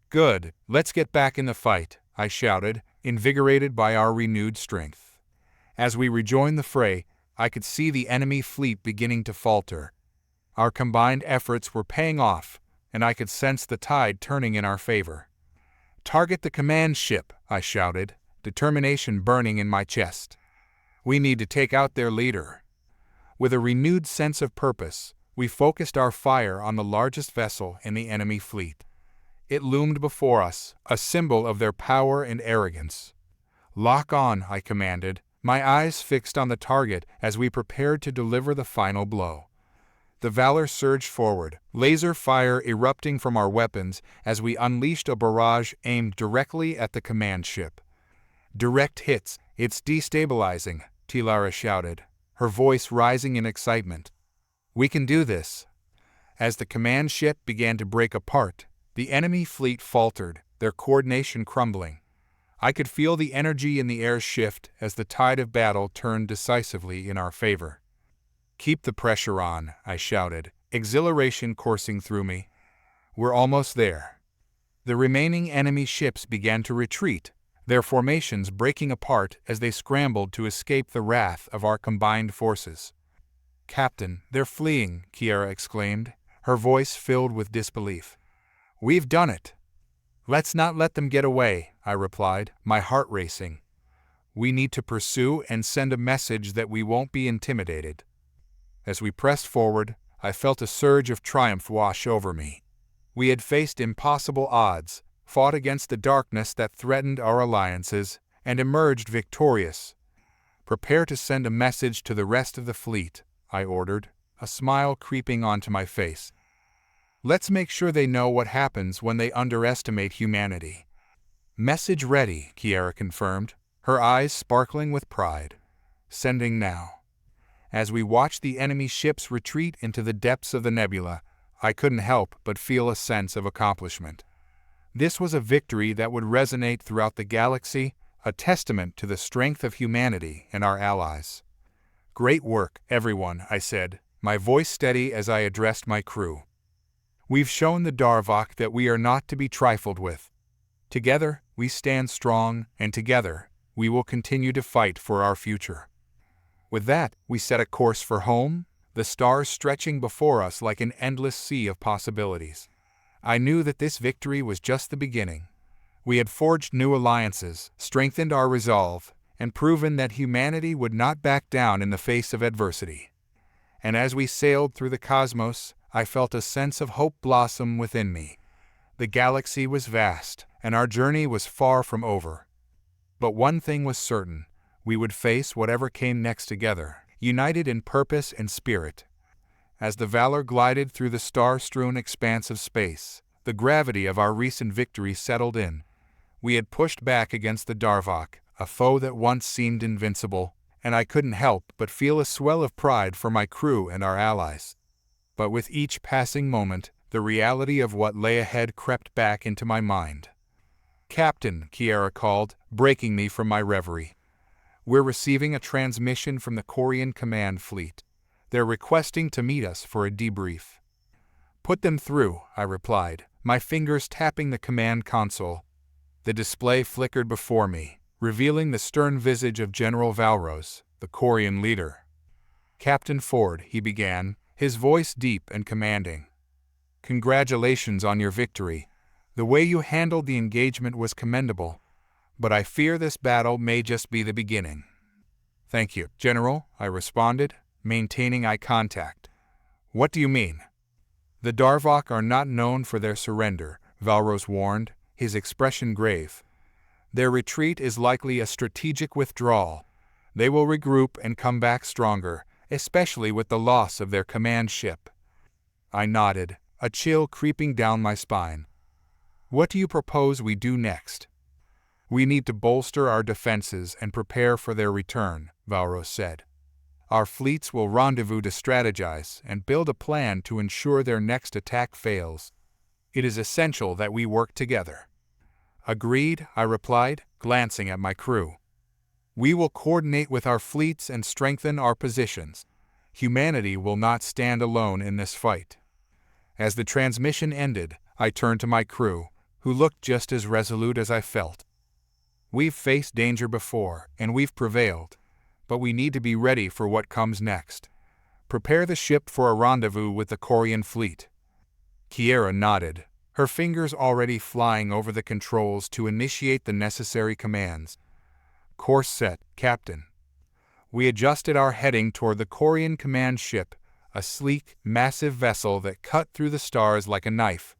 "Good, let's get back in the fight," I shouted, invigorated by our renewed strength. As we rejoined the fray, I could see the enemy fleet beginning to falter. Our combined efforts were paying off, and I could sense the tide turning in our favor. "Target the command ship," I shouted, determination burning in my chest. "We need to take out their leader." With a renewed sense of purpose, we focused our fire on the largest vessel in the enemy fleet. It loomed before us, a symbol of their power and arrogance. "Lock on," I commanded, my eyes fixed on the target as we prepared to deliver the final blow. The Valor surged forward, laser fire erupting from our weapons as we unleashed a barrage aimed directly at the command ship. "Direct hits, it's destabilizing," Tilara shouted, her voice rising in excitement. "We can do this." As the command ship began to break apart, the enemy fleet faltered, their coordination crumbling. I could feel the energy in the air shift as the tide of battle turned decisively in our favor. "Keep the pressure on," I shouted, exhilaration coursing through me. "We're almost there." The remaining enemy ships began to retreat, their formations breaking apart as they scrambled to escape the wrath of our combined forces. "Captain, they're fleeing," Kiera exclaimed, her voice filled with disbelief. "We've done it." "Let's not let them get away," I replied, my heart racing. "We need to pursue and send a message that we won't be intimidated." As we pressed forward, I felt a surge of triumph wash over me. We had faced impossible odds, fought against the darkness that threatened our alliances, and emerged victorious. "Prepare to send a message to the rest of the fleet," I ordered, a smile creeping onto my face. "Let's make sure they know what happens when they underestimate humanity." "Message ready," Kiera confirmed, her eyes sparkling with pride. "Sending now." As we watched the enemy ships retreat into the depths of the nebula, I couldn't help but feel a sense of accomplishment. This was a victory that would resonate throughout the galaxy, a testament to the strength of humanity and our allies. "Great work, everyone," I said, my voice steady as I addressed my crew. "We've shown the Darvok that we are not to be trifled with. Together, we stand strong, and together, we will continue to fight for our future." With that, we set a course for home, the stars stretching before us like an endless sea of possibilities. I knew that this victory was just the beginning. We had forged new alliances, strengthened our resolve, and proven that humanity would not back down in the face of adversity. And as we sailed through the cosmos, I felt a sense of hope blossom within me. The galaxy was vast, and our journey was far from over. But one thing was certain: we would face whatever came next together, united in purpose and spirit. As the Valor glided through the star-strewn expanse of space, the gravity of our recent victory settled in. We had pushed back against the Darvok, a foe that once seemed invincible, and I couldn't help but feel a swell of pride for my crew and our allies. But with each passing moment, the reality of what lay ahead crept back into my mind. "Captain," Kiera called, breaking me from my reverie. "We're receiving a transmission from the Korean Command Fleet. They're requesting to meet us for a debrief." "Put them through," I replied, my fingers tapping the command console. The display flickered before me, revealing the stern visage of General Valros, the Korean leader. "Captain Ford," he began, his voice deep and commanding. "Congratulations on your victory. The way you handled the engagement was commendable. But I fear this battle may just be the beginning." "Thank you, General," I responded, maintaining eye contact. "What do you mean?" "The Darvok are not known for their surrender," Valros warned, his expression grave. "Their retreat is likely a strategic withdrawal. They will regroup and come back stronger, especially with the loss of their command ship." I nodded, a chill creeping down my spine. "What do you propose we do next?" "We need to bolster our defenses and prepare for their return," Valros said. "Our fleets will rendezvous to strategize and build a plan to ensure their next attack fails. It is essential that we work together." "Agreed," I replied, glancing at my crew. "We will coordinate with our fleets and strengthen our positions. Humanity will not stand alone in this fight." As the transmission ended, I turned to my crew, who looked just as resolute as I felt. "We've faced danger before, and we've prevailed. But we need to be ready for what comes next. Prepare the ship for a rendezvous with the Korean fleet." Kiera nodded, her fingers already flying over the controls to initiate the necessary commands. "Course set, Captain." We adjusted our heading toward the Korean command ship, a sleek, massive vessel that cut through the stars like a knife.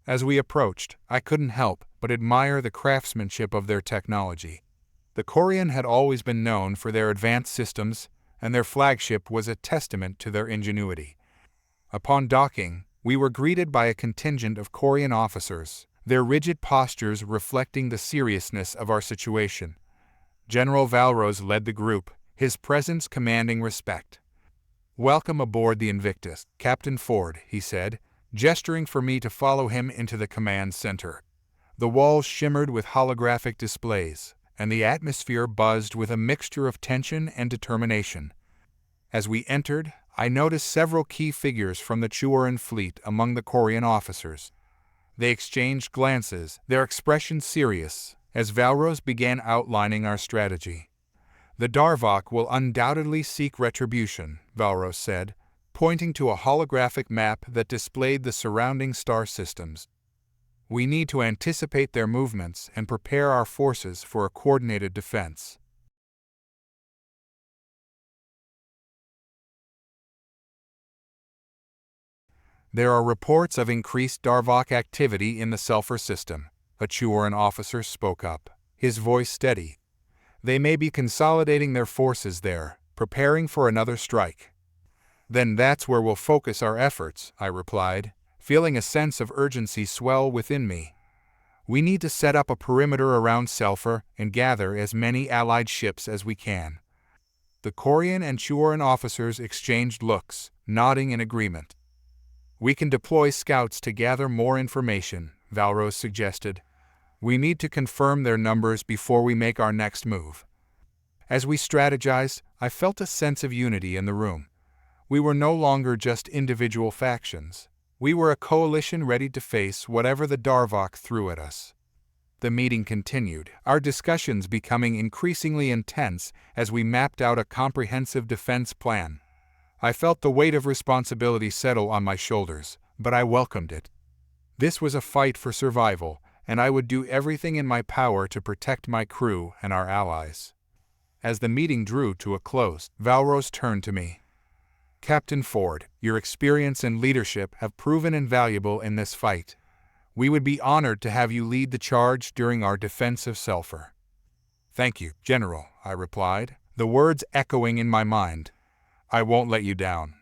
As we approached, I couldn't help but admire the craftsmanship of their technology. The Korean had always been known for their advanced systems, and their flagship was a testament to their ingenuity. Upon docking, we were greeted by a contingent of Korean officers, their rigid postures reflecting the seriousness of our situation. General Valrose led the group, his presence commanding respect. "Welcome aboard the Invictus, Captain Ford," he said, gesturing for me to follow him into the command center. The walls shimmered with holographic displays, and the atmosphere buzzed with a mixture of tension and determination. As we entered, I noticed several key figures from the Chuoren fleet among the Korean officers. They exchanged glances, their expressions serious, as Valrose began outlining our strategy. "The Darvok will undoubtedly seek retribution," Valrose said, pointing to a holographic map that displayed the surrounding star systems. "We need to anticipate their movements and prepare our forces for a coordinated defense." "There are reports of increased Darvok activity in the Sulfur system," a Chuoren officer spoke up, his voice steady. "They may be consolidating their forces there, preparing for another strike." "Then that's where we'll focus our efforts," I replied, feeling a sense of urgency swell within me. "We need to set up a perimeter around Sulfur and gather as many Allied ships as we can." The Korean and Chuoren officers exchanged looks, nodding in agreement. "We can deploy scouts to gather more information," Valrose suggested. "We need to confirm their numbers before we make our next move." As we strategized, I felt a sense of unity in the room. We were no longer just individual factions. We were a coalition ready to face whatever the Darvok threw at us. The meeting continued, our discussions becoming increasingly intense as we mapped out a comprehensive defense plan. I felt the weight of responsibility settle on my shoulders, but I welcomed it. This was a fight for survival, and I would do everything in my power to protect my crew and our allies. As the meeting drew to a close, Valrose turned to me. "Captain Ford, your experience and leadership have proven invaluable in this fight. We would be honored to have you lead the charge during our defense of Sulfur." "Thank you, General," I replied, the words echoing in my mind. "I won't let you down."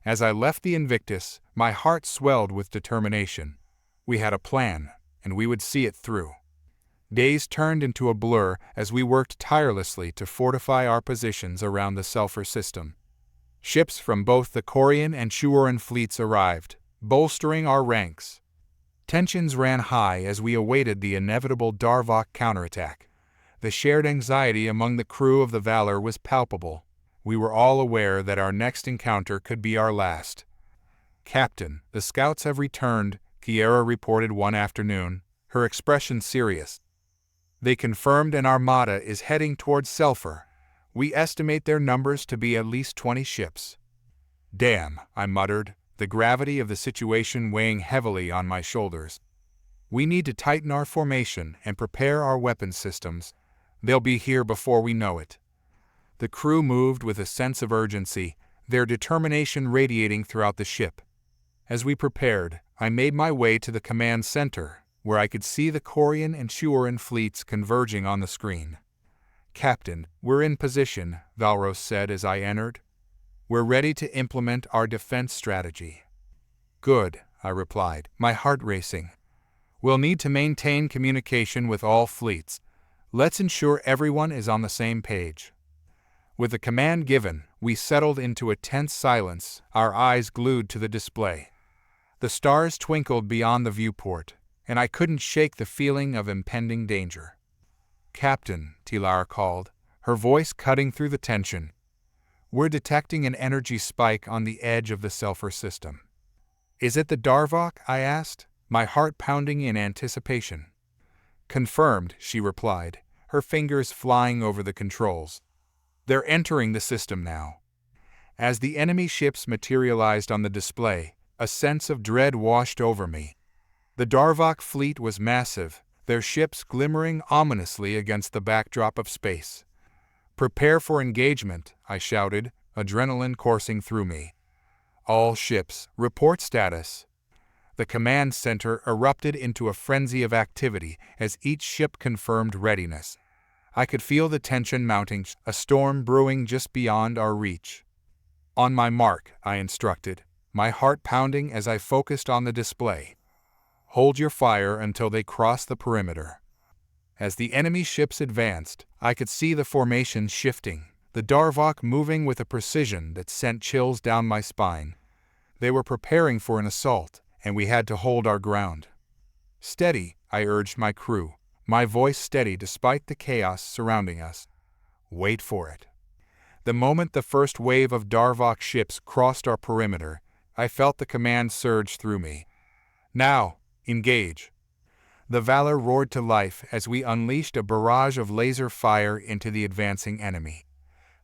As I left the Invictus, my heart swelled with determination. We had a plan, and we would see it through. Days turned into a blur as we worked tirelessly to fortify our positions around the Sulfur system. Ships from both the Korean and Chuoren fleets arrived, bolstering our ranks. Tensions ran high as we awaited the inevitable Darvok counterattack. The shared anxiety among the crew of the Valor was palpable. We were all aware that our next encounter could be our last. "Captain, the scouts have returned," Kiera reported one afternoon, her expression serious. "They confirmed an armada is heading towards Sulfur. We estimate their numbers to be at least 20 ships." "Damn," I muttered, the gravity of the situation weighing heavily on my shoulders. "We need to tighten our formation and prepare our weapon systems. They'll be here before we know it." The crew moved with a sense of urgency, their determination radiating throughout the ship. As we prepared, I made my way to the command center, where I could see the Korean and Chuoren fleets converging on the screen. "Captain, we're in position," Valrose said as I entered. "We're ready to implement our defense strategy." "Good," I replied, my heart racing. "We'll need to maintain communication with all fleets. Let's ensure everyone is on the same page." With the command given, we settled into a tense silence, our eyes glued to the display. The stars twinkled beyond the viewport, and I couldn't shake the feeling of impending danger. "Captain," Tilara called, her voice cutting through the tension. "We're detecting an energy spike on the edge of the Sulfur system." "Is it the Darvok?" I asked, my heart pounding in anticipation. "Confirmed," she replied, her fingers flying over the controls. "They're entering the system now." As the enemy ships materialized on the display, a sense of dread washed over me. The Darvok fleet was massive, their ships glimmering ominously against the backdrop of space. "Prepare for engagement," I shouted, adrenaline coursing through me. "All ships, report status." The command center erupted into a frenzy of activity as each ship confirmed readiness. I could feel the tension mounting, a storm brewing just beyond our reach. "On my mark," I instructed, my heart pounding as I focused on the display. "Hold your fire until they cross the perimeter." As the enemy ships advanced, I could see the formation shifting, the Darvok moving with a precision that sent chills down my spine. They were preparing for an assault, and we had to hold our ground. "Steady," I urged my crew, my voice steady despite the chaos surrounding us. "Wait for it." The moment the first wave of Darvok ships crossed our perimeter, I felt the command surge through me. "Now, engage." The Valor roared to life as we unleashed a barrage of laser fire into the advancing enemy.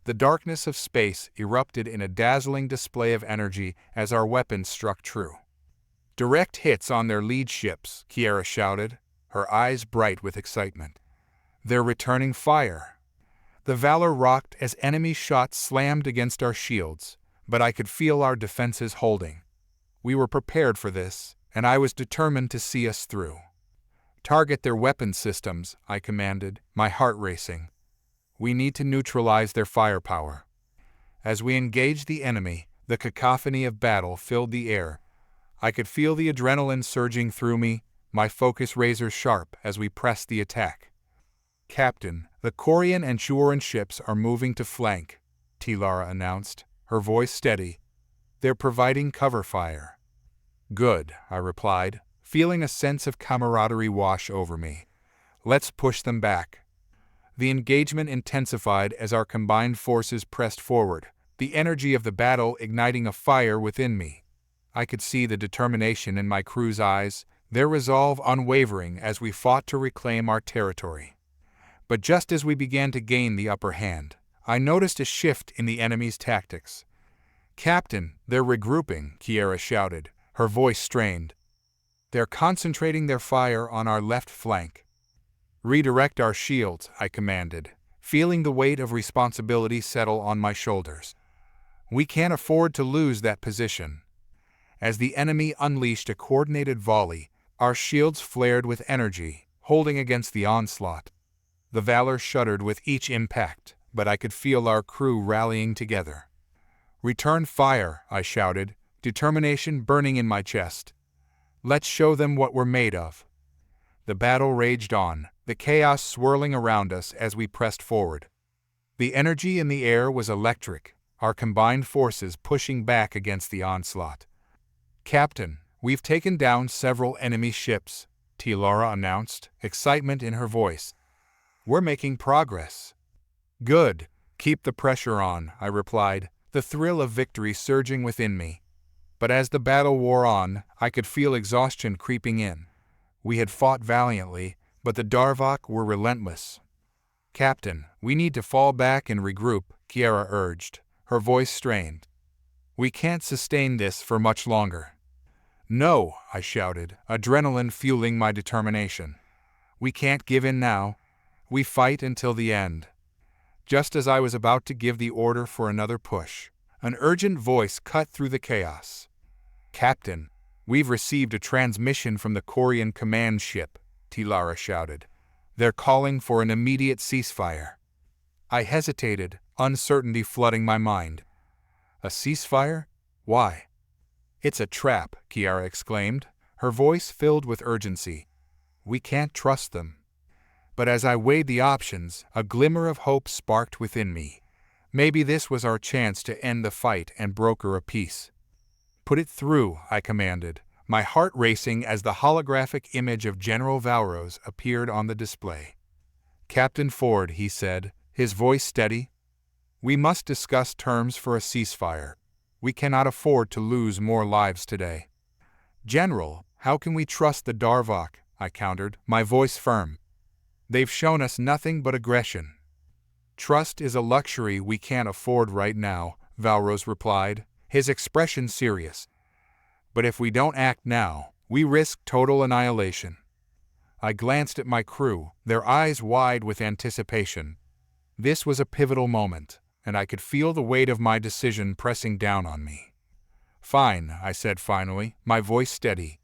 The darkness of space erupted in a dazzling display of energy as our weapons struck true. "Direct hits on their lead ships," Kiera shouted, her eyes bright with excitement. "They're returning fire." The Valor rocked as enemy shots slammed against our shields, but I could feel our defenses holding. We were prepared for this, and I was determined to see us through. "Target their weapon systems," I commanded, my heart racing. "We need to neutralize their firepower." As we engaged the enemy, the cacophony of battle filled the air. I could feel the adrenaline surging through me, my focus razor sharp as we pressed the attack. "Captain, the Korean and Shuoran ships are moving to flank," Tilara announced, her voice steady. "They're providing cover fire." "Good," I replied, feeling a sense of camaraderie wash over me. "Let's push them back." The engagement intensified as our combined forces pressed forward, the energy of the battle igniting a fire within me. I could see the determination in my crew's eyes, their resolve unwavering as we fought to reclaim our territory. But just as we began to gain the upper hand, I noticed a shift in the enemy's tactics. "Captain, they're regrouping," Kiera shouted, her voice strained. "They're concentrating their fire on our left flank." "Redirect our shields," I commanded, feeling the weight of responsibility settle on my shoulders. "We can't afford to lose that position." As the enemy unleashed a coordinated volley, our shields flared with energy, holding against the onslaught. The Valor shuddered with each impact, but I could feel our crew rallying together. "Return fire," I shouted, determination burning in my chest. "Let's show them what we're made of." The battle raged on, the chaos swirling around us as we pressed forward. The energy in the air was electric, our combined forces pushing back against the onslaught. "Captain, we've taken down several enemy ships," Tilara announced, excitement in her voice. "We're making progress." "Good. Keep the pressure on," I replied, the thrill of victory surging within me. But as the battle wore on, I could feel exhaustion creeping in. We had fought valiantly, but the Darvok were relentless. "Captain, we need to fall back and regroup," Kiera urged, her voice strained. "We can't sustain this for much longer." "No," I shouted, adrenaline fueling my determination. "We can't give in now. We fight until the end." Just as I was about to give the order for another push, an urgent voice cut through the chaos. "Captain, we've received a transmission from the Korean command ship," Tilara shouted. "They're calling for an immediate ceasefire." I hesitated, uncertainty flooding my mind. "A ceasefire? Why?" "It's a trap," Kiara exclaimed, her voice filled with urgency. "We can't trust them." But as I weighed the options, a glimmer of hope sparked within me. Maybe this was our chance to end the fight and broker a peace. "Put it through," I commanded, my heart racing as the holographic image of General Valros appeared on the display. "Captain Ford," he said, his voice steady, "we must discuss terms for a ceasefire. We cannot afford to lose more lives today." "General, how can we trust the Darvok?" I countered, my voice firm. "They've shown us nothing but aggression." "Trust is a luxury we can't afford right now," Valros replied, his expression serious. "But if we don't act now, we risk total annihilation." I glanced at my crew, their eyes wide with anticipation. This was a pivotal moment, and I could feel the weight of my decision pressing down on me. "Fine," I said finally, my voice steady.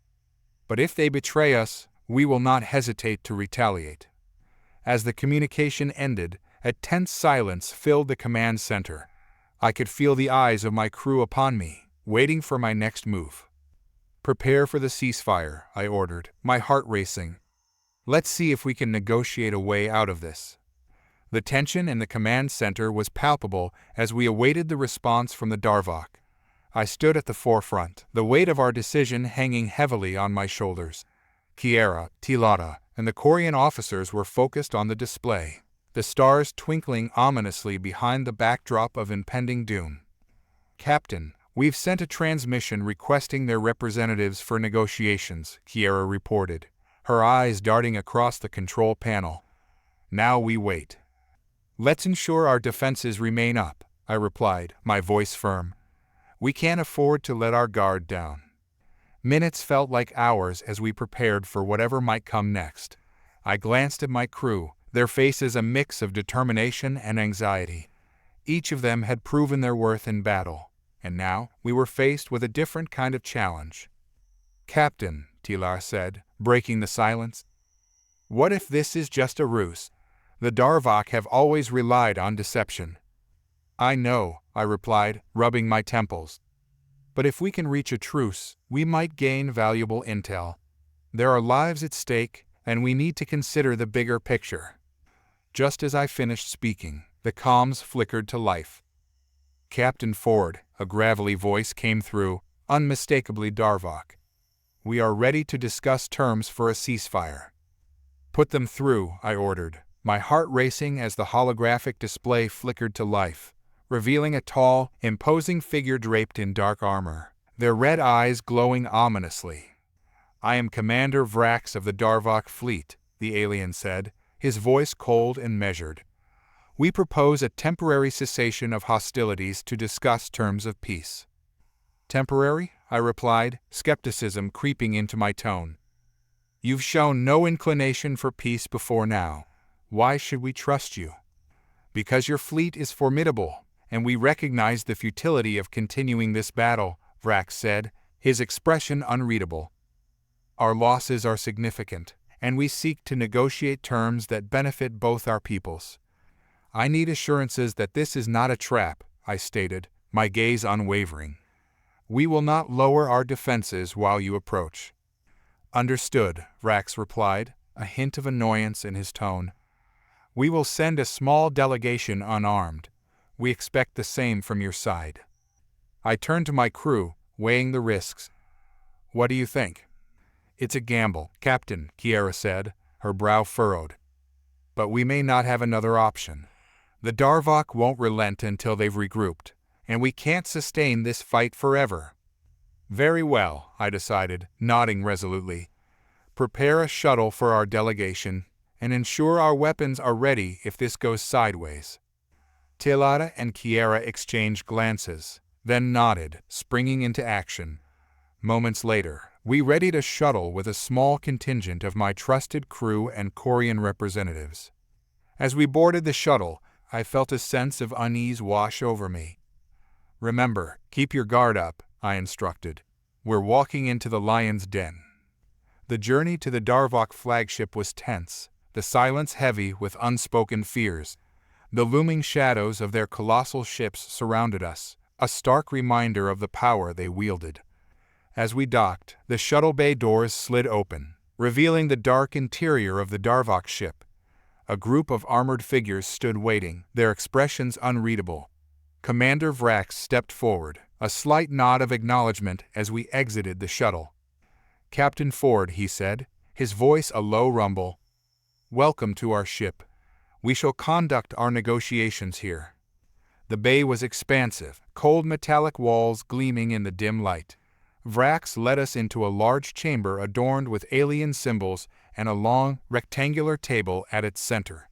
But if they betray us, we will not hesitate to retaliate. As the communication ended, a tense silence filled the command center. I could feel the eyes of my crew upon me, waiting for my next move. "Prepare for the ceasefire," I ordered, my heart racing. "Let's see if we can negotiate a way out of this." The tension in the command center was palpable as we awaited the response from the Darvok. I stood at the forefront, the weight of our decision hanging heavily on my shoulders. Kiera, Tilada, and the Korean officers were focused on the display, the stars twinkling ominously behind the backdrop of impending doom. "Captain, we've sent a transmission requesting their representatives for negotiations," Kiera reported, her eyes darting across the control panel. "Now we wait." "Let's ensure our defenses remain up," I replied, my voice firm. "We can't afford to let our guard down." Minutes felt like hours as we prepared for whatever might come next. I glanced at my crew, their faces a mix of determination and anxiety. Each of them had proven their worth in battle, and now we were faced with a different kind of challenge. "Captain," Tilar said, breaking the silence, "what if this is just a ruse? The Darvok have always relied on deception." "I know," I replied, rubbing my temples. "But if we can reach a truce, we might gain valuable intel. There are lives at stake, and we need to consider the bigger picture." Just as I finished speaking, the comms flickered to life. "Captain Ford," a gravelly voice came through, unmistakably Darvok. "We are ready to discuss terms for a ceasefire." "Put them through," I ordered, my heart racing as the holographic display flickered to life, revealing a tall, imposing figure draped in dark armor, their red eyes glowing ominously. "I am Commander Vrax of the Darvok fleet," the alien said, his voice cold and measured. "We propose a temporary cessation of hostilities to discuss terms of peace." "Temporary?" I replied, skepticism creeping into my tone. "You've shown no inclination for peace before now. Why should we trust you?" "Because your fleet is formidable, and we recognize the futility of continuing this battle," Vrax said, his expression unreadable. "Our losses are significant, and we seek to negotiate terms that benefit both our peoples." "I need assurances that this is not a trap," I stated, my gaze unwavering. "We will not lower our defenses while you approach." "Understood," Vrax replied, a hint of annoyance in his tone. "We will send a small delegation unarmed. We expect the same from your side." I turned to my crew, weighing the risks. "What do you think?" "It's a gamble, Captain," Kiera said, her brow furrowed. "But we may not have another option. The Darvok won't relent until they've regrouped, and we can't sustain this fight forever." "Very well," I decided, nodding resolutely. "Prepare a shuttle for our delegation, and ensure our weapons are ready if this goes sideways." Tilada and Kiera exchanged glances, then nodded, springing into action. Moments later, we readied a shuttle with a small contingent of my trusted crew and Korean representatives. As we boarded the shuttle, I felt a sense of unease wash over me. "Remember, keep your guard up," I instructed. "We're walking into the lion's den." The journey to the Darvok flagship was tense, the silence heavy with unspoken fears. The looming shadows of their colossal ships surrounded us, a stark reminder of the power they wielded. As we docked, the shuttle bay doors slid open, revealing the dark interior of the Darvok ship. A group of armored figures stood waiting, their expressions unreadable. Commander Vrax stepped forward, a slight nod of acknowledgement as we exited the shuttle. "Captain Ford," he said, his voice a low rumble, "welcome to our ship. We shall conduct our negotiations here." The bay was expansive, cold metallic walls gleaming in the dim light. Vrax led us into a large chamber adorned with alien symbols and a long, rectangular table at its center.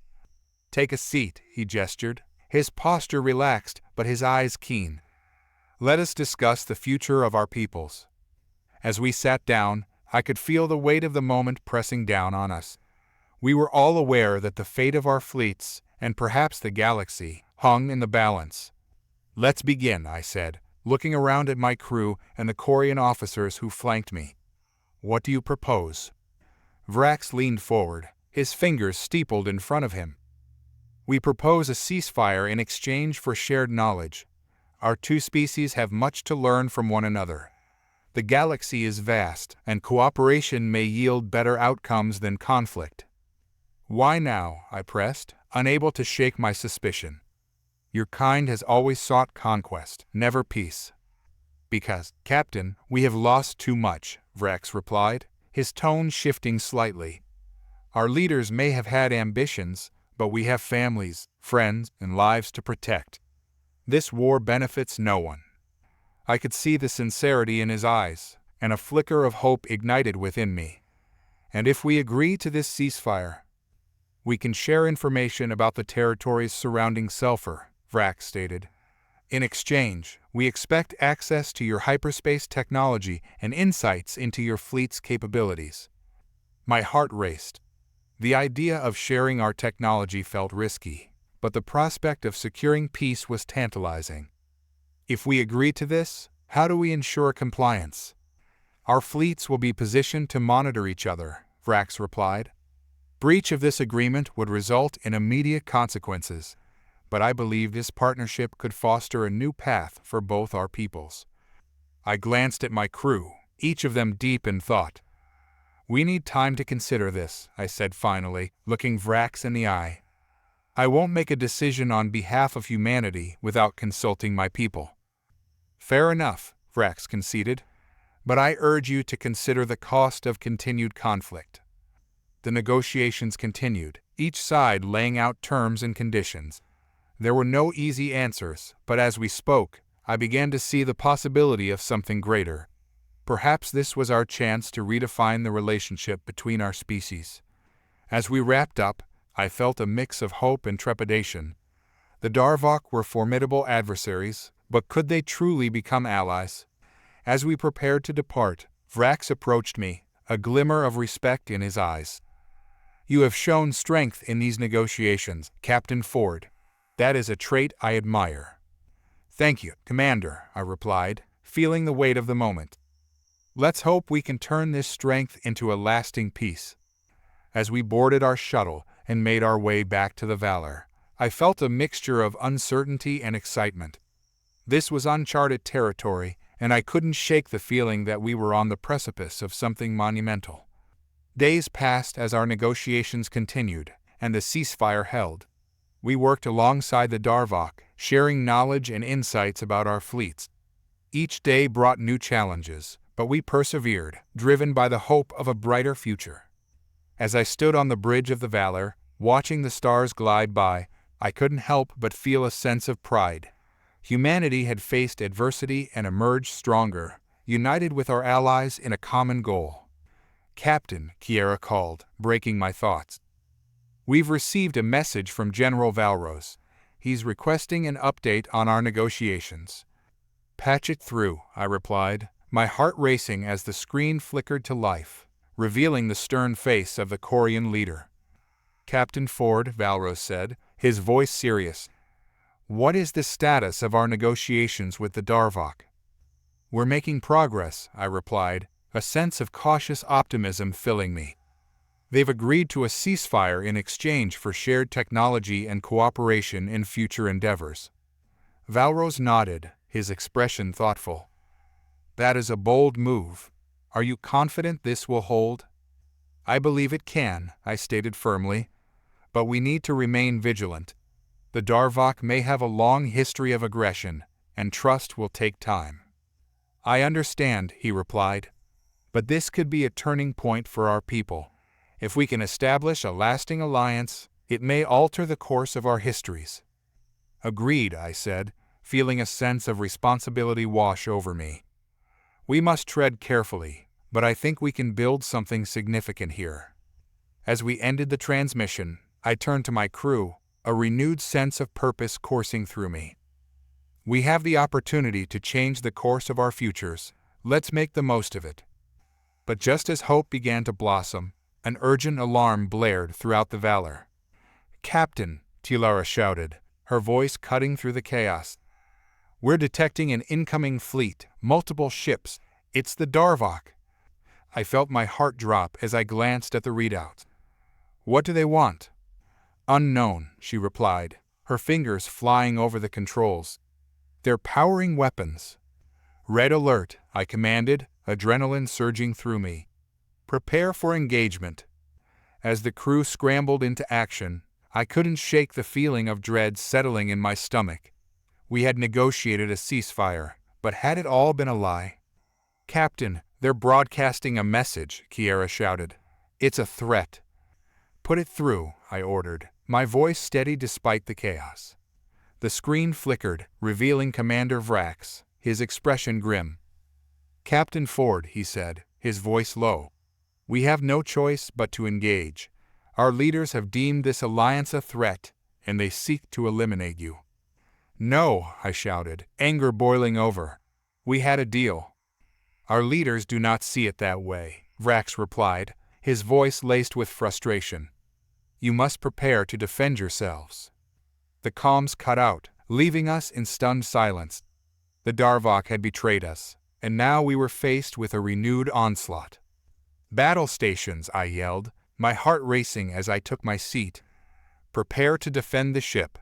"Take a seat," he gestured, his posture relaxed but his eyes keen. "Let us discuss the future of our peoples." As we sat down, I could feel the weight of the moment pressing down on us. We were all aware that the fate of our fleets, and perhaps the galaxy, hung in the balance. "Let's begin," I said, looking around at my crew and the Korean officers who flanked me. What do you propose? Vrax leaned forward, his fingers steepled in front of him. We propose a ceasefire in exchange for shared knowledge. Our two species have much to learn from one another. The galaxy is vast, and cooperation may yield better outcomes than conflict. Why now? I pressed, unable to shake my suspicion. Your kind has always sought conquest, never peace. Because, Captain, we have lost too much, Vrax replied, his tone shifting slightly. Our leaders may have had ambitions, but we have families, friends, and lives to protect. This war benefits no one. I could see the sincerity in his eyes, and a flicker of hope ignited within me. And if we agree to this ceasefire, we can share information about the territories surrounding Sulfur, Vrax stated. In exchange, we expect access to your hyperspace technology and insights into your fleet's capabilities. My heart raced. The idea of sharing our technology felt risky, but the prospect of securing peace was tantalizing. If we agree to this, how do we ensure compliance? Our fleets will be positioned to monitor each other, Vrax replied. Breach of this agreement would result in immediate consequences, but I believe this partnership could foster a new path for both our peoples. I glanced at my crew, each of them deep in thought. We need time to consider this, I said finally, looking Vrax in the eye. I won't make a decision on behalf of humanity without consulting my people. Fair enough, Vrax conceded, but I urge you to consider the cost of continued conflict. The negotiations continued, each side laying out terms and conditions. There were no easy answers, but as we spoke, I began to see the possibility of something greater. Perhaps this was our chance to redefine the relationship between our species. As we wrapped up, I felt a mix of hope and trepidation. The Darvok were formidable adversaries, but could they truly become allies? As we prepared to depart, Vrax approached me, a glimmer of respect in his eyes. You have shown strength in these negotiations, Captain Ford. That is a trait I admire. Thank you, Commander, I replied, feeling the weight of the moment. Let's hope we can turn this strength into a lasting peace. As we boarded our shuttle and made our way back to the Valor, I felt a mixture of uncertainty and excitement. This was uncharted territory, and I couldn't shake the feeling that we were on the precipice of something monumental. Days passed as our negotiations continued, and the ceasefire held. We worked alongside the Darvok, sharing knowledge and insights about our fleets. Each day brought new challenges, but we persevered, driven by the hope of a brighter future. As I stood on the bridge of the Valor, watching the stars glide by, I couldn't help but feel a sense of pride. Humanity had faced adversity and emerged stronger, united with our allies in a common goal. Captain, Kiera called, breaking my thoughts. We've received a message from General Valros. He's requesting an update on our negotiations. Patch it through, I replied, my heart racing as the screen flickered to life, revealing the stern face of the Corian leader. Captain Ford, Valros said, his voice serious. What is the status of our negotiations with the Darvok? We're making progress, I replied, a sense of cautious optimism filling me. They've agreed to a ceasefire in exchange for shared technology and cooperation in future endeavors. Valros nodded, his expression thoughtful. That is a bold move. Are you confident this will hold? I believe it can, I stated firmly, but we need to remain vigilant. The Darvok may have a long history of aggression, and trust will take time. I understand, he replied, but this could be a turning point for our people. If we can establish a lasting alliance, it may alter the course of our histories. Agreed, I said, feeling a sense of responsibility wash over me. We must tread carefully, but I think we can build something significant here. As we ended the transmission, I turned to my crew, a renewed sense of purpose coursing through me. We have the opportunity to change the course of our futures. Let's make the most of it. But just as hope began to blossom, an urgent alarm blared throughout the Valor. Captain, Tilara shouted, her voice cutting through the chaos. We're detecting an incoming fleet, multiple ships. It's the Darvok. I felt my heart drop as I glanced at the readout. What do they want? Unknown, she replied, her fingers flying over the controls. They're powering weapons. Red alert, I commanded, adrenaline surging through me. Prepare for engagement. As the crew scrambled into action, I couldn't shake the feeling of dread settling in my stomach. We had negotiated a ceasefire, but had it all been a lie? Captain, they're broadcasting a message, Kiera shouted. It's a threat. Put it through, I ordered, my voice steady despite the chaos. The screen flickered, revealing Commander Vrax, his expression grim. Captain Ford, he said, his voice low. We have no choice but to engage. Our leaders have deemed this alliance a threat, and they seek to eliminate you. No, I shouted, anger boiling over. We had a deal. Our leaders do not see it that way, Vrax replied, his voice laced with frustration. You must prepare to defend yourselves. The comms cut out, leaving us in stunned silence. The Darvok had betrayed us, and now we were faced with a renewed onslaught. Battle stations, I yelled, my heart racing as I took my seat. Prepare to defend the ship.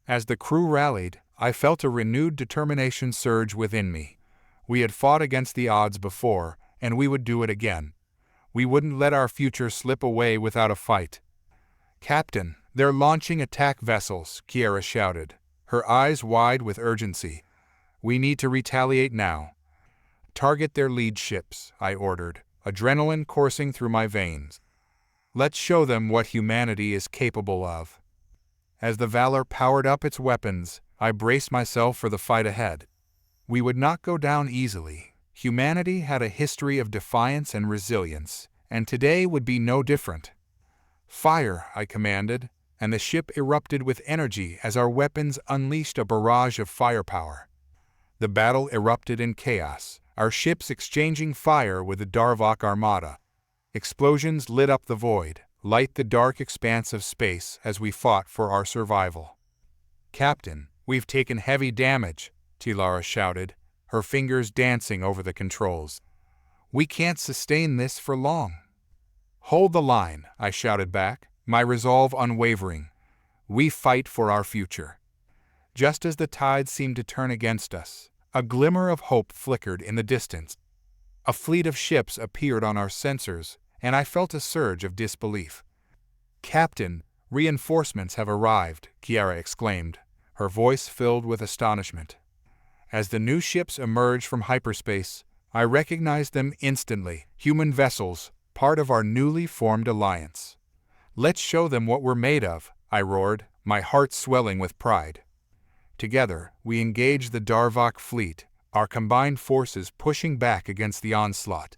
As the crew rallied, I felt a renewed determination surge within me. We had fought against the odds before, and we would do it again. We wouldn't let our future slip away without a fight. Captain, they're launching attack vessels, Kiera shouted, her eyes wide with urgency. We need to retaliate now. Target their lead ships, I ordered, adrenaline coursing through my veins. Let's show them what humanity is capable of. As the Valor powered up its weapons, I braced myself for the fight ahead. We would not go down easily. Humanity had a history of defiance and resilience, and today would be no different. Fire, I commanded, and the ship erupted with energy as our weapons unleashed a barrage of firepower. The battle erupted in chaos, our ships exchanging fire with the Darvok armada. Explosions lit up the void, light the dark expanse of space as we fought for our survival. Captain, we've taken heavy damage, Tilara shouted, her fingers dancing over the controls. We can't sustain this for long. Hold the line, I shouted back, my resolve unwavering. We fight for our future. Just as the tide seemed to turn against us, a glimmer of hope flickered in the distance. A fleet of ships appeared on our sensors, and I felt a surge of disbelief. Captain, reinforcements have arrived, Kiera exclaimed, her voice filled with astonishment. As the new ships emerged from hyperspace, I recognized them instantly, human vessels, part of our newly formed alliance. Let's show them what we're made of, I roared, my heart swelling with pride. Together, we engaged the Darvok fleet, our combined forces pushing back against the onslaught.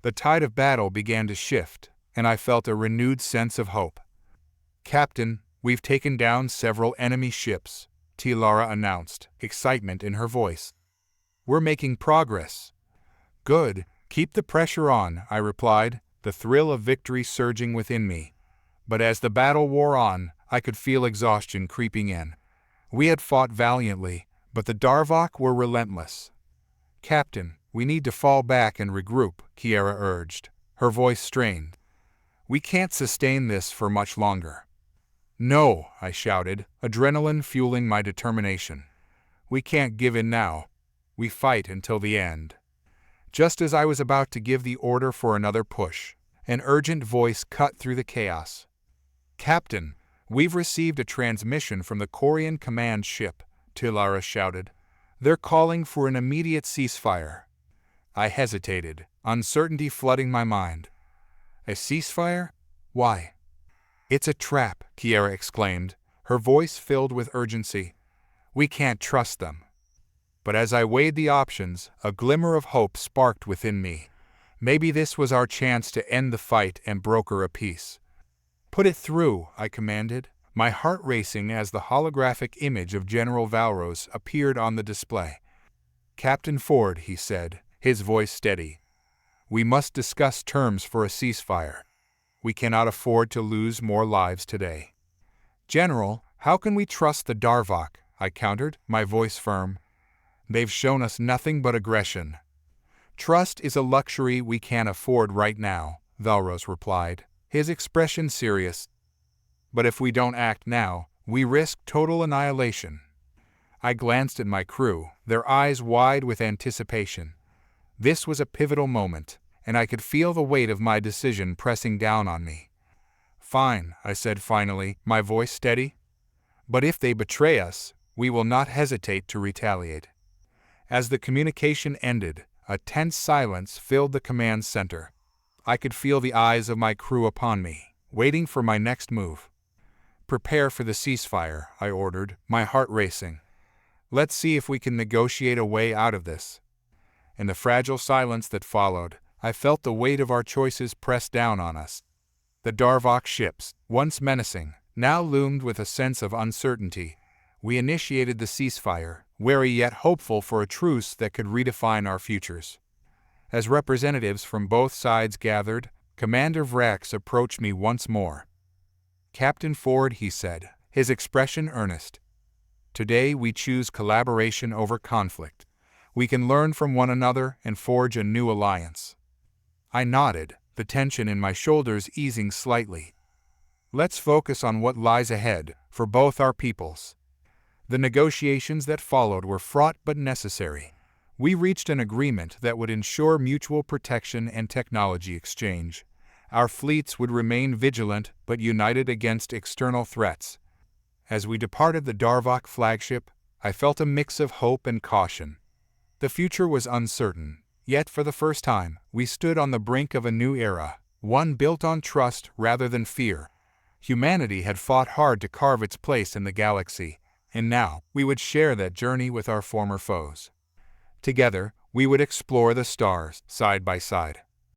The tide of battle began to shift, and I felt a renewed sense of hope. Captain, we've taken down several enemy ships, Tilara announced, excitement in her voice. We're making progress. Good, keep the pressure on, I replied, the thrill of victory surging within me. But as the battle wore on, I could feel exhaustion creeping in. We had fought valiantly, but the Darvok were relentless. Captain, we need to fall back and regroup, Kiera urged, her voice strained. We can't sustain this for much longer. No, I shouted, adrenaline fueling my determination. We can't give in now. We fight until the end. Just as I was about to give the order for another push, an urgent voice cut through the chaos. Captain, we've received a transmission from the Korean command ship, Tilara shouted. They're calling for an immediate ceasefire. I hesitated, uncertainty flooding my mind. A ceasefire? Why? It's a trap, Kiera exclaimed, her voice filled with urgency. We can't trust them. But as I weighed the options, a glimmer of hope sparked within me. Maybe this was our chance to end the fight and broker a peace. Put it through, I commanded, my heart racing as the holographic image of General Valros appeared on the display. Captain Ford, he said, his voice steady. We must discuss terms for a ceasefire. We cannot afford to lose more lives today. General, how can we trust the Darvok? I countered, my voice firm. They've shown us nothing but aggression. Trust is a luxury we can't afford right now, Valros replied, his expression serious. But if we don't act now, we risk total annihilation. I glanced at my crew, their eyes wide with anticipation. This was a pivotal moment, and I could feel the weight of my decision pressing down on me. Fine, I said finally, my voice steady. But if they betray us, we will not hesitate to retaliate. As the communication ended, a tense silence filled the command center. I could feel the eyes of my crew upon me, waiting for my next move. Prepare for the ceasefire, I ordered, my heart racing. Let's see if we can negotiate a way out of this. In the fragile silence that followed, I felt the weight of our choices press down on us. The Darvok ships, once menacing, now loomed with a sense of uncertainty. We initiated the ceasefire, wary yet hopeful for a truce that could redefine our futures. As representatives from both sides gathered, Commander Vrax approached me once more. Captain Ford, he said, his expression earnest. Today we choose collaboration over conflict. We can learn from one another and forge a new alliance. I nodded, the tension in my shoulders easing slightly. Let's focus on what lies ahead, for both our peoples. The negotiations that followed were fraught but necessary. We reached an agreement that would ensure mutual protection and technology exchange. Our fleets would remain vigilant but united against external threats. As we departed the Darvok flagship, I felt a mix of hope and caution. The future was uncertain, yet for the first time, we stood on the brink of a new era, one built on trust rather than fear. Humanity had fought hard to carve its place in the galaxy, and now we would share that journey with our former foes. Together, we would explore the stars, side by side.